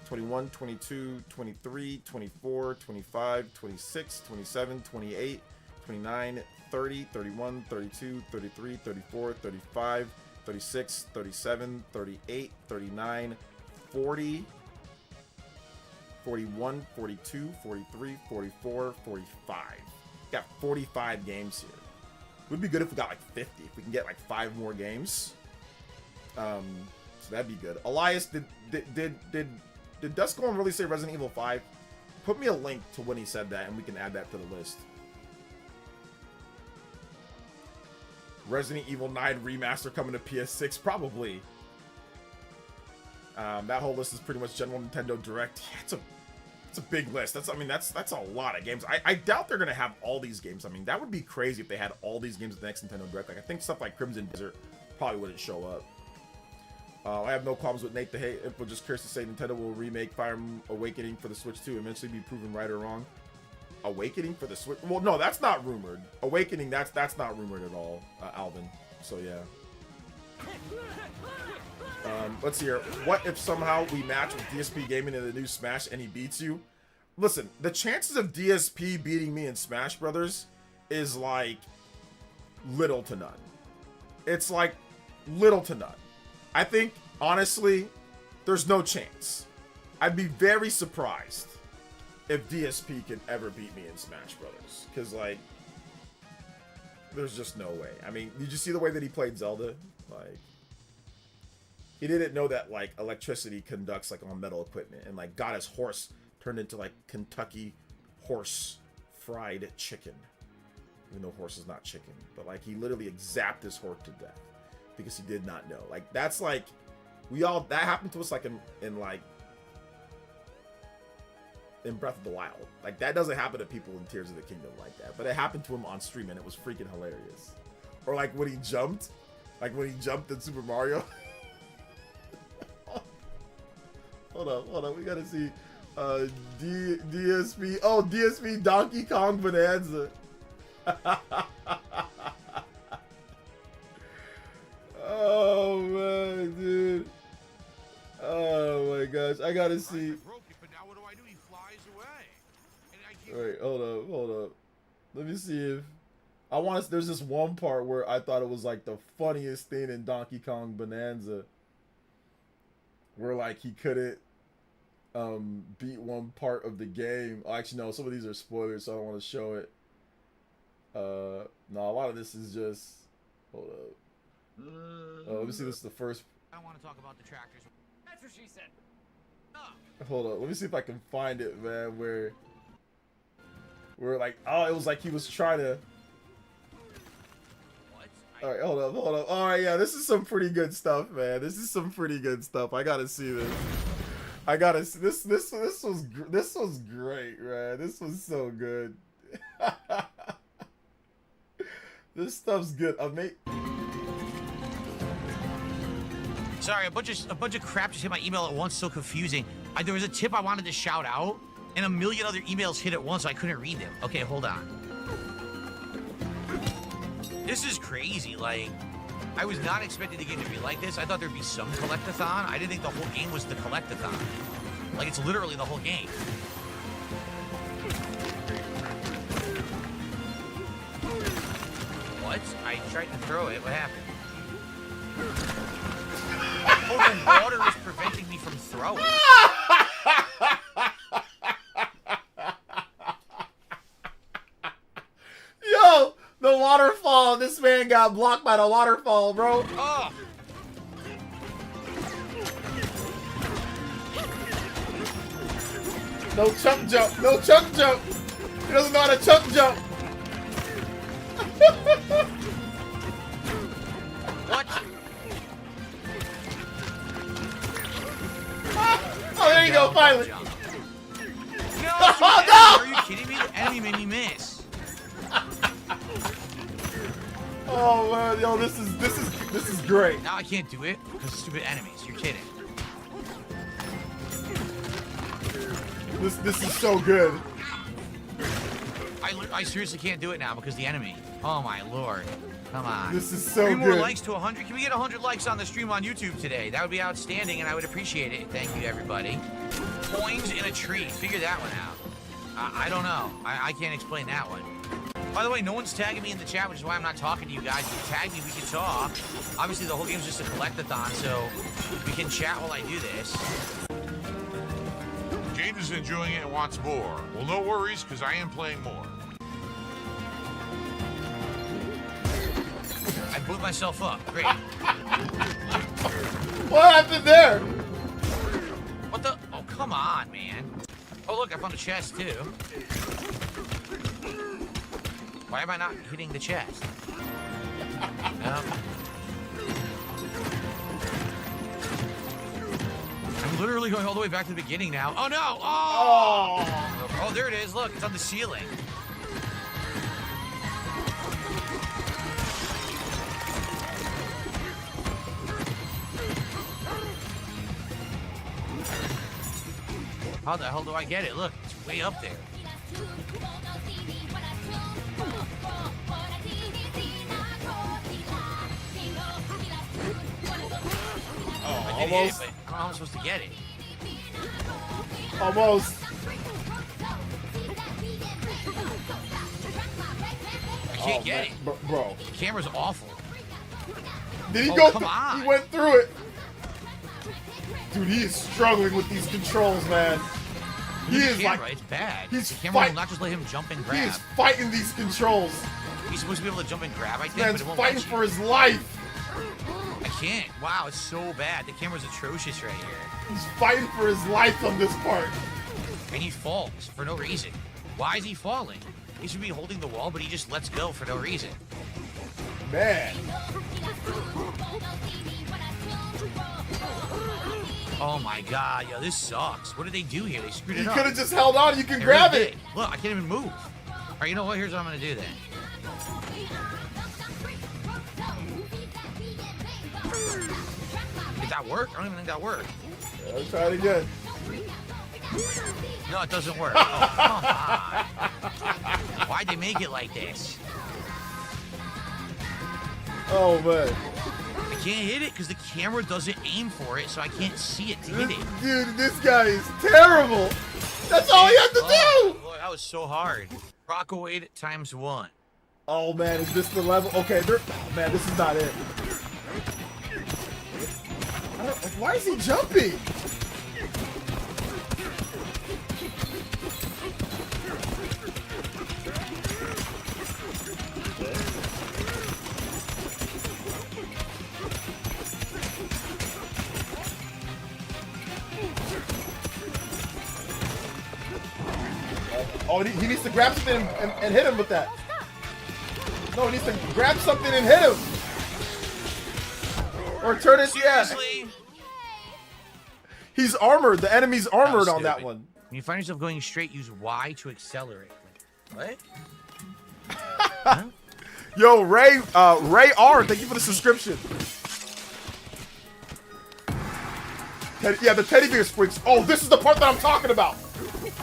21, 22, 23, 24, 25, 26, 27, 28, 29, 30, 31, 32, 33, 34, 35, 36, 37, 38, 39, 40, 41, 42, 43, 44, 45. Got 45 games here. Would be good if we got like 50. If we can get like 5 more games. So that'd be good. Elias, did Duscon really say Resident Evil 5? Put me a link to when he said that and we can add that to the list. Resident Evil 9 remaster coming to PS6, probably. That whole list is pretty much General Nintendo Direct. Yeah, it's a big list. That's a lot of games. I doubt they're gonna have all these games. I mean, that would be crazy if they had all these games at the next Nintendo Direct. Like, I think stuff like Crimson Desert probably wouldn't show up. I have no problems with Nate the Hate. We're just curious to say Nintendo will remake Fire Awakening for the Switch 2, eventually be proven right or wrong. Awakening for the Switch? Well, no, that's not rumored. Awakening, that's not rumored at all, Alvin. So yeah. Let's see here. What if somehow we match with DSP Gaming in the new Smash and he beats you? Listen, the chances of DSP beating me in Smash Brothers is like little to none. It's like little to none. I think, honestly, there's no chance. I'd be very surprised if DSP can ever beat me in Smash Brothers. Because, like, there's just no way. I mean, did you see the way that he played Zelda? Like, he didn't know that, like, electricity conducts, like, on metal equipment. And, like, got his horse turned into, like, Kentucky horse fried chicken. Even though horse is not chicken. But, like, he literally zapped his horse to death. Because he did not know. Like, that's, like, that happened to us, like, in Breath of the Wild. Like, that doesn't happen to people in Tears of the Kingdom like that. But it happened to him on stream, and it was freaking hilarious. Or, like, when he jumped. Like, when he jumped in Super Mario. Hold up. We gotta see. DSP. Oh, DSP Donkey Kong Bonanza. Oh, man, dude. Oh, my gosh. I gotta see. Wait, hold up. Let me see if there's this one part where I thought it was like the funniest thing in Donkey Kong Bonanza, where like he couldn't beat one part of the game. Oh, actually, no, some of these are spoilers, so I don't want to show it. No, a lot of this is just, hold up. Let me see. This is the first. I don't want to talk about the tractors. That's what she said. Hold up. Let me see if I can find it, man. Where like, oh, it was like he was trying to. What? All right, hold up. All right, yeah, this is some pretty good stuff, man. This is some pretty good stuff. I gotta see this. I gotta see this. This was great, man. This was so good. This stuff's good. Sorry, a bunch of crap just hit my email at once. So confusing. There was a tip I wanted to shout out, and a million other emails hit at once, so I couldn't read them. Okay, hold on. This is crazy. Like, I was not expecting the game to be like this. I thought there'd be some collectathon. I didn't think the whole game was the collectathon. Like, it's literally the whole game. What? I tried to throw it. What happened? Oh, the water is preventing me from throwing. The waterfall. This man got blocked by the waterfall, bro. Oh. No chump jump. No chump jump. He doesn't know how to chump jump. What? Oh, there you go, finally. No, Oh, no! Are you kidding me? The enemy made me miss. Oh man, yo, this is great. Now I can't do it because of stupid enemies. You're kidding. This is so good. I seriously can't do it now because the enemy. Oh my lord. Come on. This is so 3 more good. likes to 100. Can we get 100 likes on the stream on YouTube today? That would be outstanding, and I would appreciate it. Thank you, everybody. Coins in a tree. Figure that one out. I don't know. I can't explain that one. By the way, no one's tagging me in the chat, which is why I'm not talking to you guys. If you tag me, we can talk. Obviously, the whole game's just a collectathon, so we can chat while I do this. James is enjoying it and wants more. Well, no worries, because I am playing more. I blew myself up. Great. What happened there? What the? Oh, come on, man. Oh, look, I found a chest, too. Why am I not hitting the chest? I'm literally going all the way back to the beginning now. Oh, no! Oh! Oh, there it is. Look, it's on the ceiling. How the hell do I get it? Look, it's way up there. Oh, I did almost. hit it, but how am I supposed to get it? Almost. I can't get it. Bro. The camera's awful. Did he Oh, go come on. He went through it. Dude, he is struggling with these controls, man. He The is camera, like, it's bad. he's The camera fight- will not just let him jump and he grab. is fighting these controls. He's supposed to be able to jump and grab, I think, Man's but it won't fighting let you. for his life. I can't. Wow, it's so bad. The camera's atrocious right here. He's fighting for his life on this part. And he falls for no reason. Why is he falling? He should be holding the wall, but he just lets go for no reason. Man. Oh my god, yo, this sucks. What did they do here? They screwed You it up. could have just held on. You can They grab really it. did. Look, I can't even move. All right, you know what? Here's what I'm gonna do then. Did that work? I don't even think that worked. Yeah, let's try it again. No, it doesn't work. Oh, come on. Why'd they make it like this? Oh man. I can't hit it because the camera doesn't aim for it, so I can't see it to hit it. Dude, this guy is terrible. That's all he had to do. Boy, that was so hard. Rockaway ×1. Oh man, is this the level? Okay, oh, man, this is not it. Why is he jumping? Oh, he needs to grab something and hit him with that. No, he needs to grab something and hit him. Or turn it, yeah. Seriously? He's armored. The enemy's armored on that stupid. one. When you find yourself going straight, use Y to accelerate. What? Huh? Yo, Ray R, thank you for the subscription. Yeah, the teddy bear squeaks. Oh, this is the part that I'm talking about.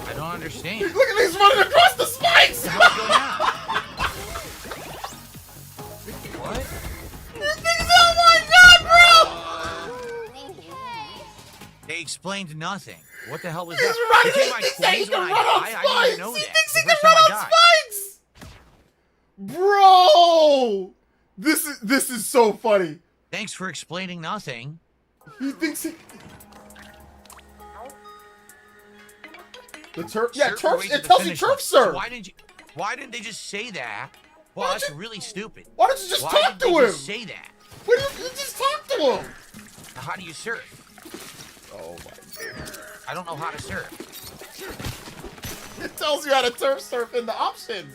I don't understand. Look at these running across the spikes. What's going on? What? Oh my god, bro! They explained nothing. What the hell was He's that? running. They take my He thinks that he coins can when run on I didn't even know spikes. He that. thinks The he can first time run I on died. spikes. Bro, this is so funny. Thanks for explaining nothing. He thinks he. The turf. Yeah, Surfer turf. waits at It the tells you finish turf line. serve. So why didn't they just say that Well, that's really stupid. Why don't you just Why talk did to you him? just say that? Why don't you just talk to him? How do you surf? Oh my god. I don't know how to surf. It tells you how to turf surf in the options.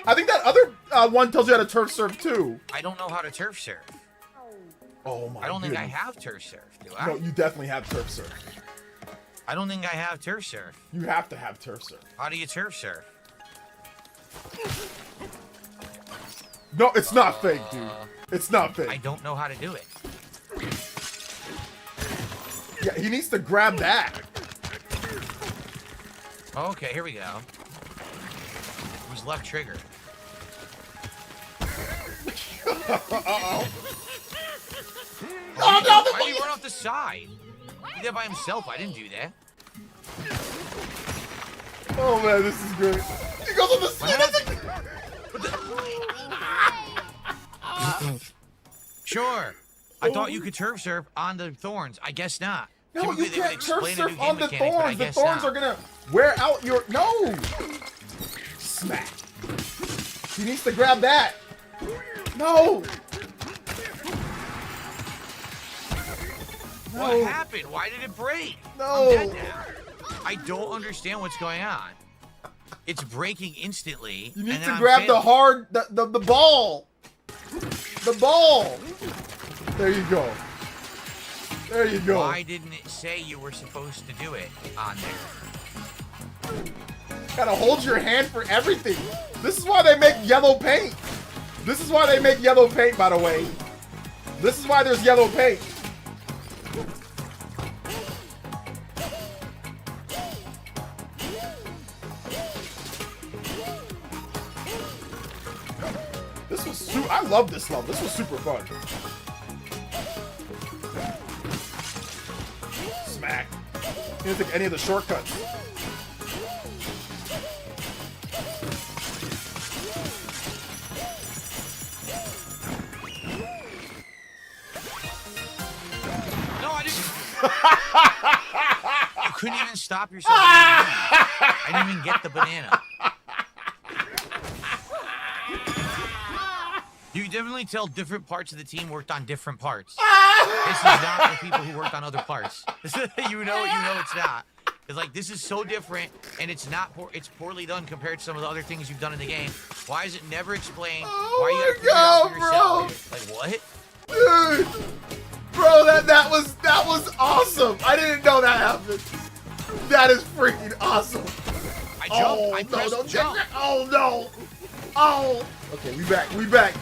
I think that other one tells you how to turf surf too. I don't know how to turf surf. Oh my god. I don't think I have turf surf, do I? No, you definitely have turf surf. I don't think I have turf surf. You have to have turf surf. How do you turf surf? No, it's not fake, dude. It's not fake. I don't know how to do it. Yeah, he needs to grab that. Okay, here we go. Who's left trigger? Uh-oh. Why no, did he run off the side? He did that by himself. I didn't do that. Oh man, this is great. He goes on the Sure. I thought you could turf surf on the thorns. I guess not. No, Typically, you they would can't turf explain a new surf game on the mechanic, but I thorns. The guess thorns not. are gonna wear out your... No! Smack. He needs to grab that. No! No. What happened? Why did it break? No. I'm dead now. I don't understand what's going on. It's breaking instantly. You need and to then grab I'm the failing. hard... The ball. The ball. There you go. There you go. Why didn't it say you were supposed to do it on there? Gotta hold your hand for everything. This is why they make yellow paint. This is why they make yellow paint, by the way. This is why there's yellow paint. This was I love this level. This was super fun. Smack. You didn't take any of the shortcuts. No, I didn't. You couldn't even stop yourself. I didn't even get the banana. You can definitely tell different parts of the team worked on different parts. This is not the people who worked on other parts. you know it's not. It's like, this is so different, and it's not it's poorly done compared to some of the other things you've done in the game. Why is it never explained? Why you gotta figure it out for yourself? Like, what? Dude, bro, that was awesome. I didn't know that happened. That is freaking awesome. I jumped. I no, pressed don't jump. Oh no. Oh. Okay, we back. We back.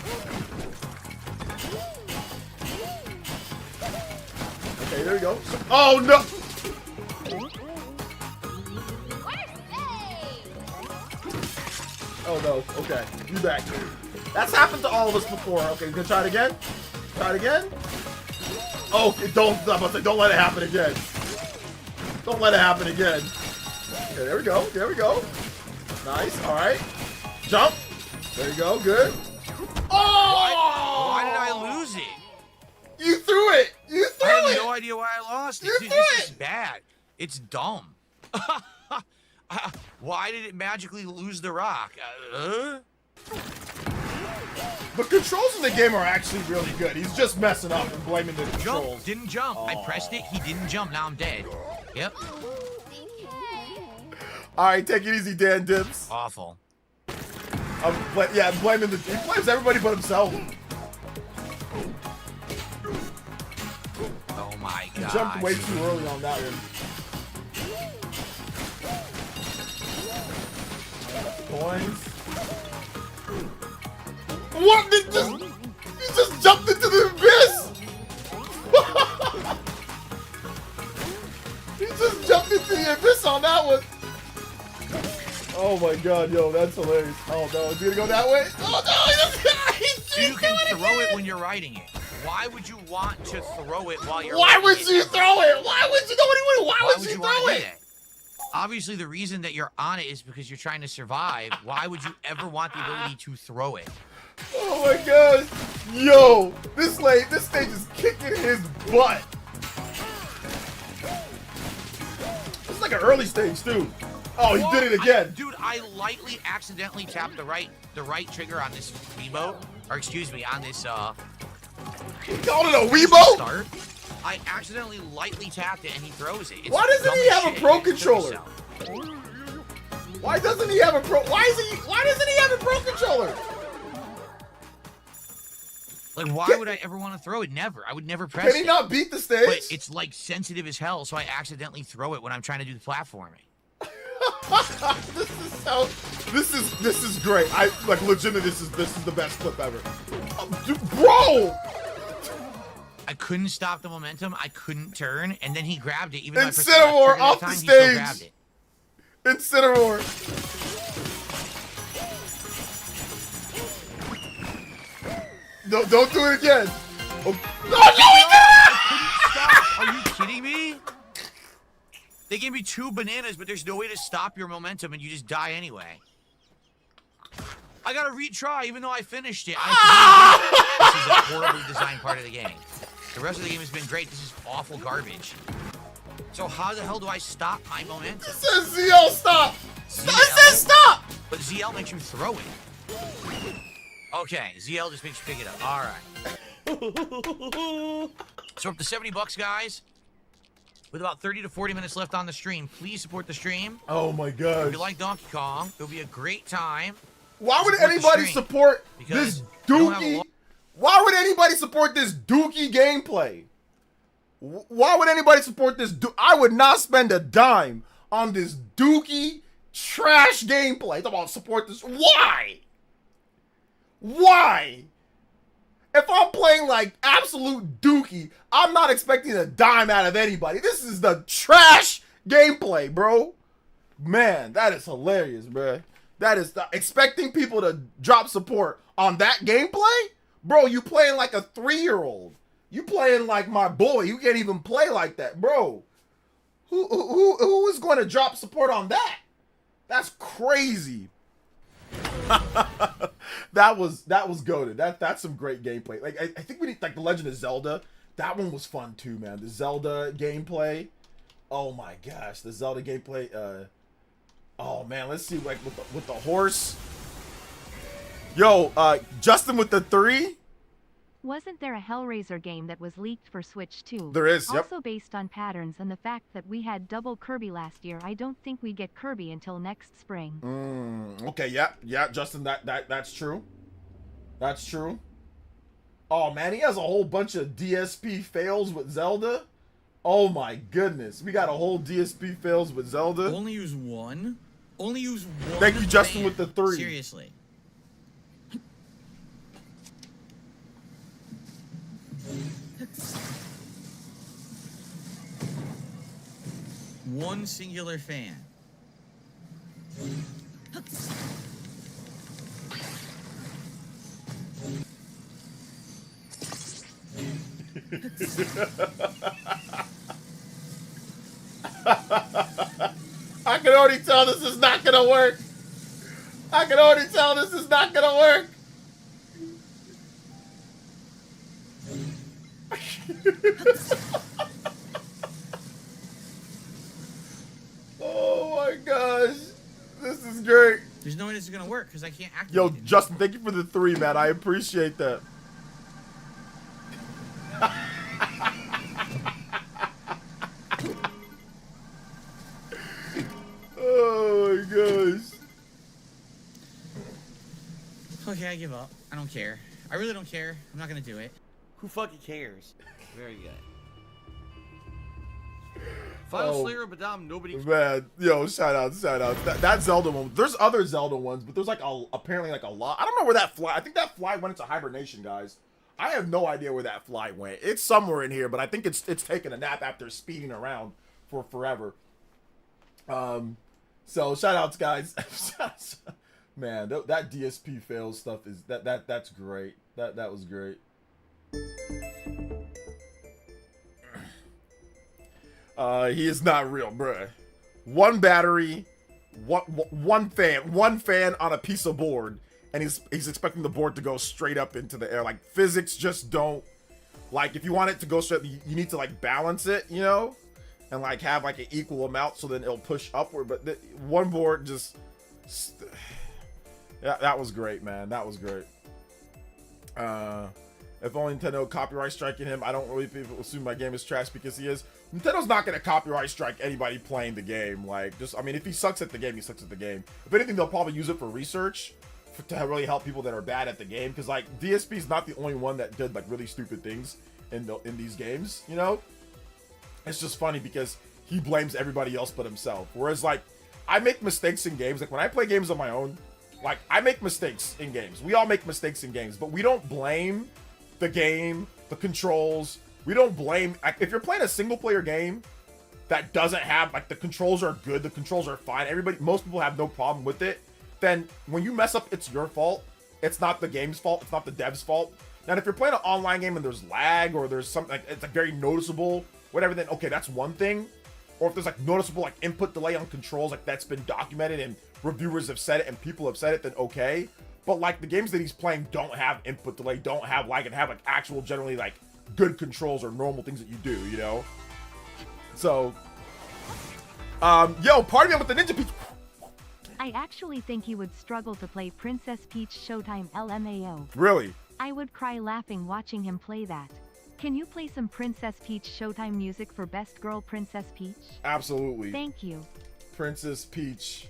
Okay, there we go. Oh no. Oh no. Okay, we back. That's happened to all of us before. Okay, you gonna try it again? Try it again? Oh, okay, don't let it happen again. Don't let it happen again. Okay, there we go. There we go. Nice. All right. Jump. There you go. Good. Oh! Why did I lose it? You threw it. You threw I it. have no idea why I lost it. You Dude, threw this it. is bad. It's dumb. Why did it magically lose the rock? The controls in the game are actually really good. He's just messing up and blaming the Jump. controls. Didn't jump. I pressed it. He didn't jump. Now I'm dead. Yep. All right, take it easy, Dan Dips. Awful. I'm blaming he blames everybody but himself. Oh my He god. jumped way too early on that one. Coins. What did this? He just jumped into the abyss. He just jumped into the abyss on that one. Oh my god, yo, that's hilarious. Oh no, is he gonna go that way? Oh no, You can throw it when you're riding it. Why would you want to throw it while you're Why riding would it? you throw it? Why would you? Nobody would. Why would you wanna throw do it? that? Obviously, the reason that you're on it is because you're trying to survive. Why would you ever want the ability to throw it? Oh my god. Yo, this stage is kicking his butt. This is like an early stage too. Oh, he did it again. Dude, I lightly accidentally tapped the right trigger on this Weebo, or excuse me, on this He called it a Weebo? Start. I accidentally lightly tapped it and he throws it. It's why doesn't he have a pro controller? Why doesn't he have a pro? Why doesn't he have a pro controller? Like, why would I ever want to throw it? Never. I would never press it. Can he not beat the stage? But it's like sensitive as hell, so I accidentally throw it when I'm trying to do the platforming. This is great. I like legitimately this is the best clip ever. Dude, bro! I couldn't stop the momentum. I couldn't turn, and then he grabbed it. Even though Incineroar off the stage. He still grabbed it. Incineroar. No, don't do it again. Oh, no, I couldn't stop. Are you kidding me? They gave me 2 bananas, but there's no way to stop your momentum, and you just die anyway. I gotta retry, even though I finished it. This is a horribly designed part of the game. The rest of the game has been great. This is awful garbage. So how the hell do I stop my momentum? It says ZL stop. It says stop. But ZL makes you throw it. Okay, ZL just makes you pick it up. All right. So up to $70, guys. With about 30 to 40 minutes left on the stream, please support the stream. Oh my god. If you like Donkey Kong, it'll be a great time. Why would anybody support this dookie? Why would anybody support this dookie gameplay? Why would anybody support this? I would not spend a dime on this dookie trash gameplay. Talk about support this. Why? Why? If I'm playing like absolute dookie, I'm not expecting a dime out of anybody. This is the trash gameplay, bro. Man, that is hilarious, bro. That is expecting people to drop support on that gameplay? Bro, you playing like a 3-year-old. You playing like my boy. You can't even play like that, bro. Who is going to drop support on that? That's crazy. that was goated. That's some great gameplay. Like I think we need like the Legend of Zelda. That one was fun too, man. The Zelda gameplay. Oh my gosh, the Zelda gameplay. Oh man, let's see like with the horse. Yo, Justin with the 3. Wasn't there a Hellraiser game that was leaked for Switch too? There is, yep. Also based on patterns and the fact that we had double Kirby last year, I don't think we get Kirby until next spring. Okay, yeah, Justin, that's true. That's true. Oh man, he has a whole bunch of DSP fails with Zelda. Oh my goodness, we got a whole DSP fails with Zelda. Only use one? Only use one? Thank you, Justin, with the 3. Seriously. One singular fan. I can already tell this is not gonna work. I can already tell this is not gonna work. Oh my gosh, this is great. There's no way this is gonna work because I can't activate Yo, it. Justin, thank you for the 3, man. I appreciate that. Oh my gosh. Okay, I give up. I don't care. I really don't care. I'm not gonna do it. Who fucking cares? Very good. Final Slayer, Badam, nobody. Man, yo, shout out. That Zelda one. There's other Zelda ones, but there's like apparently like a lot. I don't know where that fly. I think that fly went into hibernation, guys. I have no idea where that fly went. It's somewhere in here, but I think it's taking a nap after speeding around for forever. So shout outs, guys. Man, that DSP fails stuff is that's great. That was great. He is not real, bruh. One battery, one fan on a piece of board, and he's expecting the board to go straight up into the air. Like, physics just don't, like, if you want it to go straight, you need to like balance it, you know? and like have like an equal amount, so then it'll push upward. But one board just, yeah, that was great, man. That was great. If only Nintendo copyright striking him. I don't really people assume my game is trash because he is. Nintendo's not gonna copyright strike anybody playing the game. Like, just, I mean, if he sucks at the game, he sucks at the game. If anything, they'll probably use it for research to really help people that are bad at the game. Because like DSP is not the only one that did like really stupid things in these games. You know, it's just funny because he blames everybody else but himself. Whereas like I make mistakes in games. Like when I play games on my own, like I make mistakes in games. We all make mistakes in games, but we don't blame the game, the controls. We don't blame, if you're playing a single player game that doesn't have, like, the controls are good, the controls are fine, most people have no problem with it, then when you mess up, it's your fault. It's not the game's fault. It's not the dev's fault. Now, if you're playing an online game and there's lag or there's something, like, it's like very noticeable, whatever, then okay, that's one thing. Or if there's like noticeable like input delay on controls, like that's been documented and reviewers have said it and people have said it, then okay. But like the games that he's playing don't have input delay, don't have lag, and have like actual generally like good controls or normal things that you do, you know? So, yo, party man with the Ninja Peach. I actually think you would struggle to play Princess Peach Showtime LMAO. Really? I would cry laughing watching him play that. Can you play some Princess Peach Showtime music for Best Girl Princess Peach? Absolutely. Thank you. Princess Peach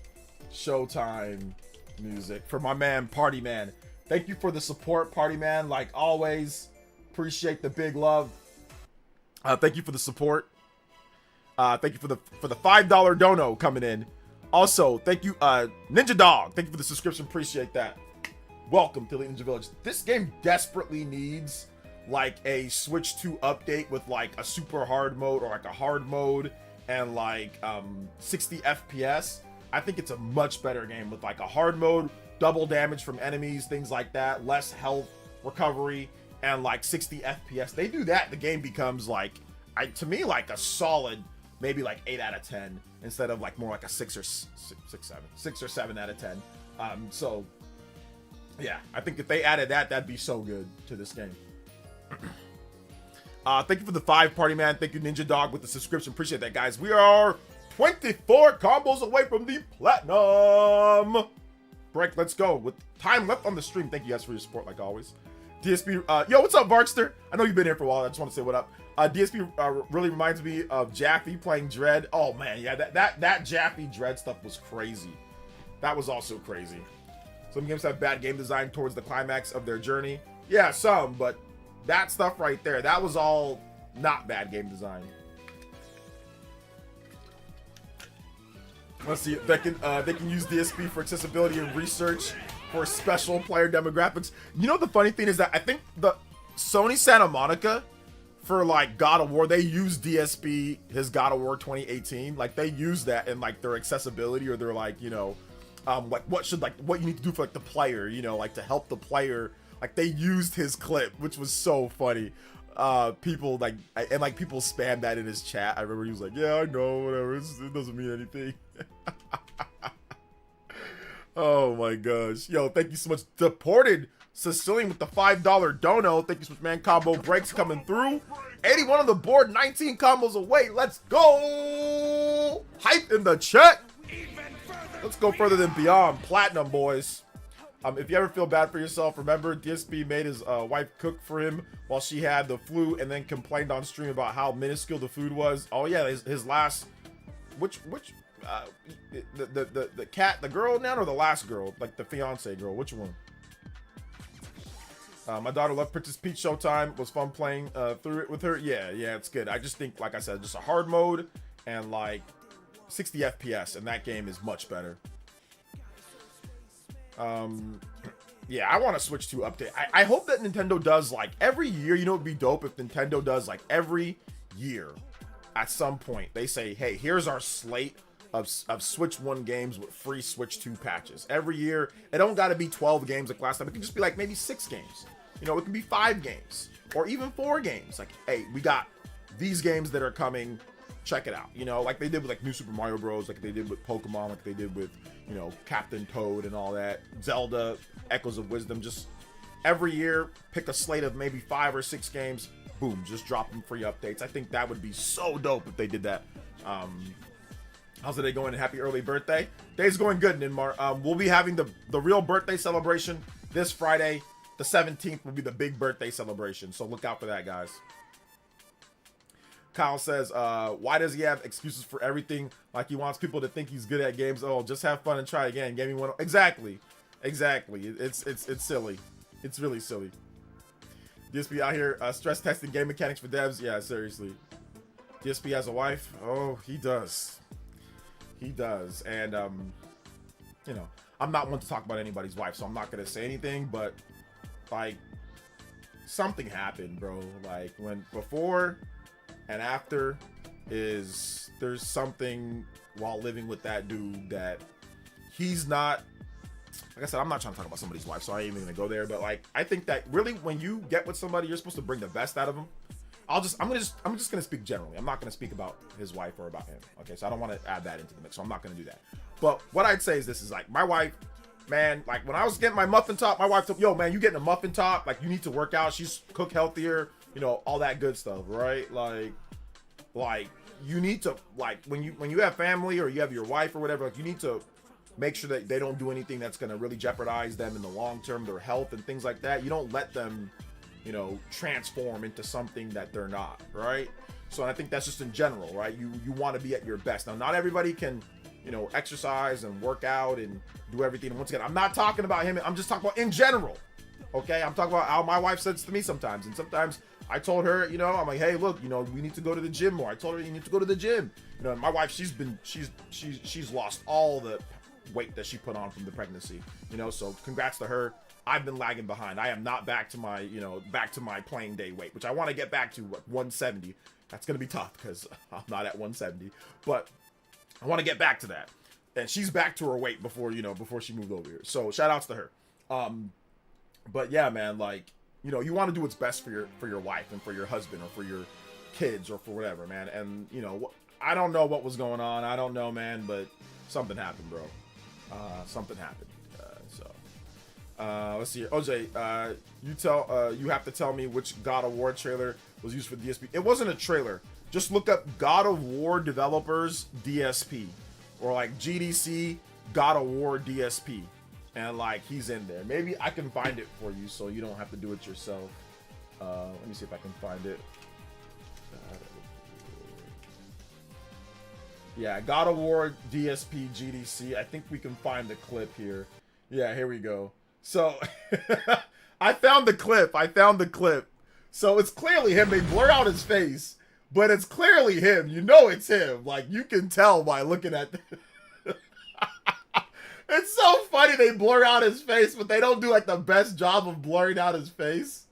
Showtime music for my man Party Man. Thank you for the support, Party Man. Like always, appreciate the big love. Thank you for the support. Thank you for the $5 dono coming in. Also, thank you, Ninja Dog. Thank you for the subscription. Appreciate that. Welcome to the Ninja Village. This game desperately needs like a Switch 2 update with like a super hard mode or like a hard mode and like 60 FPS. I think it's a much better game with like a hard mode, double damage from enemies, things like that, less health recovery, and like 60 FPS. They do that, the game becomes like, to me, like a solid, maybe like 8 out of 10 instead of like more like a 6 or 7 out of 10. So yeah, I think if they added that, that'd be so good to this game. Thank you for the 5, Party Man. Thank you, Ninja Dog, with the subscription. Appreciate that, guys. We are 24 combos away from the platinum break. Let's go with time left on the stream. Thank you guys for your support, like always. DSP, yo, what's up, Varkster? I know you've been here for a while. I just want to say what up. DSP really reminds me of Jaffe playing Dread. Oh man, yeah, that Jaffe Dread stuff was crazy. That was also crazy. Some games have bad game design towards the climax of their journey. Yeah, some, but that stuff right there, that was all not bad game design. Let's see if they can use DSP for accessibility and research for special player demographics. You know, the funny thing is that I think the Sony Santa Monica for like God of War, they use DSP, his God of War 2018. Like they use that in like their accessibility, or they're like, you know, like what you need to do for like the player, you know, like to help the player. Like they used his clip, which was so funny. People like, and like people spammed that in his chat. I remember he was like, yeah, I know, whatever, it doesn't mean anything. Oh my gosh. Yo, thank you so much. Deported Sicilian with the $5 dono. Thank you so much, man. Combo breaks coming through. 81 on the board, 19 combos away. Let's go. Hype in the chat. Let's go further than beyond. Platinum, boys. If you ever feel bad for yourself, remember DSP made his wife cook for him while she had the flu and then complained on stream about how minuscule the food was. Oh yeah, his last, the cat, the girl now, or the last girl, like the fiance girl, which one? My daughter loved Princess Peach Showtime. Was fun playing through it with her. Yeah, it's good. I just think, like I said, just a hard mode and like 60 FPS, and that game is much better. Yeah, I want a Switch 2 update. I hope that Nintendo does like every year. You know, it'd be dope if Nintendo does like every year at some point they say, hey, here's our slate of Switch 1 games with free Switch 2 patches. Every year, it don't gotta be 12 games like last time. It can just be like maybe 6 games. You know, it can be 5 games or even 4 games. Like, hey, we got these games that are coming. Check it out. You know, like they did with like New Super Mario Bros, like they did with Pokemon, like they did with, you know, Captain Toad and all that. Zelda, Echoes of Wisdom. Just every year, pick a slate of maybe 5 or 6 games. Boom, just drop them free updates. I think that would be so dope if they did that. How's the day going? And happy early birthday. Day's going good, Ninmar. We'll be having the real birthday celebration this Friday. The 17th will be the big birthday celebration. So look out for that, guys. Kyle says, why does he have excuses for everything? Like he wants people to think he's good at games. Oh, just have fun and try again. Give me one. Exactly. It's silly. It's really silly. DSP out here stress testing game mechanics for devs. Yeah, seriously. DSP has a wife. Oh, he does. He does. And, you know, I'm not one to talk about anybody's wife, so I'm not going to say anything. But, like, something happened, bro. Like, when before and after there's something while living with that dude that he's not. Like I said, I'm not trying to talk about somebody's wife, so I ain't even gonna go there. But like, I think that really, when you get with somebody, you're supposed to bring the best out of them. I'm just gonna speak generally. I'm not gonna speak about his wife or about him. Okay, so I don't want to add that into the mix, so I'm not gonna do that. But what I'd say is this: is like my wife, man. Like when I was getting my muffin top, my wife told, "Yo, man, you getting a muffin top? Like you need to work out. She's cook healthier, you know, all that good stuff, right? Like you need to when you have family or you have your wife or whatever, like you need to make sure that they don't do anything that's going to really jeopardize them in the long term, their health and things like that. You don't let them, you know, transform into something that they're not, right? So I think that's just in general, right? You want to be at your best. Now, not everybody can, you know, exercise and work out and do everything. And once again, I'm not talking about him. I'm just talking about in general, okay? I'm talking about how my wife says to me sometimes. And sometimes I told her, you know, I'm like, hey, look, you know, we need to go to the gym more. I told her you need to go to the gym. You know, and my wife, she's lost all the weight that she put on from the pregnancy, you know, so congrats to her. I've been lagging behind. I am not back to my, you know, back to my playing day weight, which I want to get back to 170. That's going to be tough because I'm not at 170, but I want to get back to that. And she's back to her weight before, you know, before she moved over here. So shout outs to her. But yeah, man, like, you know, you want to do what's best for your wife and for your husband or for your kids or for whatever, man. And, you know, I don't know what was going on. I don't know, man, but something happened, bro. Something happened. Let's see here. OJ, you have to tell me which God of War trailer was used for DSP. It wasn't a trailer. Just look up God of War developers DSP or like GDC God of War DSP, and like he's in there. Maybe I can find it for you so you don't have to do it yourself. Let me see if I can find it. Yeah, God of War DSP GDC. I think we can find the clip here. Yeah, here we go. So I found the clip. So it's clearly him. They blur out his face, but it's clearly him. You know it's him. Like you can tell by looking at It's so funny they blur out his face, but they don't do like the best job of blurring out his face.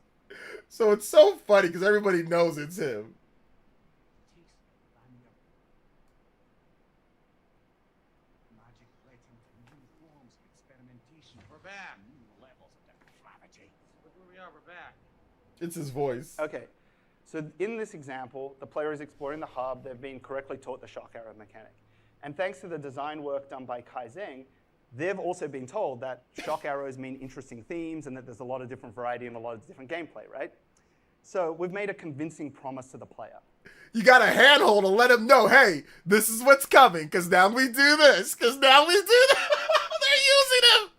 So it's so funny because everybody knows it's him. It's his voice. Okay, so in this example, the player is exploring the hub. They've been correctly taught the shock arrow mechanic. And thanks to the design work done by Kai Zeng, they've also been told that shock arrows mean interesting themes and that there's a lot of different variety and a lot of different gameplay, right? So we've made a convincing promise to the player. You got a handhold to let him know, hey, this is what's coming, because now we do this, because now we do that. They're using him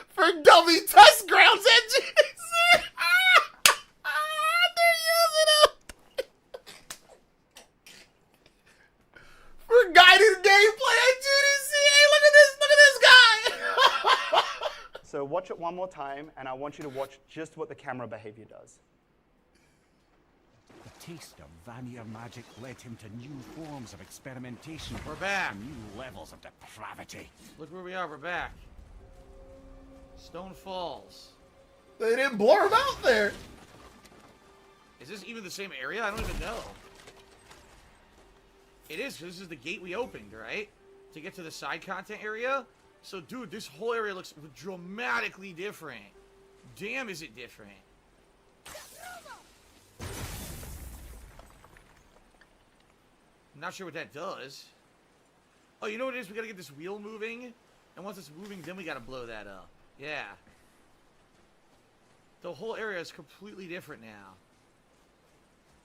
for dummy test grounds at GDC. For guided gameplay at GDC. Hey, look at this guy. So watch it one more time, and I want you to watch just what the camera behavior does. The taste of Vanir magic led him to new forms of experimentation. We're back. New levels of depravity. Look where we are. We're back. Stone Falls. They didn't blur him out there. Is this even the same area? I don't even know. It is, because this is the gate we opened, right? To get to the side content area. So, dude, this whole area looks dramatically different. Damn, is it different. I'm not sure what that does. Oh, you know what it is? We gotta get this wheel moving. And once it's moving, then we gotta blow that up. Yeah. The whole area is completely different now.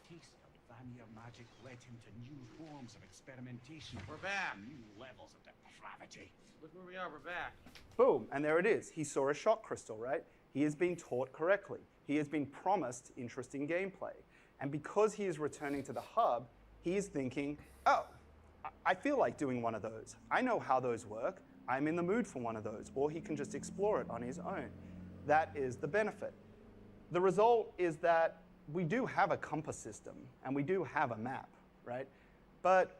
Taste of vanilla magic led him to new forms of experimentation. We're back. New levels of depravity. Look where we are. We're back. Boom, and there it is. He saw a shock crystal, right? He has been taught correctly. He has been promised interesting gameplay. And because he is returning to the hub, he is thinking, oh, I feel like doing one of those. I know how those work. I'm in the mood for one of those. Or he can just explore it on his own. That is the benefit. The result is that we do have a compass system, and we do have a map, right? But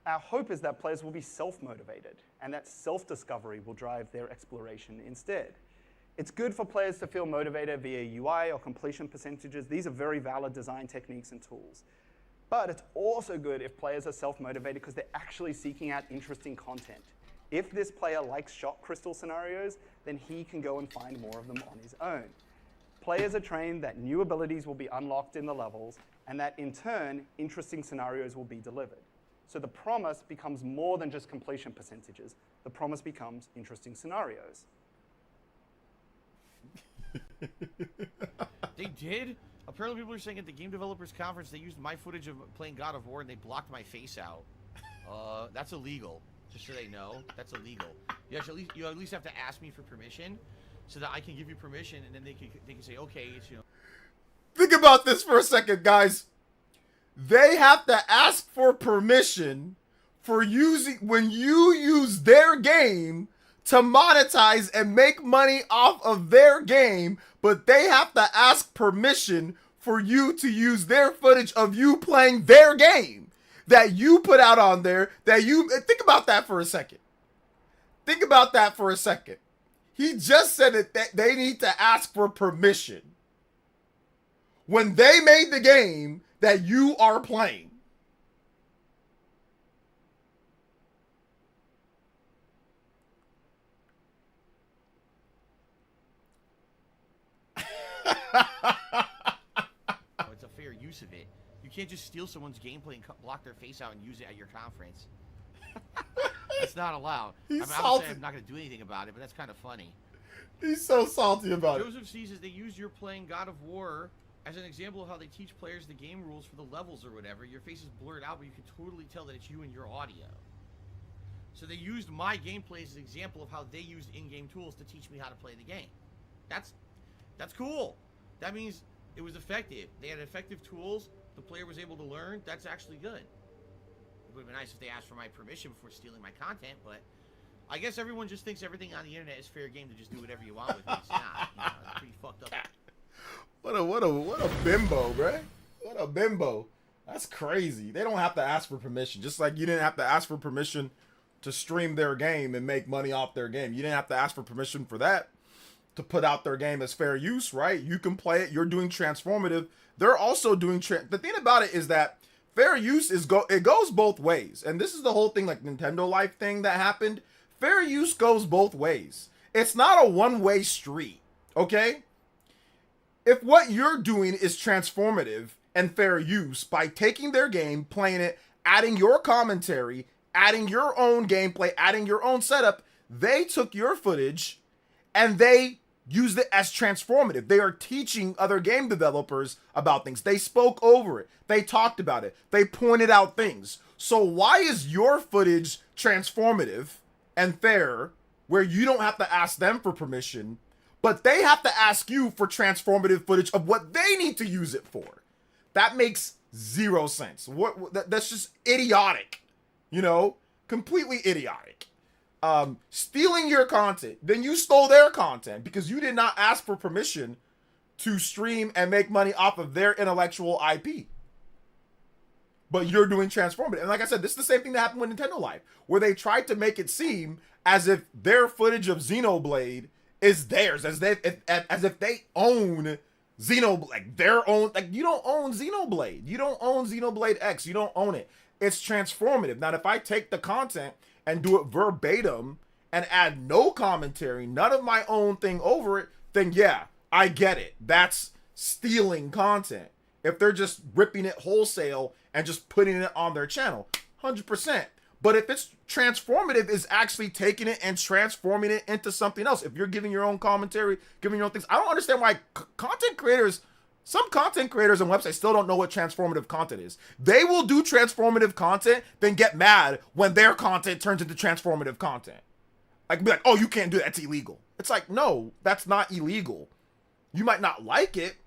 our hope is that players will be self-motivated, and that self-discovery will drive their exploration instead. It's good for players to feel motivated via UI or completion percentages. These are very valid design techniques and tools. But it's also good if players are self-motivated because they're actually seeking out interesting content. If this player likes shock crystal scenarios, then he can go and find more of them on his own. Players are trained that new abilities will be unlocked in the levels, and that in turn, interesting scenarios will be delivered. So the promise becomes more than just completion percentages. The promise becomes interesting scenarios. They did? Apparently people are saying at the Game Developers Conference they used my footage of playing God of War and they blocked my face out. That's illegal. Just so they know, that's illegal. You at least have to ask me for permission so that I can give you permission, and then they can say, okay, it's, you know. Think about this for a second, guys. They have to ask for permission for when you use their game to monetize and make money off of their game, but they have to ask permission for you to use their footage of you playing their game that you put out on there. Think about that for a second. Think about that for a second. He just said that they need to ask for permission when they made the game that you are playing. It's a fair use of it. You can't just steal someone's gameplay and block their face out and use it at your conference. That's not allowed. He's obviously salty. I'm not going to do anything about it, but that's kind of funny. He's so salty about it. Joseph sees as they use your playing God of War as an example of how they teach players the game rules for the levels or whatever. Your face is blurred out, but you can totally tell that it's you and your audio. So they used my gameplay as an example of how they used in-game tools to teach me how to play the game. That's cool. That means it was effective. They had effective tools. The player was able to learn. That's actually good. It would have been nice if they asked for my permission before stealing my content, but I guess everyone just thinks everything on the internet is fair game to just do whatever you want with it. It's not. You know, it's pretty fucked up. What a bimbo, bruh. What a bimbo. That's crazy. They don't have to ask for permission. Just like you didn't have to ask for permission to stream their game and make money off their game. You didn't have to ask for permission for that to put out their game as fair use, right? You can play it. You're doing transformative. They're also doing the thing about it is that fair use it goes both ways. And this is the whole thing, like Nintendo Life thing that happened. Fair use goes both ways. It's not a one-way street, okay? If what you're doing is transformative and fair use by taking their game, playing it, adding your commentary, adding your own gameplay, adding your own setup, they took your footage and they used it as transformative. They are teaching other game developers about things. They spoke over it. They talked about it. They pointed out things. So why is your footage transformative and fair where you don't have to ask them for permission, but they have to ask you for transformative footage of what they need to use it for? That makes zero sense. That's just idiotic, you know, completely idiotic. Stealing your content, then you stole their content because you did not ask for permission to stream and make money off of their intellectual IP. But you're doing transformative. And like I said, this is the same thing that happened with Nintendo Life, where they tried to make it seem as if their footage of Xenoblade is theirs, as if they own Xenoblade, like their own. Like, you don't own Xenoblade. You don't own Xenoblade X. You don't own it. It's transformative. Now, if I take the content and do it verbatim and add no commentary, none of my own thing over it, then yeah, I get it. That's stealing content. If they're just ripping it wholesale and just putting it on their channel, 100%. But if it's transformative, is actually taking it and transforming it into something else. If you're giving your own commentary, giving your own things, I don't understand why content creators, some content creators and websites still don't know what transformative content is. They will do transformative content, then get mad when their content turns into transformative content. Like, be like, oh, you can't do that, it's illegal. It's like, no, that's not illegal. You might not like it,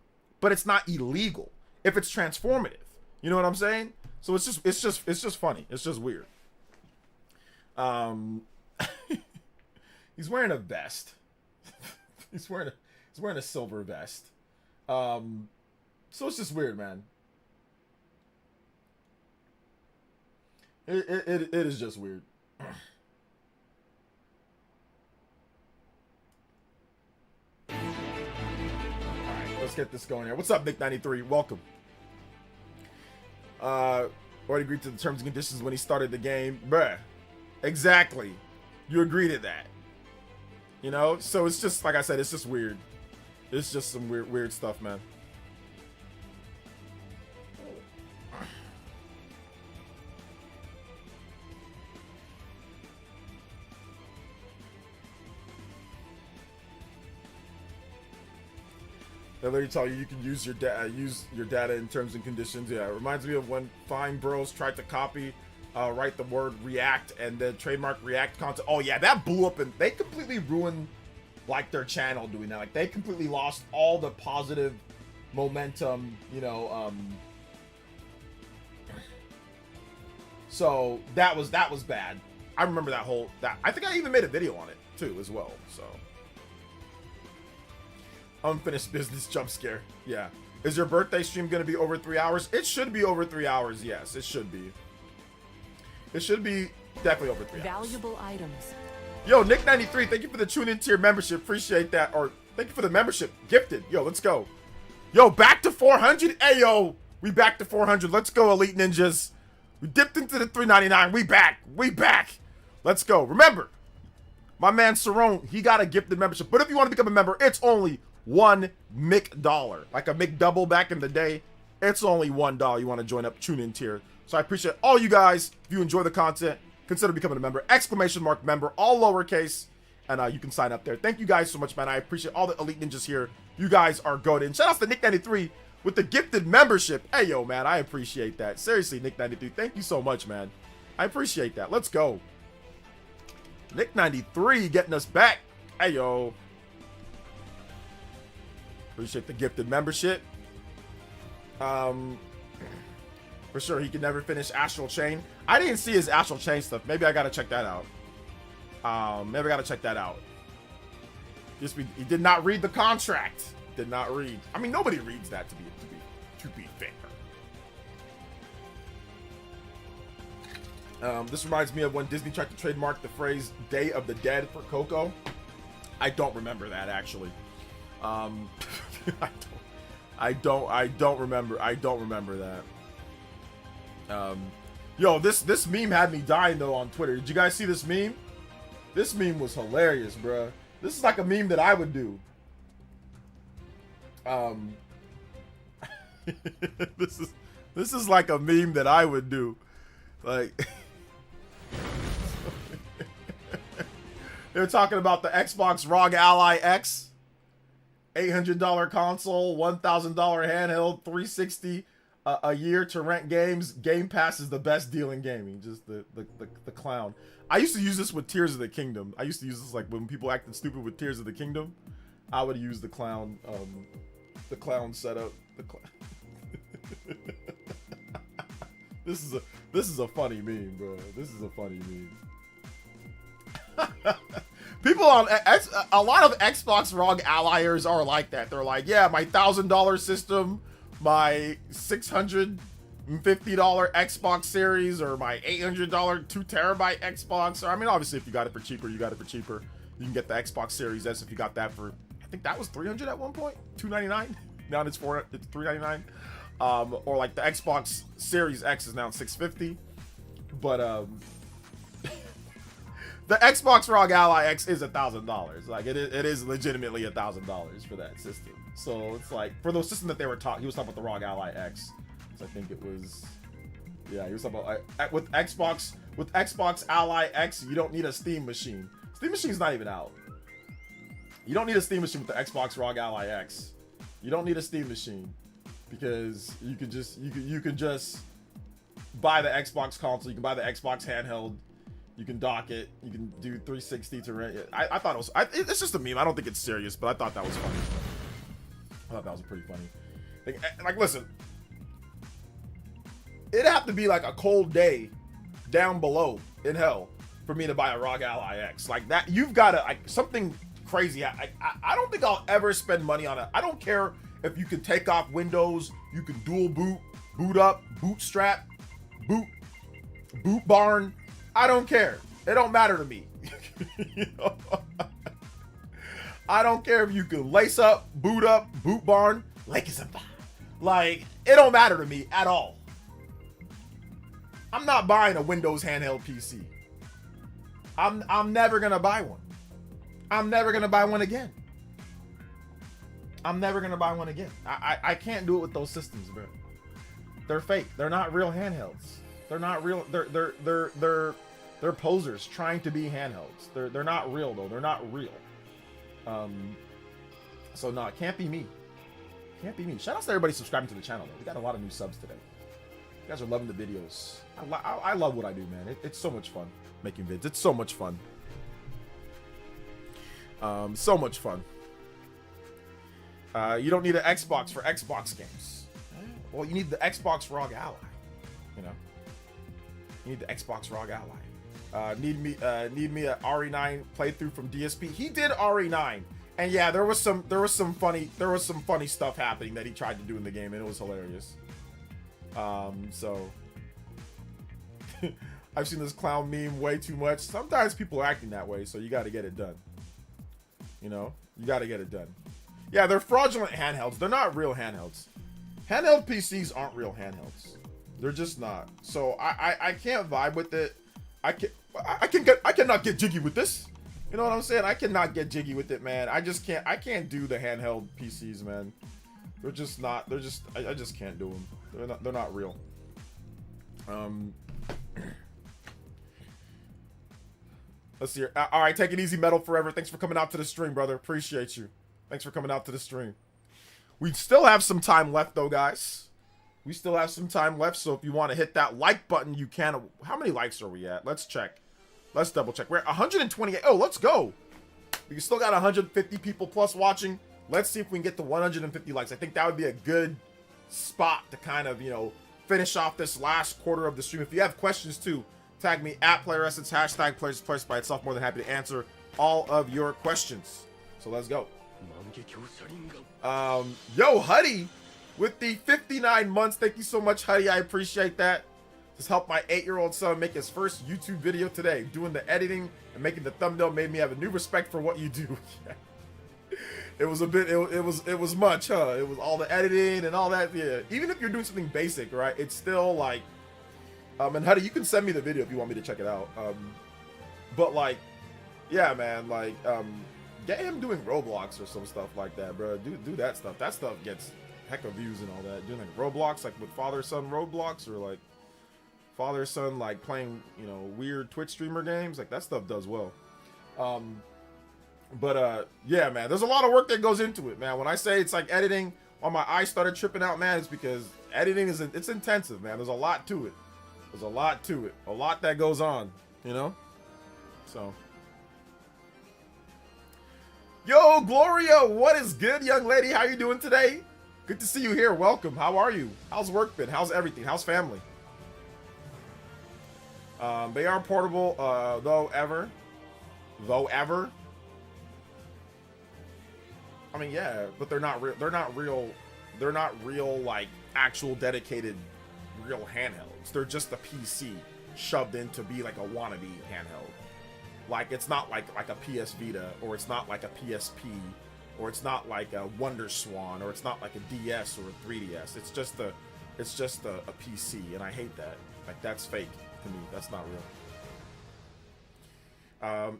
but it's not illegal if it's transformative. You know what I'm saying? So it's just funny. It's just weird. He's wearing a vest. he's wearing a silver vest. So it's just weird, man. It is just weird. All right, let's get this going here. What's up, Nick93? Welcome. Already agreed to the terms and conditions when he started the game. Bruh. Exactly. You agree to that. You know? So it's just, like I said, it's just weird. It's just some weird stuff, man. They literally tell you can use your data in terms and conditions. Yeah, it reminds me of when Fine Bros tried to copy, write the word React and then trademark React content. Oh yeah, that blew up and they completely ruined like their channel doing that. Like they completely lost all the positive momentum, you know. So that was bad. I remember that. I think I even made a video on it too as well. So. Unfinished business jump scare. Yeah. Is your birthday stream going to be over 3 hours? It should be over 3 hours. Yes, it should be. It should be definitely over 3 hours. Valuable items. Yo, Nick93, thank you for the tune in to your membership. Appreciate that. Or thank you for the membership. Gifted. Yo, let's go. Yo, back to 400. Hey, yo. We back to 400. Let's go, Elite Ninjas. We dipped into the 399. We back. We back. Let's go. Remember, my man Cerrone, he got a gifted membership. But if you want to become a member, it's only $1 McDollar, like a McDouble back in the day. It's only $1. You want to join up, tune in tier. So I appreciate all you guys. If you enjoy the content, consider becoming a member. !member, all lowercase, and you can sign up there. Thank you guys so much, man. I appreciate all the Elite Ninjas here. You guys are good. And shout out to Nick93 with the gifted membership. Hey, yo, man, I appreciate that. Seriously, Nick93, thank you so much, man. I appreciate that. Let's go. Nick93 getting us back. Hey, yo. Appreciate the gifted membership. For sure, he could never finish Astral Chain. I didn't see his Astral Chain stuff. Maybe I gotta check that out. Maybe I gotta check that out. He did not read the contract. Did not read. I mean, nobody reads that to be fair. This reminds me of when Disney tried to trademark the phrase "Day of the Dead" for Coco. I don't remember that actually. I don't remember that. Yo, this meme had me dying though on Twitter. Did you guys see this meme? This meme was hilarious, bruh. This is like a meme that I would do. This is like a meme that I would do. Like they're talking about the Xbox ROG Ally X. $800 console, $1,000 handheld, $360 a year to rent games. Game Pass is the best deal in gaming. Just the clown. I used to use this with Tears of the Kingdom. I used to use this like when people acted stupid with Tears of the Kingdom. I would use the clown setup. This is a funny meme, bro. This is a funny meme. People on a lot of Xbox ROG alliers are like that. They're like, yeah, my $1,000 system, my $650 Xbox Series, or my $800 2 terabyte Xbox. Or I mean, obviously, if you got it for cheaper, you got it for cheaper. You can get the Xbox Series S if you got that for, I think that was $300 at one point, $299. Now it's $399. Or like the Xbox Series X is now $650. But the Xbox ROG Ally X is $1,000. Like it is legitimately $1,000 for that system. So it's like for the system that they were he was talking about the ROG Ally X. So I think it was Yeah, he was talking about with Xbox Ally X, you don't need a Steam machine. Steam machine's not even out. You don't need a Steam machine with the Xbox ROG Ally X. You don't need a Steam machine because you can just buy the Xbox console. You can buy the Xbox handheld. You can dock it. You can do 360 to rent it. I thought it was. It's just a meme. I don't think it's serious, but I thought that was funny. I thought that was pretty funny. Like listen, it'd have to be like a cold day down below in hell for me to buy a ROG Ally X. Like that, you've got to like something crazy. I don't think I'll ever spend money on it. I don't care if you can take off Windows, you can dual boot up, bootstrap, boot barn. I don't care. It don't matter to me. You know? I don't care if you can lace up, boot barn, like it don't matter to me at all. I'm not buying a Windows handheld PC. I'm never gonna buy one. I'm never gonna buy one again. I'm never gonna buy one again. I can't do it with those systems, bro. They're fake. They're not real handhelds. They're not real. They're posers trying to be handhelds. They're not real though. They're not real. So no, it can't be me. Can't be me. Shout out to everybody subscribing to the channel though. We got a lot of new subs today. You guys are loving the videos. I love what I do, man. It's so much fun making vids. It's so much fun. So much fun. You don't need an Xbox for Xbox games. Well, you need the Xbox ROG Ally. You know, you need the Xbox ROG Ally. Need me a RE9 playthrough from DSP. He did RE9, and yeah, there was some funny stuff happening that he tried to do in the game, and it was hilarious. So I've seen this clown meme way too much. Sometimes people are acting that way, so you got to get it done. You know, you got to get it done. Yeah, they're fraudulent handhelds. They're not real handhelds. Handheld PCs aren't real handhelds. They're just not. So I can't vibe with it. I cannot get jiggy with this. You know what I'm saying? I cannot get jiggy with it, man. I just can't. I can't do the handheld PCs, man. They're just not. They're just. I just can't do them. They're not real. Let's see here. All right, take it easy, Metal Forever. Thanks for coming out to the stream, brother. Appreciate you. Thanks for coming out to the stream. We still have some time left, though, guys. We still have some time left, so if you want to hit that like button, you can. How many likes are we at? Let's check. Let's double check. We're at 128. Oh, let's go. We still got 150 people plus watching. Let's see if we can get to 150 likes. I think that would be a good spot to kind of, you know, finish off this last quarter of the stream. If you have questions, too, tag me at PlayerEssence, hashtag Players by itself. More than happy to answer all of your questions. So let's go. Yo, Huddy, with the 59 months. Thank you so much, Huddy. I appreciate that. Just helped my 8-year-old son make his first YouTube video today. Doing the editing and making the thumbnail made me have a new respect for what you do. It was a bit, it was much, huh? It was all the editing and all that. Yeah. Even if you're doing something basic, right? It's still like, and Huddy, you can send me the video if you want me to check it out. But like, yeah, man, like, get him doing Roblox or some stuff like that, bro. Do that stuff. That stuff gets heck of views and all that. Doing like Roblox, like with father-son Roblox, or like father-son like playing, you know, weird Twitch streamer games. Like that stuff does well. Yeah, man, there's a lot of work that goes into it, man. When I say it's like editing, while my eyes started tripping out, man, it's because editing it's intensive, man. There's a lot to it. There's a lot to it. A lot that goes on, you know? So. Yo, Gloria, what is good, young lady? How you doing today? Good to see you here. Welcome. How are you? How's work been? How's everything? How's family? They are portable, though ever. I mean, yeah, but they're not real. They're not real, like actual dedicated real handhelds. They're just a PC shoved in to be like a wannabe handheld. Like it's not like a PS Vita, or it's not like a PSP, or it's not like a Wonder Swan, or it's not like a DS or a 3DS. It's just a PC, and I hate that. Like that's fake to me. That's not real.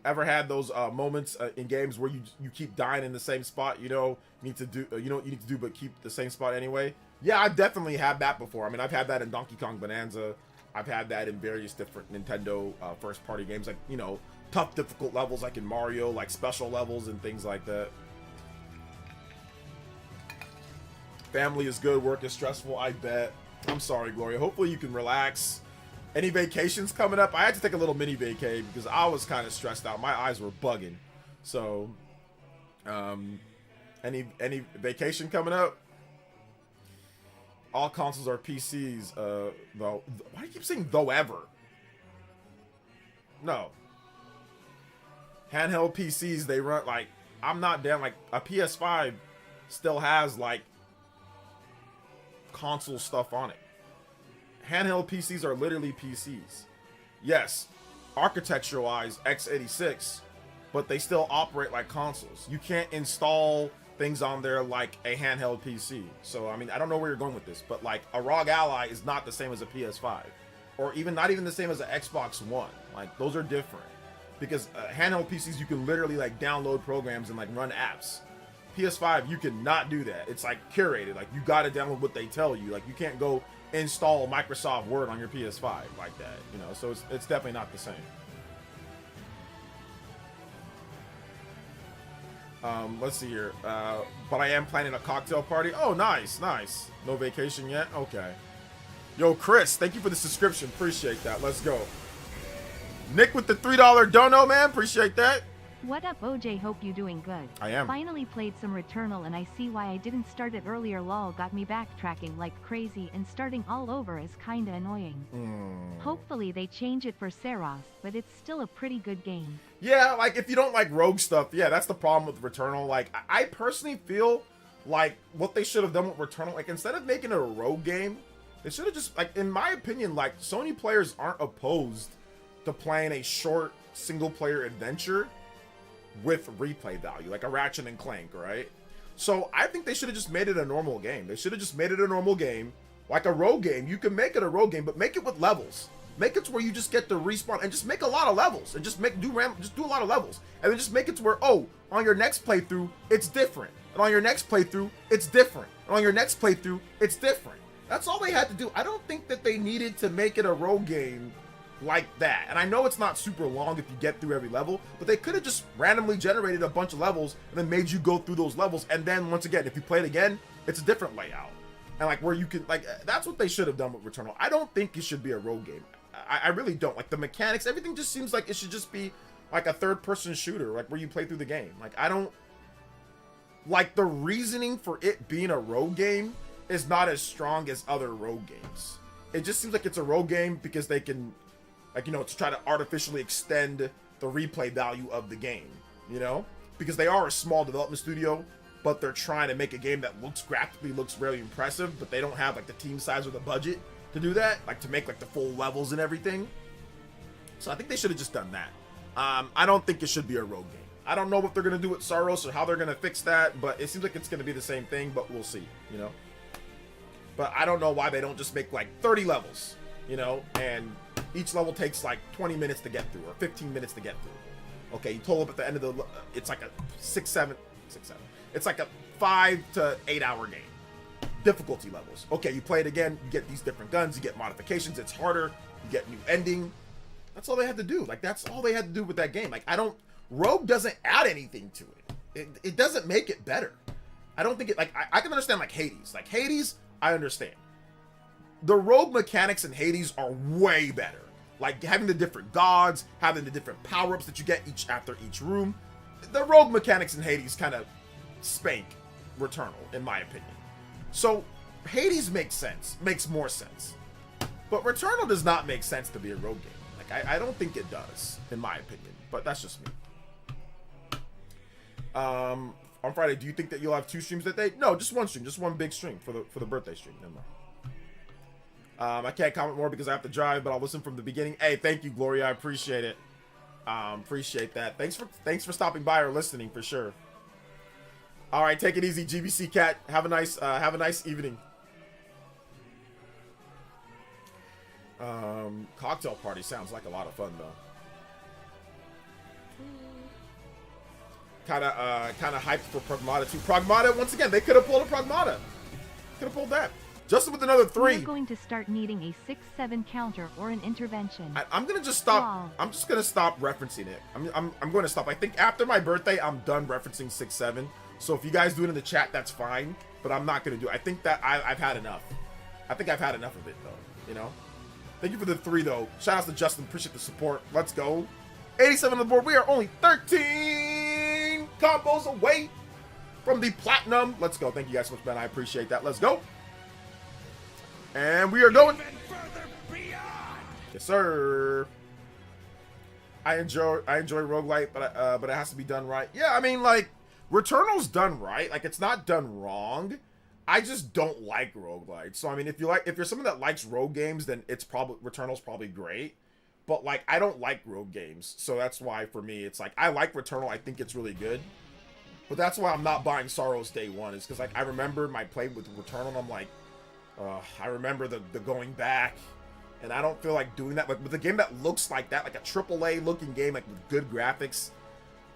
Ever had those moments in games where you keep dying in the same spot? You know, you need to do you know what you need to do, but keep the same spot anyway. Yeah, I've definitely had that before. I mean, I've had that in Donkey Kong Bonanza. I've had that in various different Nintendo first-party games, like, you know, tough, difficult levels like in Mario, like special levels and things like that. Family is good, work is stressful, I bet. I'm sorry, Gloria. Hopefully you can relax. Any vacations coming up? I had to take a little mini vacay because I was kind of stressed out. My eyes were bugging. So, any vacation coming up? All consoles are PCs, though. Why do you keep saying though ever? No. Handheld PCs, they run, like, I'm not down, like, a PS5 still has, like, console stuff on it. Handheld PCs are literally PCs. Yes, architecture-wise, x86, but they still operate like consoles. You can't install things on there like a handheld PC. So, I mean, I don't know where you're going with this, but like a ROG Ally is not the same as a PS5, or even not even the same as an Xbox One. Like, those are different, because handheld PCs, you can literally like download programs and like run apps. PS5, you cannot do that. It's like curated. Like, you got to download what they tell you. Like, you can't go install Microsoft Word on your PS5 like that, you know. So it's definitely not the same. Let's see here. But I am planning a cocktail party. Oh, nice, nice. No vacation yet? Okay. Yo, Chris, thank you for the subscription. Appreciate that. Let's go. Nick with the $3 dono, man. Appreciate that. What up, OJ? Hope you doing good. I am. Finally played some Returnal and I see why I didn't start it earlier. Lol, got me backtracking like crazy, and starting all over is kinda annoying. Hopefully they change it for Seros, but it's still a pretty good game. Yeah, like, if you don't like rogue stuff, yeah, that's the problem with Returnal. Like, I personally feel like what they should have done with Returnal, like, instead of making it a rogue game, they should have just, like, in my opinion, like, Sony players aren't opposed to playing a short single-player adventure with replay value, like a Ratchet and Clank, right? So I think they should have just made it a normal game. They should have just made it a normal game, like a rogue game. You can make it a rogue game, but make it with levels. Make it to where you just get to respawn and just make a lot of levels and just do a lot of levels, and then just make it to where, oh, on your next playthrough it's different, and on your next playthrough it's different, and on your next playthrough it's different. That's all they had to do. I don't think that they needed to make it a rogue game like that. And I know it's not super long if you get through every level, but they could have just randomly generated a bunch of levels and then made you go through those levels, and then once again, if you play it again, it's a different layout, and like where you can, like, that's what they should have done with Returnal. I don't think it should be a rogue game. I really don't. Like, the mechanics, everything just seems like it should just be like a third-person shooter, like where you play through the game. Like, I don't like the reasoning for it being a rogue game is not as strong as other rogue games. It just seems like it's a rogue game because they can, like, you know, to try to artificially extend the replay value of the game, you know? Because they are a small development studio, but they're trying to make a game that graphically looks really impressive, but they don't have, like, the team size or the budget to do that, like, to make, like, the full levels and everything. So I think they should have just done that. I don't think it should be a rogue game. I don't know what they're going to do with Saros or how they're going to fix that, but it seems like it's going to be the same thing, but we'll see, you know? But I don't know why they don't just make, like, 30 levels, you know, and each level takes like 20 minutes to get through, or 15 minutes to get through. Okay, you total up at the end of the, it's like a 6-7, it's like a 5 to 8 hour game. Difficulty levels. Okay, you play it again, you get these different guns, you get modifications, it's harder, you get new ending. That's all they had to do. Like, that's all they had to do with that game. Like, Rogue doesn't add anything to it. It doesn't make it better. I don't think it, like, I can understand, like, Hades. Like, Hades, I understand. The rogue mechanics in Hades are way better. Like, having the different gods, having the different power-ups that you get after each room. The rogue mechanics in Hades kind of spank Returnal, in my opinion. So, Hades makes sense, makes more sense. But Returnal does not make sense to be a rogue game. Like, I don't think it does, in my opinion. But that's just me. On Friday, do you think that you'll have 2 streams that day? No, just one stream, just one big stream for the birthday stream. Never mind. I can't comment more because I have to drive, but I'll listen from the beginning. Hey, thank you, Gloria. I appreciate it. Appreciate that. Thanks for stopping by or listening, for sure. All right, take it easy, GBC Cat. Have a nice evening. Cocktail party sounds like a lot of fun, though. Kind of hyped for Pragmata too. Pragmata, once again, they could have pulled a Pragmata. Could have pulled that. Justin with another We're 3. going to start needing a 6-7 counter or an intervention. I'm gonna just stop. Wow. I'm just gonna stop referencing it. I'm going to stop. I think after my birthday, I'm done referencing 6-7. So if you guys do it in the chat, that's fine. But I'm not gonna do it. I think that I've had enough. I think I've had enough of it though. You know. Thank you for the 3 though. Shout out to Justin. Appreciate the support. Let's go. 87 on the board. We are only 13 combos away from the platinum. Let's go. Thank you guys so much, man. I appreciate that. Let's go. And we are going. Yes, sir. I enjoy roguelite, but it has to be done right. Yeah, I mean, like, Returnal's done right. Like, it's not done wrong. I just don't like roguelite. So I mean, if you're someone that likes rogue games, then it's probably Returnal's probably great. But like, I don't like rogue games, so that's why for me it's like I like Returnal. I think it's really good, but that's why I'm not buying Sorrows day one. Is because like I remember my play with Returnal, and I'm like, I remember the going back, and I don't feel like doing that. Like with a game that looks like that, like a AAA looking game, like with good graphics.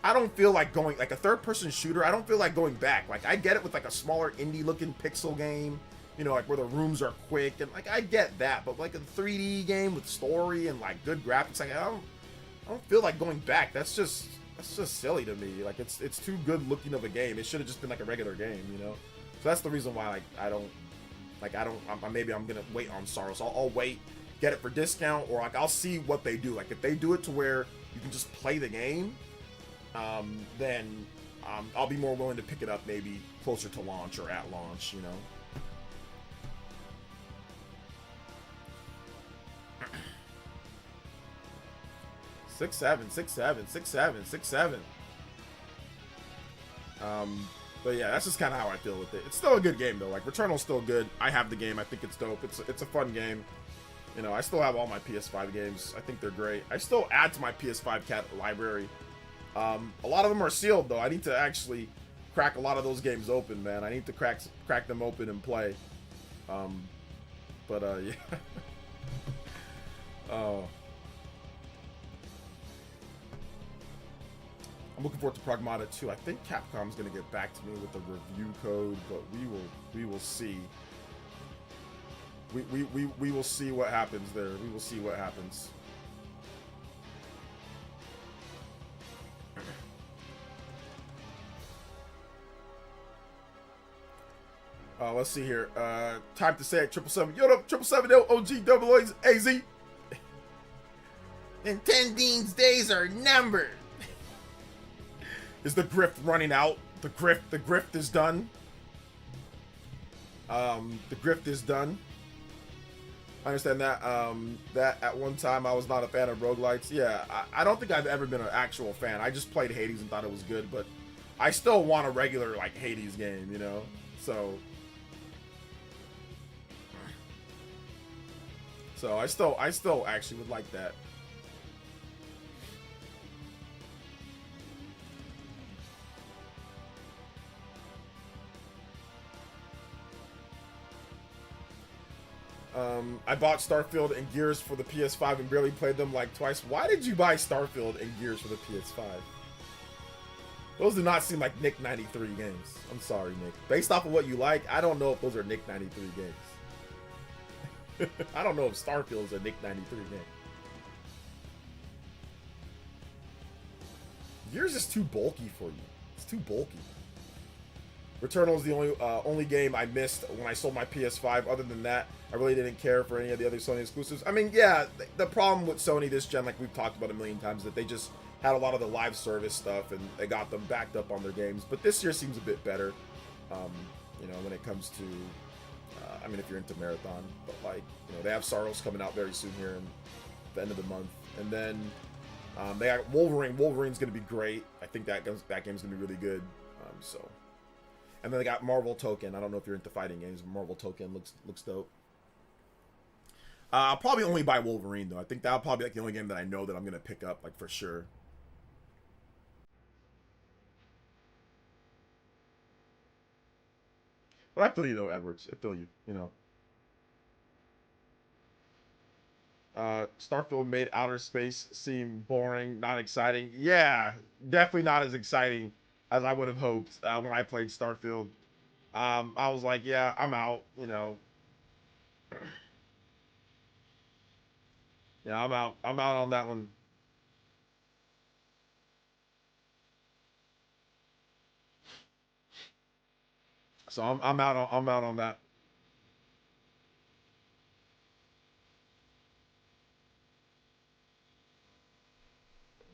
I don't feel like going, like a third-person shooter, I don't feel like going back. Like, I get it with, like, a smaller indie-looking pixel game, you know, like, where the rooms are quick, and, like, I get that. But, like, a 3D game with story and, like, good graphics, like, I don't feel like going back. That's just silly to me. Like, it's too good-looking of a game. It should have just been, like, a regular game, you know? So that's the reason why, like, maybe I'm gonna wait on Sorrows. I'll wait, get it for discount, or, like, I'll see what they do. Like, if they do it to where you can just play the game, then I'll be more willing to pick it up maybe closer to launch or at launch, you know. Six, seven. But yeah, that's just kind of how I feel with it. It's still a good game though. Like Returnal's still good. I have the game. I think it's dope. It's a fun game. You know, I still have all my PS5 games. I think they're great. I still add to my PS5 library. A lot of them are sealed though. I need to actually crack a lot of those games open, man. I need to crack them open and play. Yeah. Oh. I'm looking forward to Pragmata too. I think Capcom's gonna get back to me with the review code, but we will see. We will see what happens there. We will see what happens. Let's see here. Time to say it. 777. Yo, 777 OG AZ. Nintendine's days are numbered. Is the grift running out? The grift is done. The grift is done. I understand that. That at one time I was not a fan of roguelites. Yeah, I don't think I've ever been an actual fan. I just played Hades and thought it was good, but I still want a regular like Hades game, you know. So I still actually would like that. I bought Starfield and Gears for the PS5 and barely played them like twice. Why did you buy Starfield and Gears for the PS5? Those do not seem like Nick 93 games. I'm sorry, Nick. Based off of what you like, I don't know if those are Nick 93 games. I don't know if Starfield is a Nick 93 game. Gears is too bulky for you. It's too bulky. Returnal is the only game I missed when I sold my PS5. Other than that, I really didn't care for any of the other Sony exclusives. I mean, yeah, the problem with Sony this gen, like we've talked about a million times, that they just had a lot of the live service stuff and they got them backed up on their games. But this year seems a bit better, you know, when it comes to, I mean, if you're into Marathon. But, like, you know, they have Sorrows coming out very soon here in the end of the month. And then they got Wolverine. Wolverine's going to be great. I think that game's going to be really good. And then they got Marvel Token. I don't know if you're into fighting games, but Marvel Token looks dope. I'll probably only buy Wolverine, though. I think that'll probably be like the only game that I know that I'm going to pick up, like, for sure. But I feel you, though, Edwards. I feel you, you know. Starfield made outer space seem boring, not exciting. Yeah, definitely not as exciting as I would have hoped when I played Starfield. I was like, yeah, I'm out, you know. Yeah, I'm out. I'm out on that one. So I'm out on that.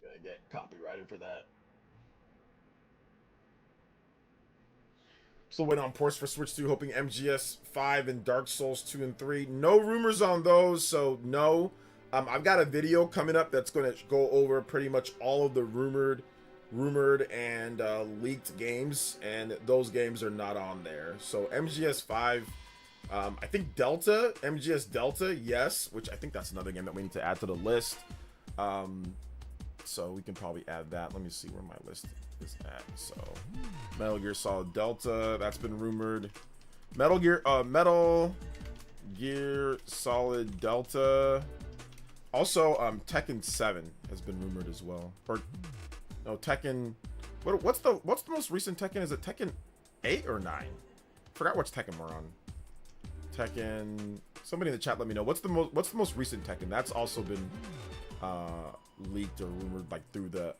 Gonna get copyrighted for that. Still waiting on ports for Switch 2, hoping MGS 5 and Dark Souls 2 and 3. No rumors on those, so no. I've got a video coming up that's going to go over pretty much all of the rumored and leaked games, and those games are not on there. So MGS 5, I think Delta, MGS Delta, yes, which I think that's another game that we need to add to the list. So we can probably add that. Let me see where my list is at. So Metal Gear Solid Delta, that's been rumored. Metal Gear Solid Delta. Also, Tekken 7 has been rumored as well. Or no, Tekken. What's the most recent Tekken? Is it Tekken 8 or 9? Forgot which Tekken we're on. Tekken. Somebody in the chat, let me know. What's the most recent Tekken? That's also been leaked or rumored, like through the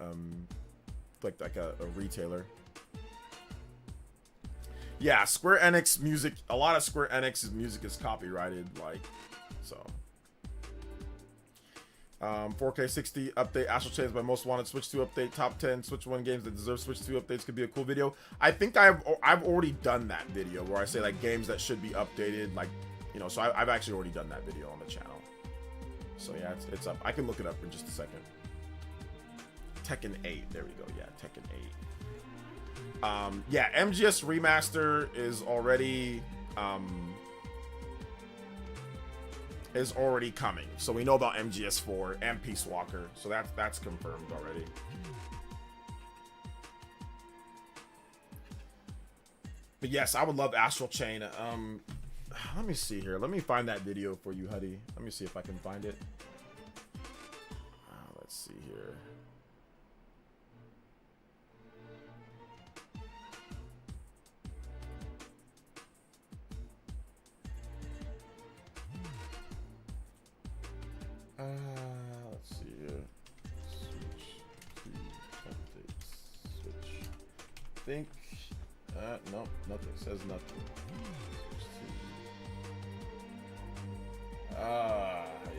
like a retailer. Yeah, Square Enix music. A lot of Square Enix's music is copyrighted, like so. 4K 60 update, Astral Chain is my most wanted Switch 2 update, top 10 Switch 1 games that deserve Switch 2 updates could be a cool video. I think I've already done that video where I say like games that should be updated, like, you know, so I've actually already done that video on the channel. So yeah, it's up. I can look it up in just a second. Tekken 8, there we go. Yeah, Tekken 8. Yeah, MGS Remaster is already coming. So we know about MGS 4 and Peace Walker. So that's confirmed already. But yes, I would love Astral Chain. Let me see here. Let me find that video for you, Huddy. Let me see if I can find it. Let's see here. Let's see here. Switch to updates. Switch. Think. Nope, nothing. Says nothing.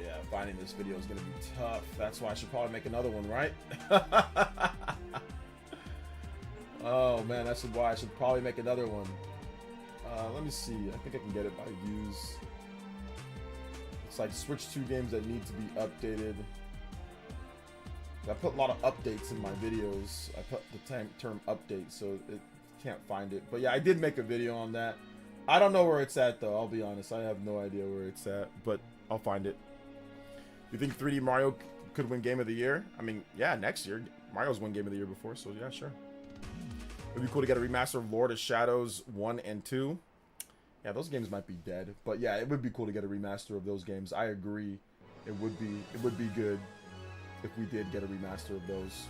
Yeah, finding this video is gonna be tough. That's why I should probably make another one, right? Oh man, that's why I should probably make another one. Let me see. I think I can get it by views. It's like Switch 2 games that need to be updated. I put a lot of updates in my videos. I put the term update, so it can't find it. But yeah, I did make a video on that. I don't know where it's at though, I'll be honest. I have no idea where it's at, but I'll find it. You think 3D Mario could win Game of the Year? I mean, yeah, next year. Mario's won Game of the Year before, so yeah, sure. It'd be cool to get a remaster of Lord of Shadows 1 and 2. Yeah, those games might be dead, but yeah, it would be cool to get a remaster of those games. I agree. It would be good if we did get a remaster of those.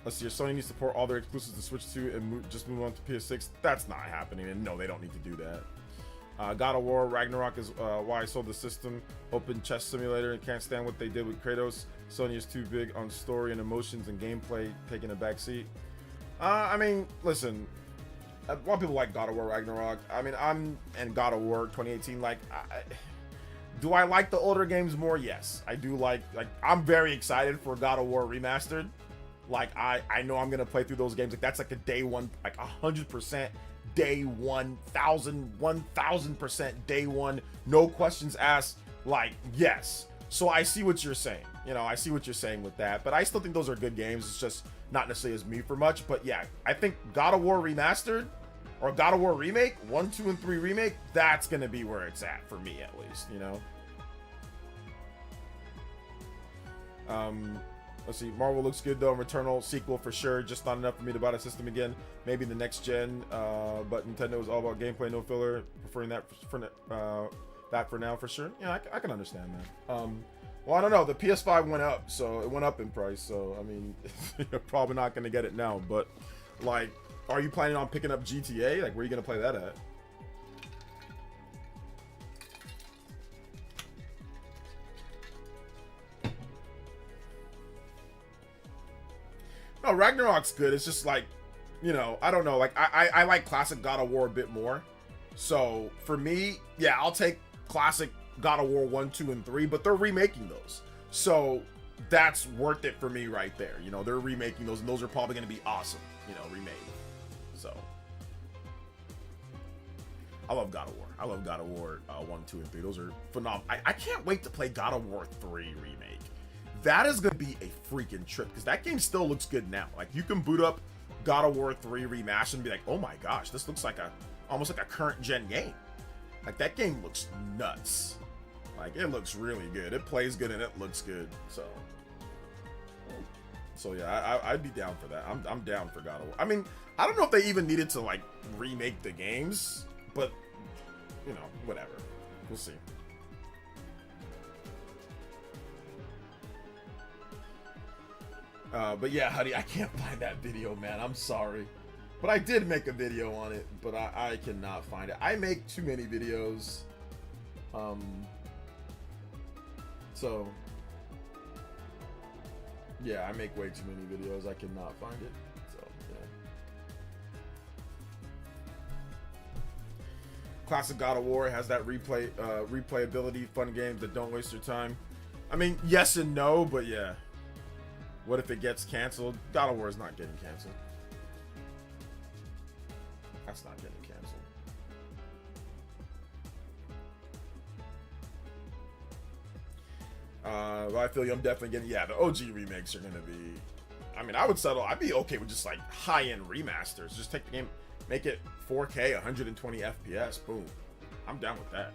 Let's see. Sony needs to port all their exclusives to Switch 2 and just move on to PS6. That's not happening, and no, they don't need to do that. God of War Ragnarok is why I sold the system. Open chess simulator and can't stand what they did with Kratos. Sony is too big on story and emotions and gameplay, taking a backseat. I mean, listen, a lot of people like God of War Ragnarok. I mean, and God of War 2018. Like, do I like the older games more? Yes, I do. Like I'm very excited for God of War Remastered. Like, I know I'm gonna play through those games. Like, that's like a day one, like 100% day one, 1000% day one, no questions asked. Like, yes. So I see what you're saying. You know, I see what you're saying with that. But I still think those are good games. It's just not necessarily as me for much. But yeah, I think God of War Remastered or God of War Remake, 1, 2, and 3 Remake, that's gonna be where it's at for me at least. You know. Let's see. Marvel looks good though. Returnal sequel for sure. Just not enough for me to buy the system again. Maybe the next gen. But Nintendo is all about gameplay, no filler. Preferring that for now for sure. Yeah, I can understand that. Well, I don't know. The PS5 went up, so it went up in price. So I mean, you're probably not gonna get it now. But like, are you planning on picking up GTA? Like, where are you gonna play that at? No, Ragnarok's good. It's just like, you know, I don't know. Like, I like classic God of War a bit more. So for me, yeah, I'll take classic God of War 1, 2, and 3, but they're remaking those. So that's worth it for me right there. You know, they're remaking those, and those are probably going to be awesome, you know, remade. So I love God of War. I love God of War 1, 2, and 3. Those are phenomenal. I can't wait to play God of War 3 remake. That is going to be a freaking trip, because that game still looks good now. Like, you can boot up God of War 3 remastered and be like, oh my gosh, this looks like almost like a current gen game. Like, that game looks nuts. Like, it looks really good. It plays good and it looks good. So yeah, I'd be down for that. I'm down for God of War. I mean, I don't know if they even needed to like remake the games, but you know, whatever. We'll see. But yeah, honey, I can't find that video, man. I'm sorry. But I did make a video on it, but I cannot find it. I make too many videos. So yeah, I make way too many videos. I cannot find it. So yeah. Classic God of War has that replayability, fun games that don't waste your time. I mean, yes and no, but yeah. What if it gets canceled? God of War is not getting canceled. That's not getting canceled. But I feel you. I'm definitely getting, yeah, the OG remakes are gonna be, I mean, I'd be okay with just like high-end remasters. Just take the game, make it 4K, 120 FPS, boom. I'm down with that.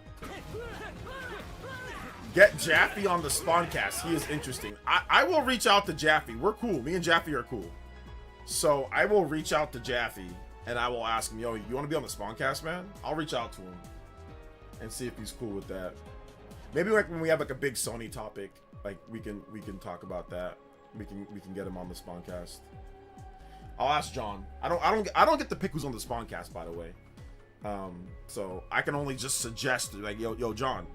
Get Jaffe on the Spawncast. He is interesting. I will reach out to Jaffe. We're cool. Me and Jaffe are cool. So I will reach out to Jaffe and I will ask him, yo, you want to be on the Spawncast, man? I'll reach out to him and see if he's cool with that. Maybe like when we have like a big Sony topic, like we can talk about that. We can get him on the Spawncast. I'll ask John. I don't get to pick who's on the Spawncast, by the way. So I can only just suggest, like, yo, John,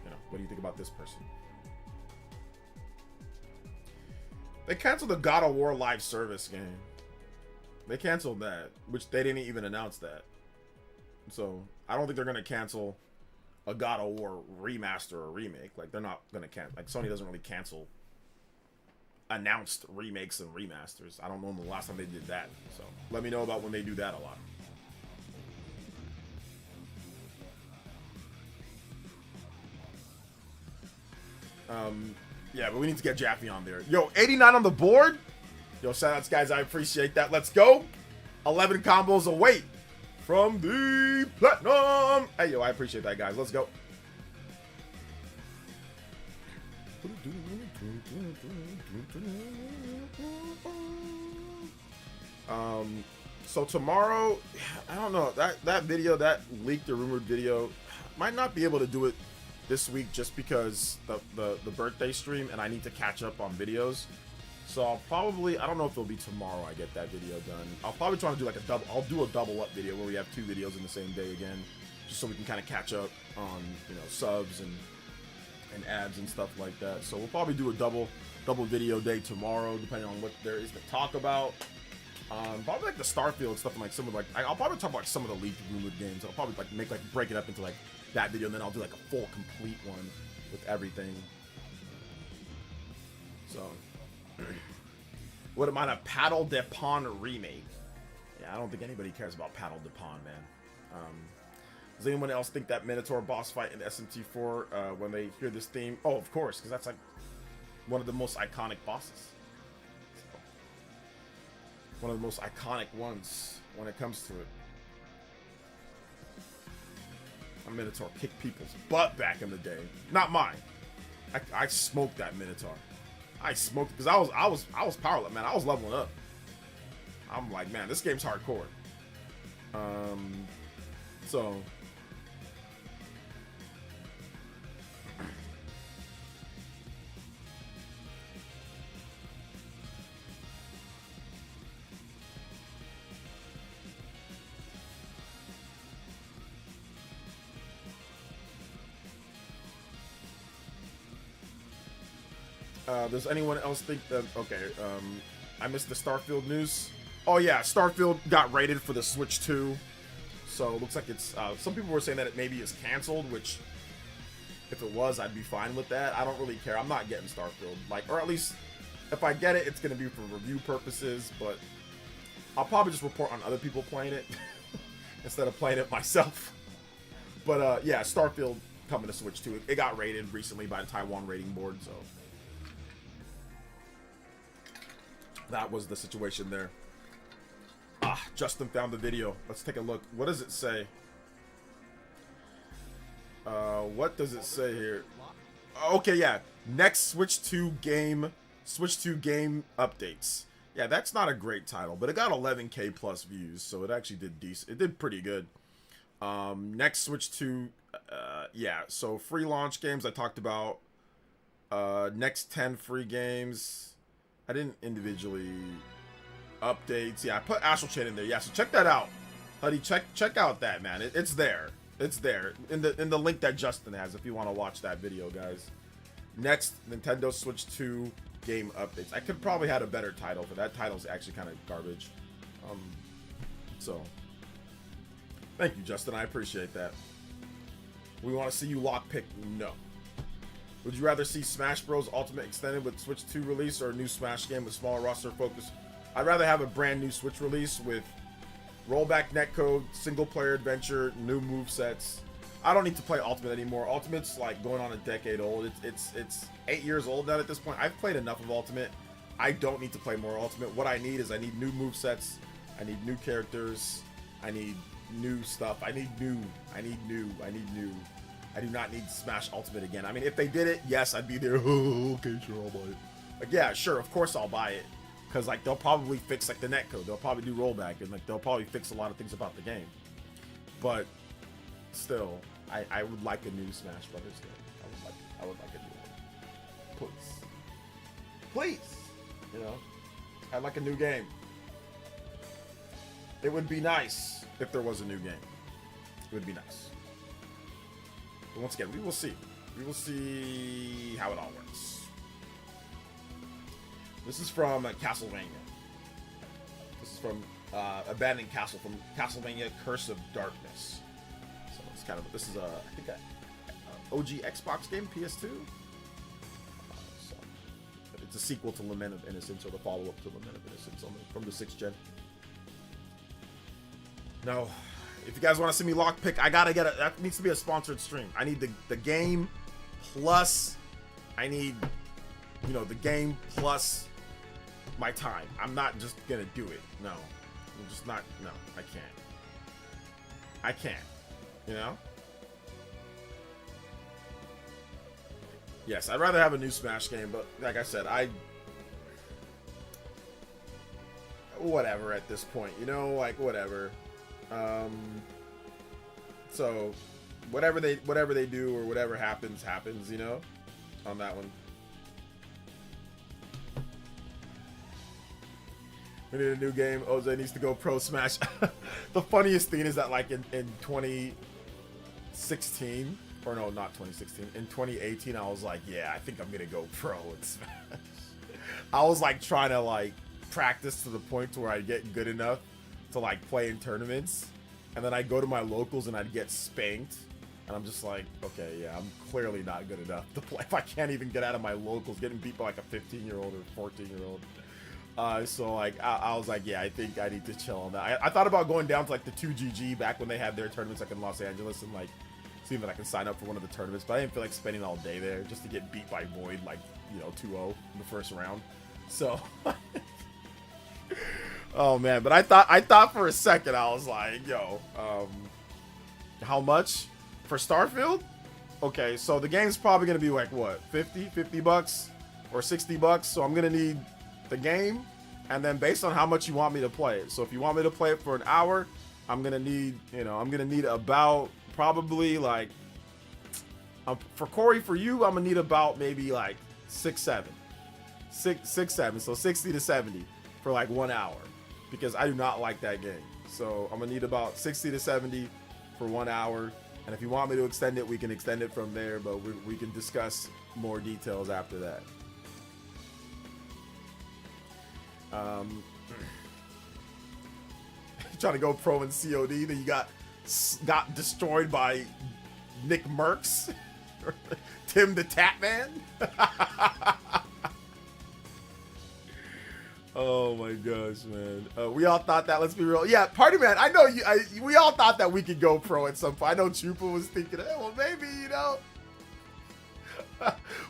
you know, what do you think about this person? They canceled the God of War live service game. They canceled that, which they didn't even announce that. So I don't think they're gonna cancel a God of War remaster or remake. Like, they're not gonna cancel. Like, Sony doesn't really cancel announced remakes and remasters. I don't know the last time they did that. So let me know about when they do that a lot. Yeah, but we need to get Jaffe on there. Yo, 89 on the board. Yo, shoutouts, guys. I appreciate that. Let's go. 11 combos away from the platinum. Hey, yo, I appreciate that, guys. Let's go. So tomorrow, I don't know, that video, that leaked or rumored video, might not be able to do it this week just because the birthday stream, and I need to catch up on videos. So I'll probably, I don't know if it'll be tomorrow I get that video done. I'll probably try to do like I'll do a double up video where we have 2 videos in the same day again, just so we can kind of catch up on, you know, subs and ads and stuff like that. So we'll probably do a double video day tomorrow, depending on what there is to talk about. Probably like the Starfield stuff, and like some of like, I'll probably talk about like some of the leaked rumored games. I'll probably like break it up into like that video, and then I'll do like a full complete one with everything. So what am I, a Paddle de Pon remake? Yeah, I don't think anybody cares about Paddle de Pon, man. Does anyone else think that Minotaur boss fight in SMT4 when they hear this theme? Oh, of course, because that's like one of the most iconic bosses. So, one of the most iconic ones when it comes to it. A Minotaur kicked people's butt back in the day. Not mine. I smoked that Minotaur. I smoked it because I was powerless, man. I was leveling up. I'm like, man, this game's hardcore. So Does anyone else think that? Okay, I missed the Starfield news. Oh yeah, Starfield got rated for the Switch 2. So it looks like it's. Some people were saying that it maybe is canceled, which if it was, I'd be fine with that. I don't really care. I'm not getting Starfield, like, or at least if I get it, it's gonna be for review purposes. But I'll probably just report on other people playing it instead of playing it myself. But yeah, Starfield coming to Switch 2. It got rated recently by the Taiwan rating board, so that was the situation there. Ah, Justin found the video. Let's take a look. What does it say? What does it say here? Okay, yeah. Next Switch 2 game updates. Yeah, that's not a great title, but it got 11K plus views, so it actually did decent. It did pretty good. Next Switch 2, yeah, so free launch games I talked about. Next 10 free games. I didn't individually updates. Yeah, I put Astral Chain in there. Yeah, so check that out. Huddy, check out that, man. It's there. It's there in the link that Justin has if you want to watch that video, guys. Next, Nintendo Switch 2 game updates. I could probably had a better title, but that title's actually kind of garbage. So thank you, Justin. I appreciate that. We want to see you lockpick? No. Would you rather see Smash Bros. Ultimate extended with Switch 2 release or a new Smash game with smaller roster focus? I'd rather have a brand new Switch release with rollback netcode, single player adventure, new movesets. I don't need to play Ultimate anymore. Ultimate's like going on a decade old. It's 8 years old now at this point. I've played enough of Ultimate. I don't need to play more Ultimate. What I need is I need new movesets. I need new characters. I need new stuff. I need new. I do not need Smash Ultimate again. I mean, if they did it, yes, I'd be there. Oh, okay, sure, I'll buy it. Like, yeah, sure, of course I'll buy it. Because, like, they'll probably fix, like, the netcode. They'll probably do rollback. And, like, they'll probably fix a lot of things about the game. But, still, I would like a new Smash Brothers game. I would like a new one. Please. You know? I'd like a new game. It would be nice if there was a new game. It would be nice. But once again, we will see. We will see how it all works. This is from Castlevania. This is from Abandoned Castle, from Castlevania Curse of Darkness. So it's kind of, this is I think a OG Xbox game, PS2. So it's a sequel to Lament of Innocence, or the follow-up to Lament of Innocence from the 6th gen. No, if you guys want to see me lockpick, I gotta get it. That needs to be a sponsored stream. I need the game plus, I need, you know, the game plus my time. I'm not just gonna do it. No, I'm just not. No, I can't. You know. Yes, I'd rather have a new Smash game, but like I said, whatever at this point. You know, like whatever. So whatever they do or whatever happens, you know, on that one. We need a new game. Jose needs to go pro Smash. The funniest thing is that, like, in 2016, or no, not 2016, in 2018, I was like, yeah, I think I'm gonna go pro in Smash. I was like trying to like practice to the point to where I get good enough to like play in tournaments, and then I go to my locals and I'd get spanked, and I'm just like, okay, yeah, I'm clearly not good enough to play if I can't even get out of my locals, getting beat by like a 15-year-old or 14-year-old. So like I was like, yeah, I think I need to chill on that. I thought about going down to like the 2GG back when they had their tournaments like in Los Angeles, and like seeing that I can sign up for one of the tournaments, but I didn't feel like spending all day there just to get beat by Void, like, you know, 2-0 in the first round. So oh man, but I thought for a second, I was like, yo, how much for Starfield? Okay, so the game's probably gonna be like what, 50 bucks or 60 bucks. So I'm gonna need the game, and then based on how much you want me to play it. So if you want me to play it for an hour, I'm gonna need, you know, I'm gonna need about probably like for Corey, for you, I'm gonna need about maybe like 6, 7. So 60 to 70 for like 1 hour, because I do not like that game. So I'm gonna need about 60 to 70 for 1 hour, and if you want me to extend it, we can extend it from there, but we can discuss more details after that. Trying to go pro in COD, then you got destroyed by Nick Merckx, Tim the Tatman. Oh my gosh, man. We all thought that. Let's be real. Yeah, Party Man. I know you. We all thought that we could go pro at some point. I know Chupa was thinking, hey, well, maybe, you know.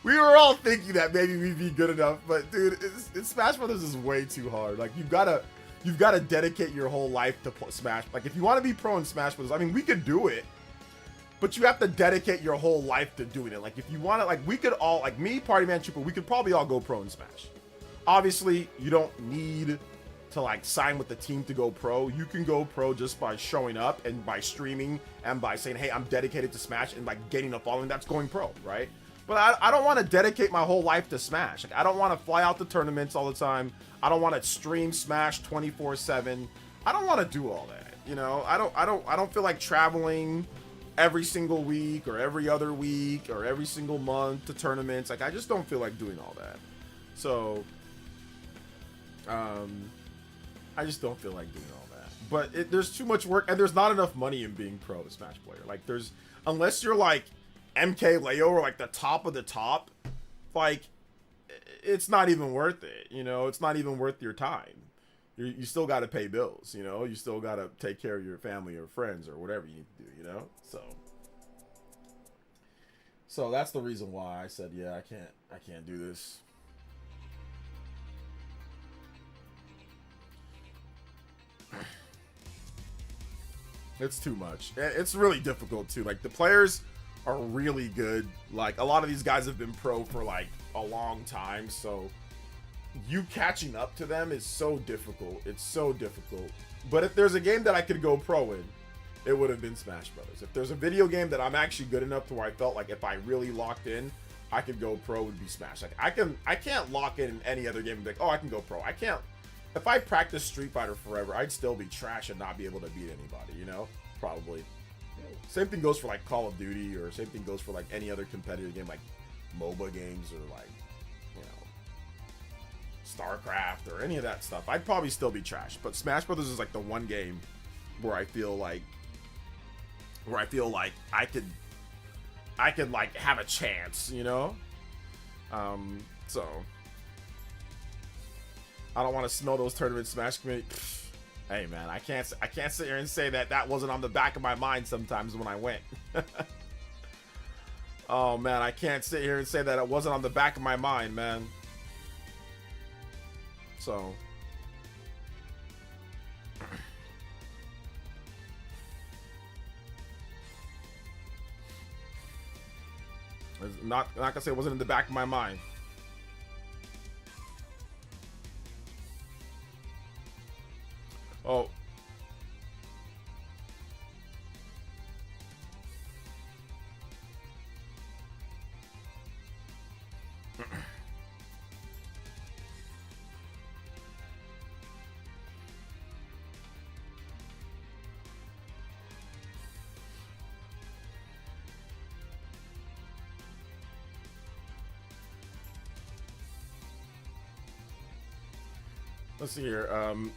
We were all thinking that maybe we'd be good enough, but dude, Smash Brothers is way too hard. Like you've got to dedicate your whole life to Smash. Like if you want to be pro in Smash Brothers, I mean, we could do it, but you have to dedicate your whole life to doing it. Like if you want to, like we could all, like me, Party Man, Chupa, we could probably all go pro in Smash. Obviously, you don't need to like sign with the team to go pro. You can go pro just by showing up and by streaming and by saying, hey, I'm dedicated to Smash, and like getting a following. That's going pro, right? But I don't want to dedicate my whole life to Smash. Like I don't want to fly out to tournaments all the time. I don't want to stream Smash 24/7. I don't want to do all that. You know, I don't feel like traveling every single week or every other week or every single month to tournaments. Like I just don't feel like doing all that. So I just don't feel like doing all that. But there's too much work, and there's not enough money in being pro a Smash player. Like unless you're like MK Leo or like the top of the top, like it's not even worth it. You know, it's not even worth your time. You still got to pay bills. You know, you still got to take care of your family or friends or whatever you need to do. You know, so that's the reason why I said, yeah, I can't do this. It's too much. It's really difficult too. Like the players are really good. Like a lot of these guys have been pro for like a long time, so you catching up to them is so difficult. It's so difficult. But if there's a game that I could go pro in, it would have been Smash Brothers. If there's a video game that I'm actually good enough to where I felt like if I really locked in, I could go pro, would be Smash. Like I can't lock in any other game and be like, oh, I can go pro. I can't. If I practice Street Fighter forever, I'd still be trash and not be able to beat anybody, you know? Probably. Same thing goes for like Call of Duty, or same thing goes for like any other competitive game, like MOBA games or like, you know, StarCraft or any of that stuff. I'd probably still be trash. But Smash Brothers is like the one game where I feel like I could like have a chance, you know? So I don't want to smell those tournament Smash community. Hey man, I can't sit here and say that wasn't on the back of my mind sometimes when I went. Oh man, I can't sit here and say that it wasn't on the back of my mind, man. So not gonna say it wasn't in the back of my mind. Oh. Let's see here.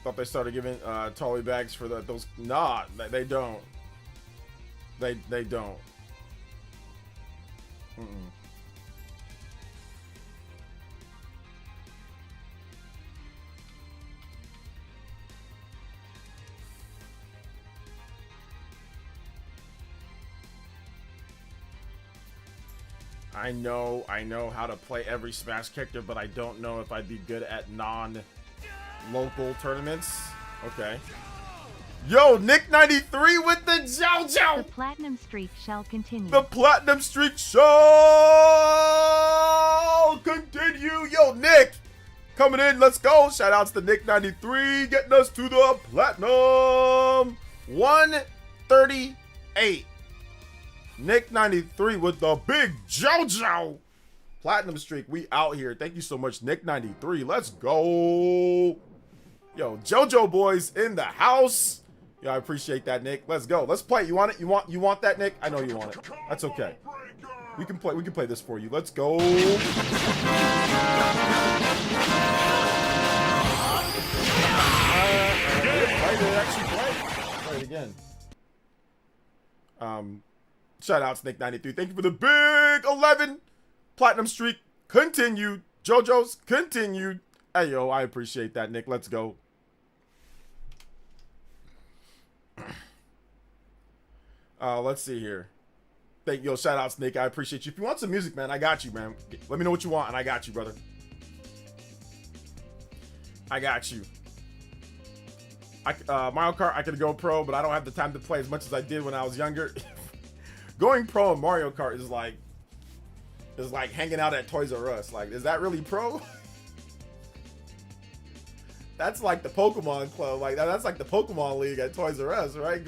Thought they started giving trolley bags for those. Nah, they don't. They don't. I know how to play every Smash character, but I don't know if I'd be good at non-local tournaments. Okay. Yo, Nick93 with the Jojo! The platinum streak shall continue. The platinum streak shall continue. Yo, Nick, coming in. Let's go. Shout outs to Nick93 getting us to the platinum 138. Nick93 with the big Jojo. Platinum streak. We out here. Thank you so much, Nick93. Let's go. Yo, Jojo boys in the house. Yeah, I appreciate that, Nick. Let's go. Let's play. You want it? You want that, Nick? I know you want it. That's okay. We can play this for you. Let's go. again. Shout out Snake93. Thank you for the big 11 platinum streak. Continued. JoJo's continued. Hey, yo, I appreciate that, Nick. Let's go. Let's see here. Thank you. Yo, shout out Snake. I appreciate you. If you want some music, man, I got you, man. Let me know what you want, and I got you, brother. I got you. Mario Kart, I could go pro, but I don't have the time to play as much as I did when I was younger. Going pro in Mario Kart is like hanging out at Toys R Us. Like, is that really pro? That's like the Pokemon Club. Like that's like the Pokemon League at Toys R Us, right?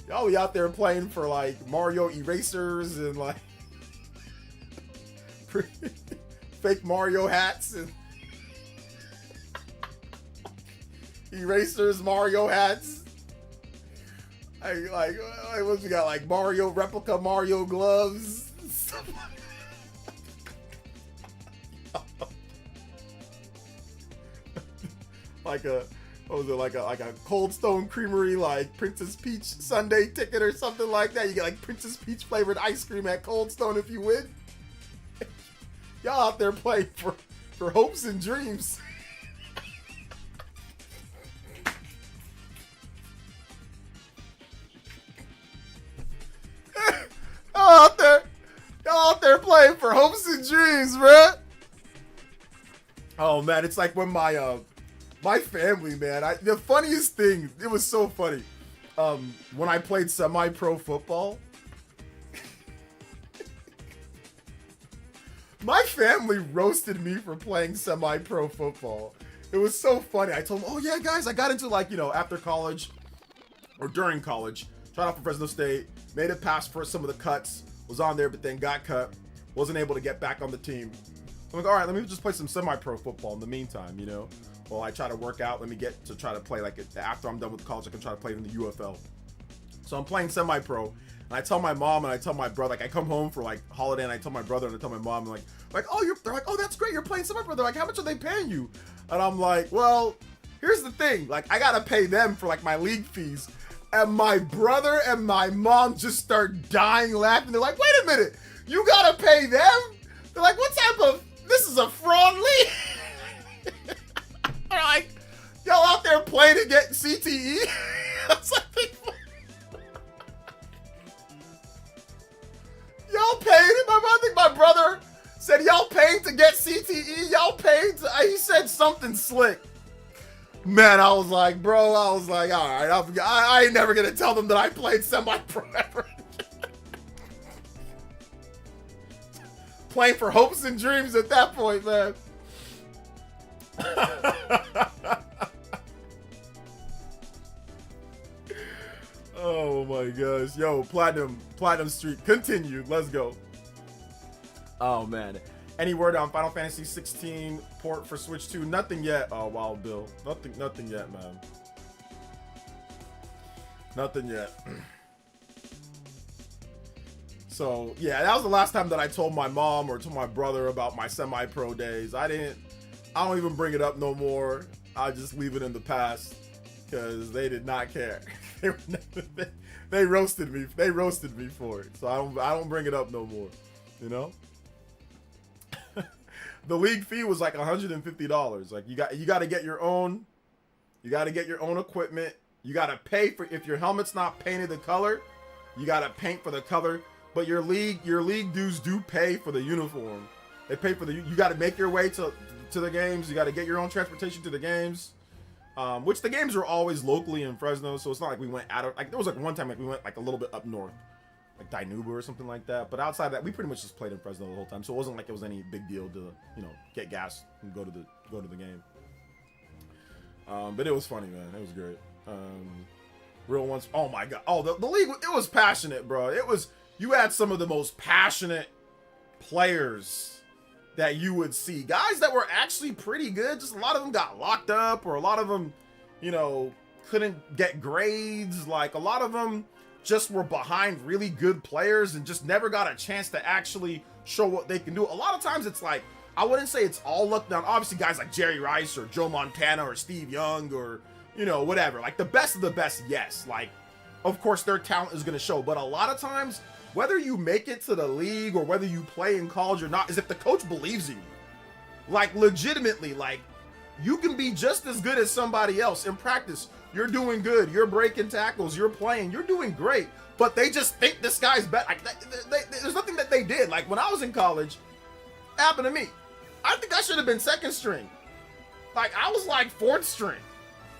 Y'all be out there playing for like Mario erasers and like fake Mario hats and erasers, Mario hats. Like what you got? Like Mario replica Mario gloves. Like a what was it, like a Cold Stone Creamery like Princess Peach Sunday ticket or something like that. You get like Princess Peach flavored ice cream at Cold Stone if you win. Y'all out there playing for hopes and dreams. Y'all out there playing for hopes and dreams, bruh. Oh man, it's like when my family, man. The funniest thing, it was so funny. When I played semi-pro football, my family roasted me for playing semi-pro football. It was so funny. I told them, oh yeah, guys, I got into like, after college or during college, tried out for Fresno State, made it past for some of the cuts, was on there, but then got cut, wasn't able to get back on the team. I'm like, all right, let me just play some semi-pro football in the meantime, While I try to work out, let me get to try to play like after I'm done with college, I can try to play in the UFL. So I'm playing semi-pro, and I tell my mom and I tell my brother, like I come home for like holiday, and I tell my brother and I tell my mom, like they're like, oh, that's great, you're playing semi-pro. They're like, how much are they paying you? And I'm like, well, here's the thing, like I gotta pay them for like my league fees. And my brother and my mom just start dying laughing. They're like, wait a minute, you gotta pay them? They're like, what type of, this is a fraud league? They're like, y'all out there playing to get CTE? Y'all paying? I think my brother said, y'all paying to get CTE? Y'all paying to, he said something slick. Man, I was like, bro, all right, I ain't never gonna tell them that I played semi-pro ever. Playing for hopes and dreams at that point, man. Oh my gosh. Yo, platinum streak continued. Let's go. Oh man. Any word on Final Fantasy 16 port for Switch 2? Nothing yet. Oh, Wild Bill. Nothing yet, man. Nothing yet. So, yeah, that was the last time that I told my mom or told my brother about my semi-pro days. I don't even bring it up no more. I just leave it in the past because they did not care. They roasted me. They roasted me for it. So I don't bring it up no more, The league fee was like $150. Like you got to get your own. You got to get your own equipment. You got to pay for, if your helmet's not painted the color, you got to paint for the color. But your league dues do pay for the uniform. They pay for you got to make your way to the games. You got to get your own transportation to the games. Which the games are always locally in Fresno, so it's not like we went out of, like there was like one time like we went like a little bit up north, like Dinuba or something like that. But outside of that, we pretty much just played in Fresno the whole time, so it wasn't like it was any big deal to get gas and go to the game. But it was funny, man. It was great. Real ones. Oh my god. Oh, the league. It was passionate, bro. It was. You had some of the most passionate players that you would see. Guys that were actually pretty good. Just a lot of them got locked up, or a lot of them, couldn't get grades. Like a lot of them just were behind really good players and just never got a chance to actually show what they can do. A lot of times it's like, I wouldn't say it's all luck down. Obviously guys like Jerry Rice or Joe Montana or Steve Young or you know, whatever. Like the best of the best, yes. Like, of course, their talent is going to show. But a lot of times, whether you make it to the league or whether you play in college or not, is if the coach believes in you. Like, legitimately, like, you can be just as good as somebody else in practice. You're doing good. You're breaking tackles. You're playing. You're doing great. But they just think this guy's better. Like, there's nothing that they did. Like, when I was in college, it happened to me. I think I should have been second string. Like, I was like fourth string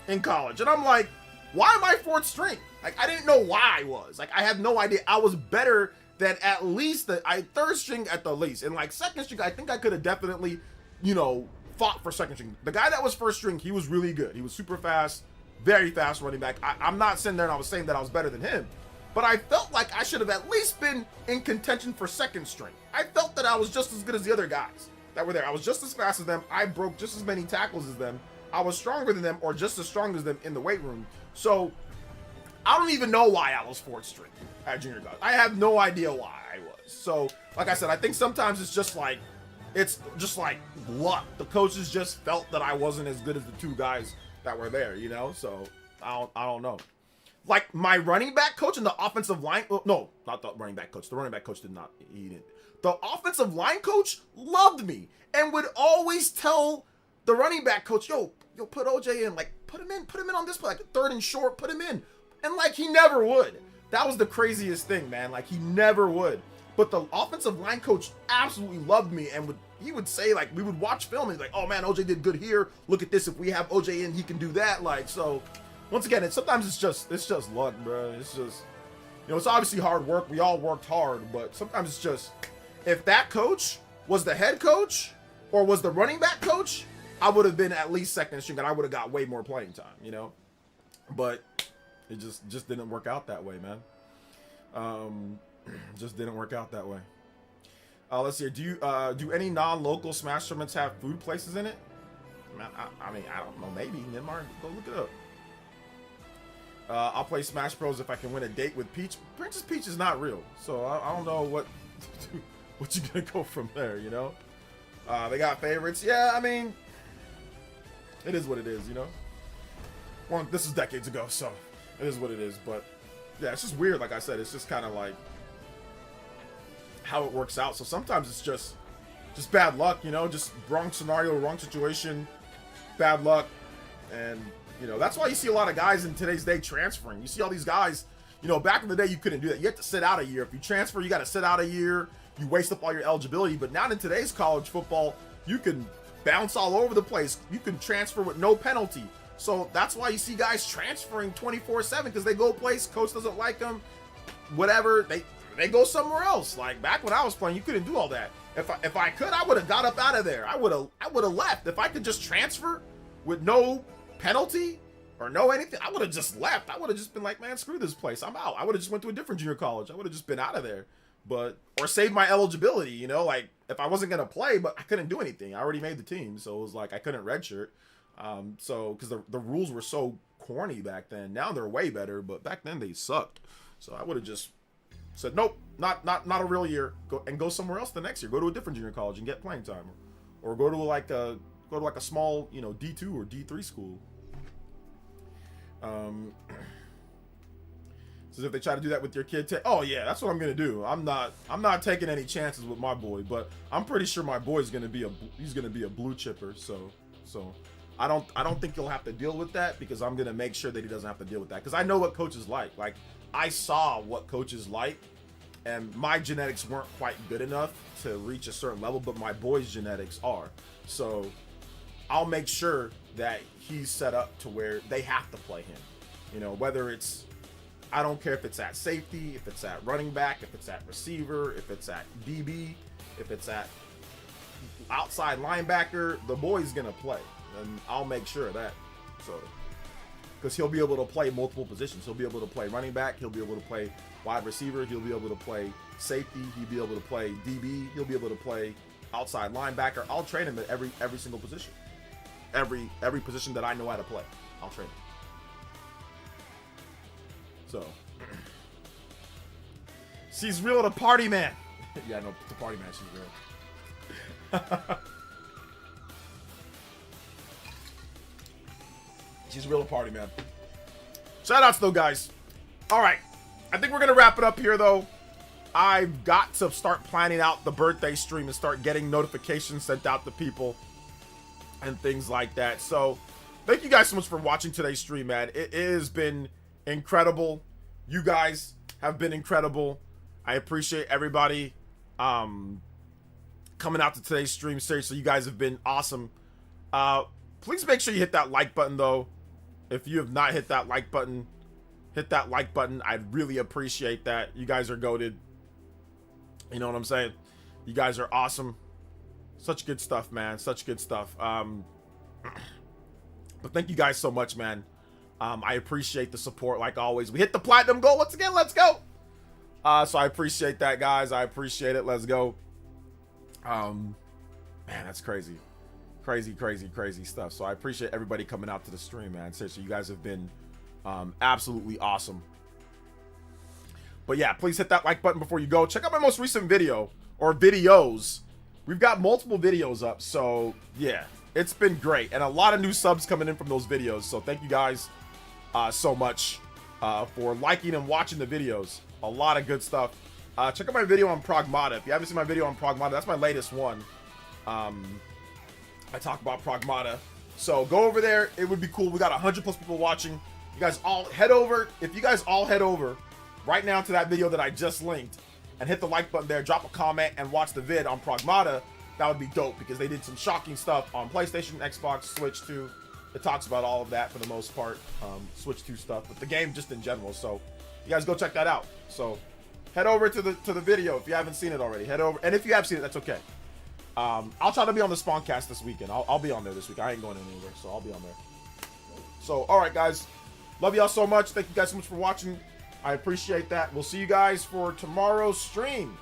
in college. And I'm like, why am I fourth string? Like, I didn't know why I was. Like, I had no idea. I was better than at least third string at the least. And like second string, I think I could have definitely, you know, fought for second string. The guy that was first string, he was really good. He was super fast, very fast running back. I'm not sitting there and I was saying that I was better than him, but I felt like I should have at least been in contention for second string. I felt that I was just as good as the other guys that were there. I was just as fast as them. I broke just as many tackles as them. I was stronger than them or just as strong as them in the weight room. So I don't even know why I was fourth string at junior college. I have no idea why I was. So like I said, I think sometimes it's just like luck. The coaches just felt that I wasn't as good as the two guys that were there, you know? So I don't know. Like my running back coach and the offensive line, no, not the running back coach. The running back coach didn't. The offensive line coach loved me and would always tell the running back coach, yo, put OJ in, like put him in on this play, like third and short, put him in. And like he never would. That was the craziest thing, man. Like he never would. But the offensive line coach absolutely loved me and he would say, like, we would watch film and he's like, oh man, OJ did good here. Look at this. If we have OJ in, he can do that. Like, so once again, sometimes it's just luck, bro. It's just, you know, it's obviously hard work. We all worked hard, but sometimes it's just, if that coach was the head coach or was the running back coach, I would have been at least second string and I would have got way more playing time, you know? But it just didn't work out that way, man. Just didn't work out that way. Let's see. Do any non-local Smash tournaments have food places in it? I mean, I don't know. Maybe. Ninmar, go look it up. I'll play Smash Bros if I can win a date with Peach. Princess Peach is not real, so I don't know what you gonna go from there. You know. They got favorites. Yeah, I mean, it is what it is. You know. Well, this is decades ago, so it is what it is. But yeah, it's just weird. Like I said, it's just kind of like how it works out. So sometimes it's just bad luck, you know, just wrong scenario, wrong situation, bad luck. And, you know, that's why you see a lot of guys in today's day transferring. You see all these guys, you know, back in the day, you couldn't do that. You had to sit out a year. If you transfer, you got to sit out a year. You waste up all your eligibility. But now in today's college football, you can bounce all over the place. You can transfer with no penalty. So that's why you see guys transferring 24/7 because they go place, coach doesn't like them, whatever, they go somewhere else. Like back when I was playing, you couldn't do all that. If I could, I would have got up out of there. I would have left. If I could just transfer with no penalty or no anything, I would have just left. I would have just been like, man, screw this place. I'm out. I would have just went to a different junior college. I would have just been out of there. Or saved my eligibility, you know, like if I wasn't gonna play, but I couldn't do anything. I already made the team, so it was like I couldn't redshirt. So because the rules were so corny back then. Now they're way better, but back then they sucked. So I would have just said, nope, not a real year. Go somewhere else the next year. Go to a different junior college and get playing time, or go to like a small, you know, D2 or D3 school. So if they try to do that with your kid, oh yeah, that's what I'm gonna do. I'm not taking any chances with my boy, but I'm pretty sure my boy's gonna be a blue chipper. So I don't think he'll have to deal with that because I'm gonna make sure that he doesn't have to deal with that because I know what coaches like. Like I saw what coaches like, and my genetics weren't quite good enough to reach a certain level, but my boy's genetics are. So I'll make sure that he's set up to where they have to play him. You know, whether it's, I don't care if it's at safety, if it's at running back, if it's at receiver, if it's at DB, if it's at outside linebacker, the boy's gonna play, and I'll make sure of that. So, because he'll be able to play multiple positions. He'll be able to play running back. He'll be able to play wide receiver. He'll be able to play safety. He'll be able to play DB. He'll be able to play outside linebacker. I'll train him at every single position. Every position that I know how to play, I'll train him. So, she's real to party man. Yeah, no, to party man, she's real. She's real a party, man. Shout outs though, guys. All right. I think we're going to wrap it up here, though. I've got to start planning out the birthday stream and start getting notifications sent out to people and things like that. So thank you guys so much for watching today's stream, man. It has been incredible. You guys have been incredible. I appreciate everybody coming out to today's stream. Seriously, you guys have been awesome. Please make sure you hit that like button, though. If you have not hit that like button, hit that like button. I'd really appreciate that. You guys are goated. You know what I'm saying? You guys are awesome. Such good stuff, man. Such good stuff. But thank you guys so much, man. I appreciate the support like always. We hit the platinum goal once again. Let's go. So I appreciate that, guys. I appreciate it. Let's go. Man, that's crazy. Crazy stuff. So I appreciate everybody coming out to the stream, man. Seriously, you guys have been absolutely awesome. But yeah, please hit that like button before you go. Check out my most recent video or videos. We've got multiple videos up. So yeah, it's been great. And a lot of new subs coming in from those videos. So thank you guys so much for liking and watching the videos. A lot of good stuff. Check out my video on Pragmata. If you haven't seen my video on Pragmata, that's my latest one. I talk about Pragmata. So go over there. It would be cool. We got 100+ people watching. You guys all head over. If you guys all head over right now to that video that I just linked and hit the like button there, drop a comment and watch the vid on Pragmata, that would be dope because they did some shocking stuff on PlayStation, Xbox, Switch 2. It talks about all of that for the most part. Switch 2 stuff, but the game just in general. So you guys go check that out. So head over to the video if you haven't seen it already. Head over, and if you have seen it, that's okay. I'll try to be on the Spawncast this weekend. I'll be on there this week. I ain't going anywhere, so I'll be on there. So, all right, guys. Love y'all so much. Thank you guys so much for watching. I appreciate that. We'll see you guys for tomorrow's stream.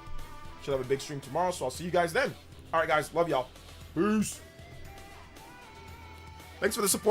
Should have a big stream tomorrow, so I'll see you guys then. All right, guys. Love y'all. Peace. Thanks for the support.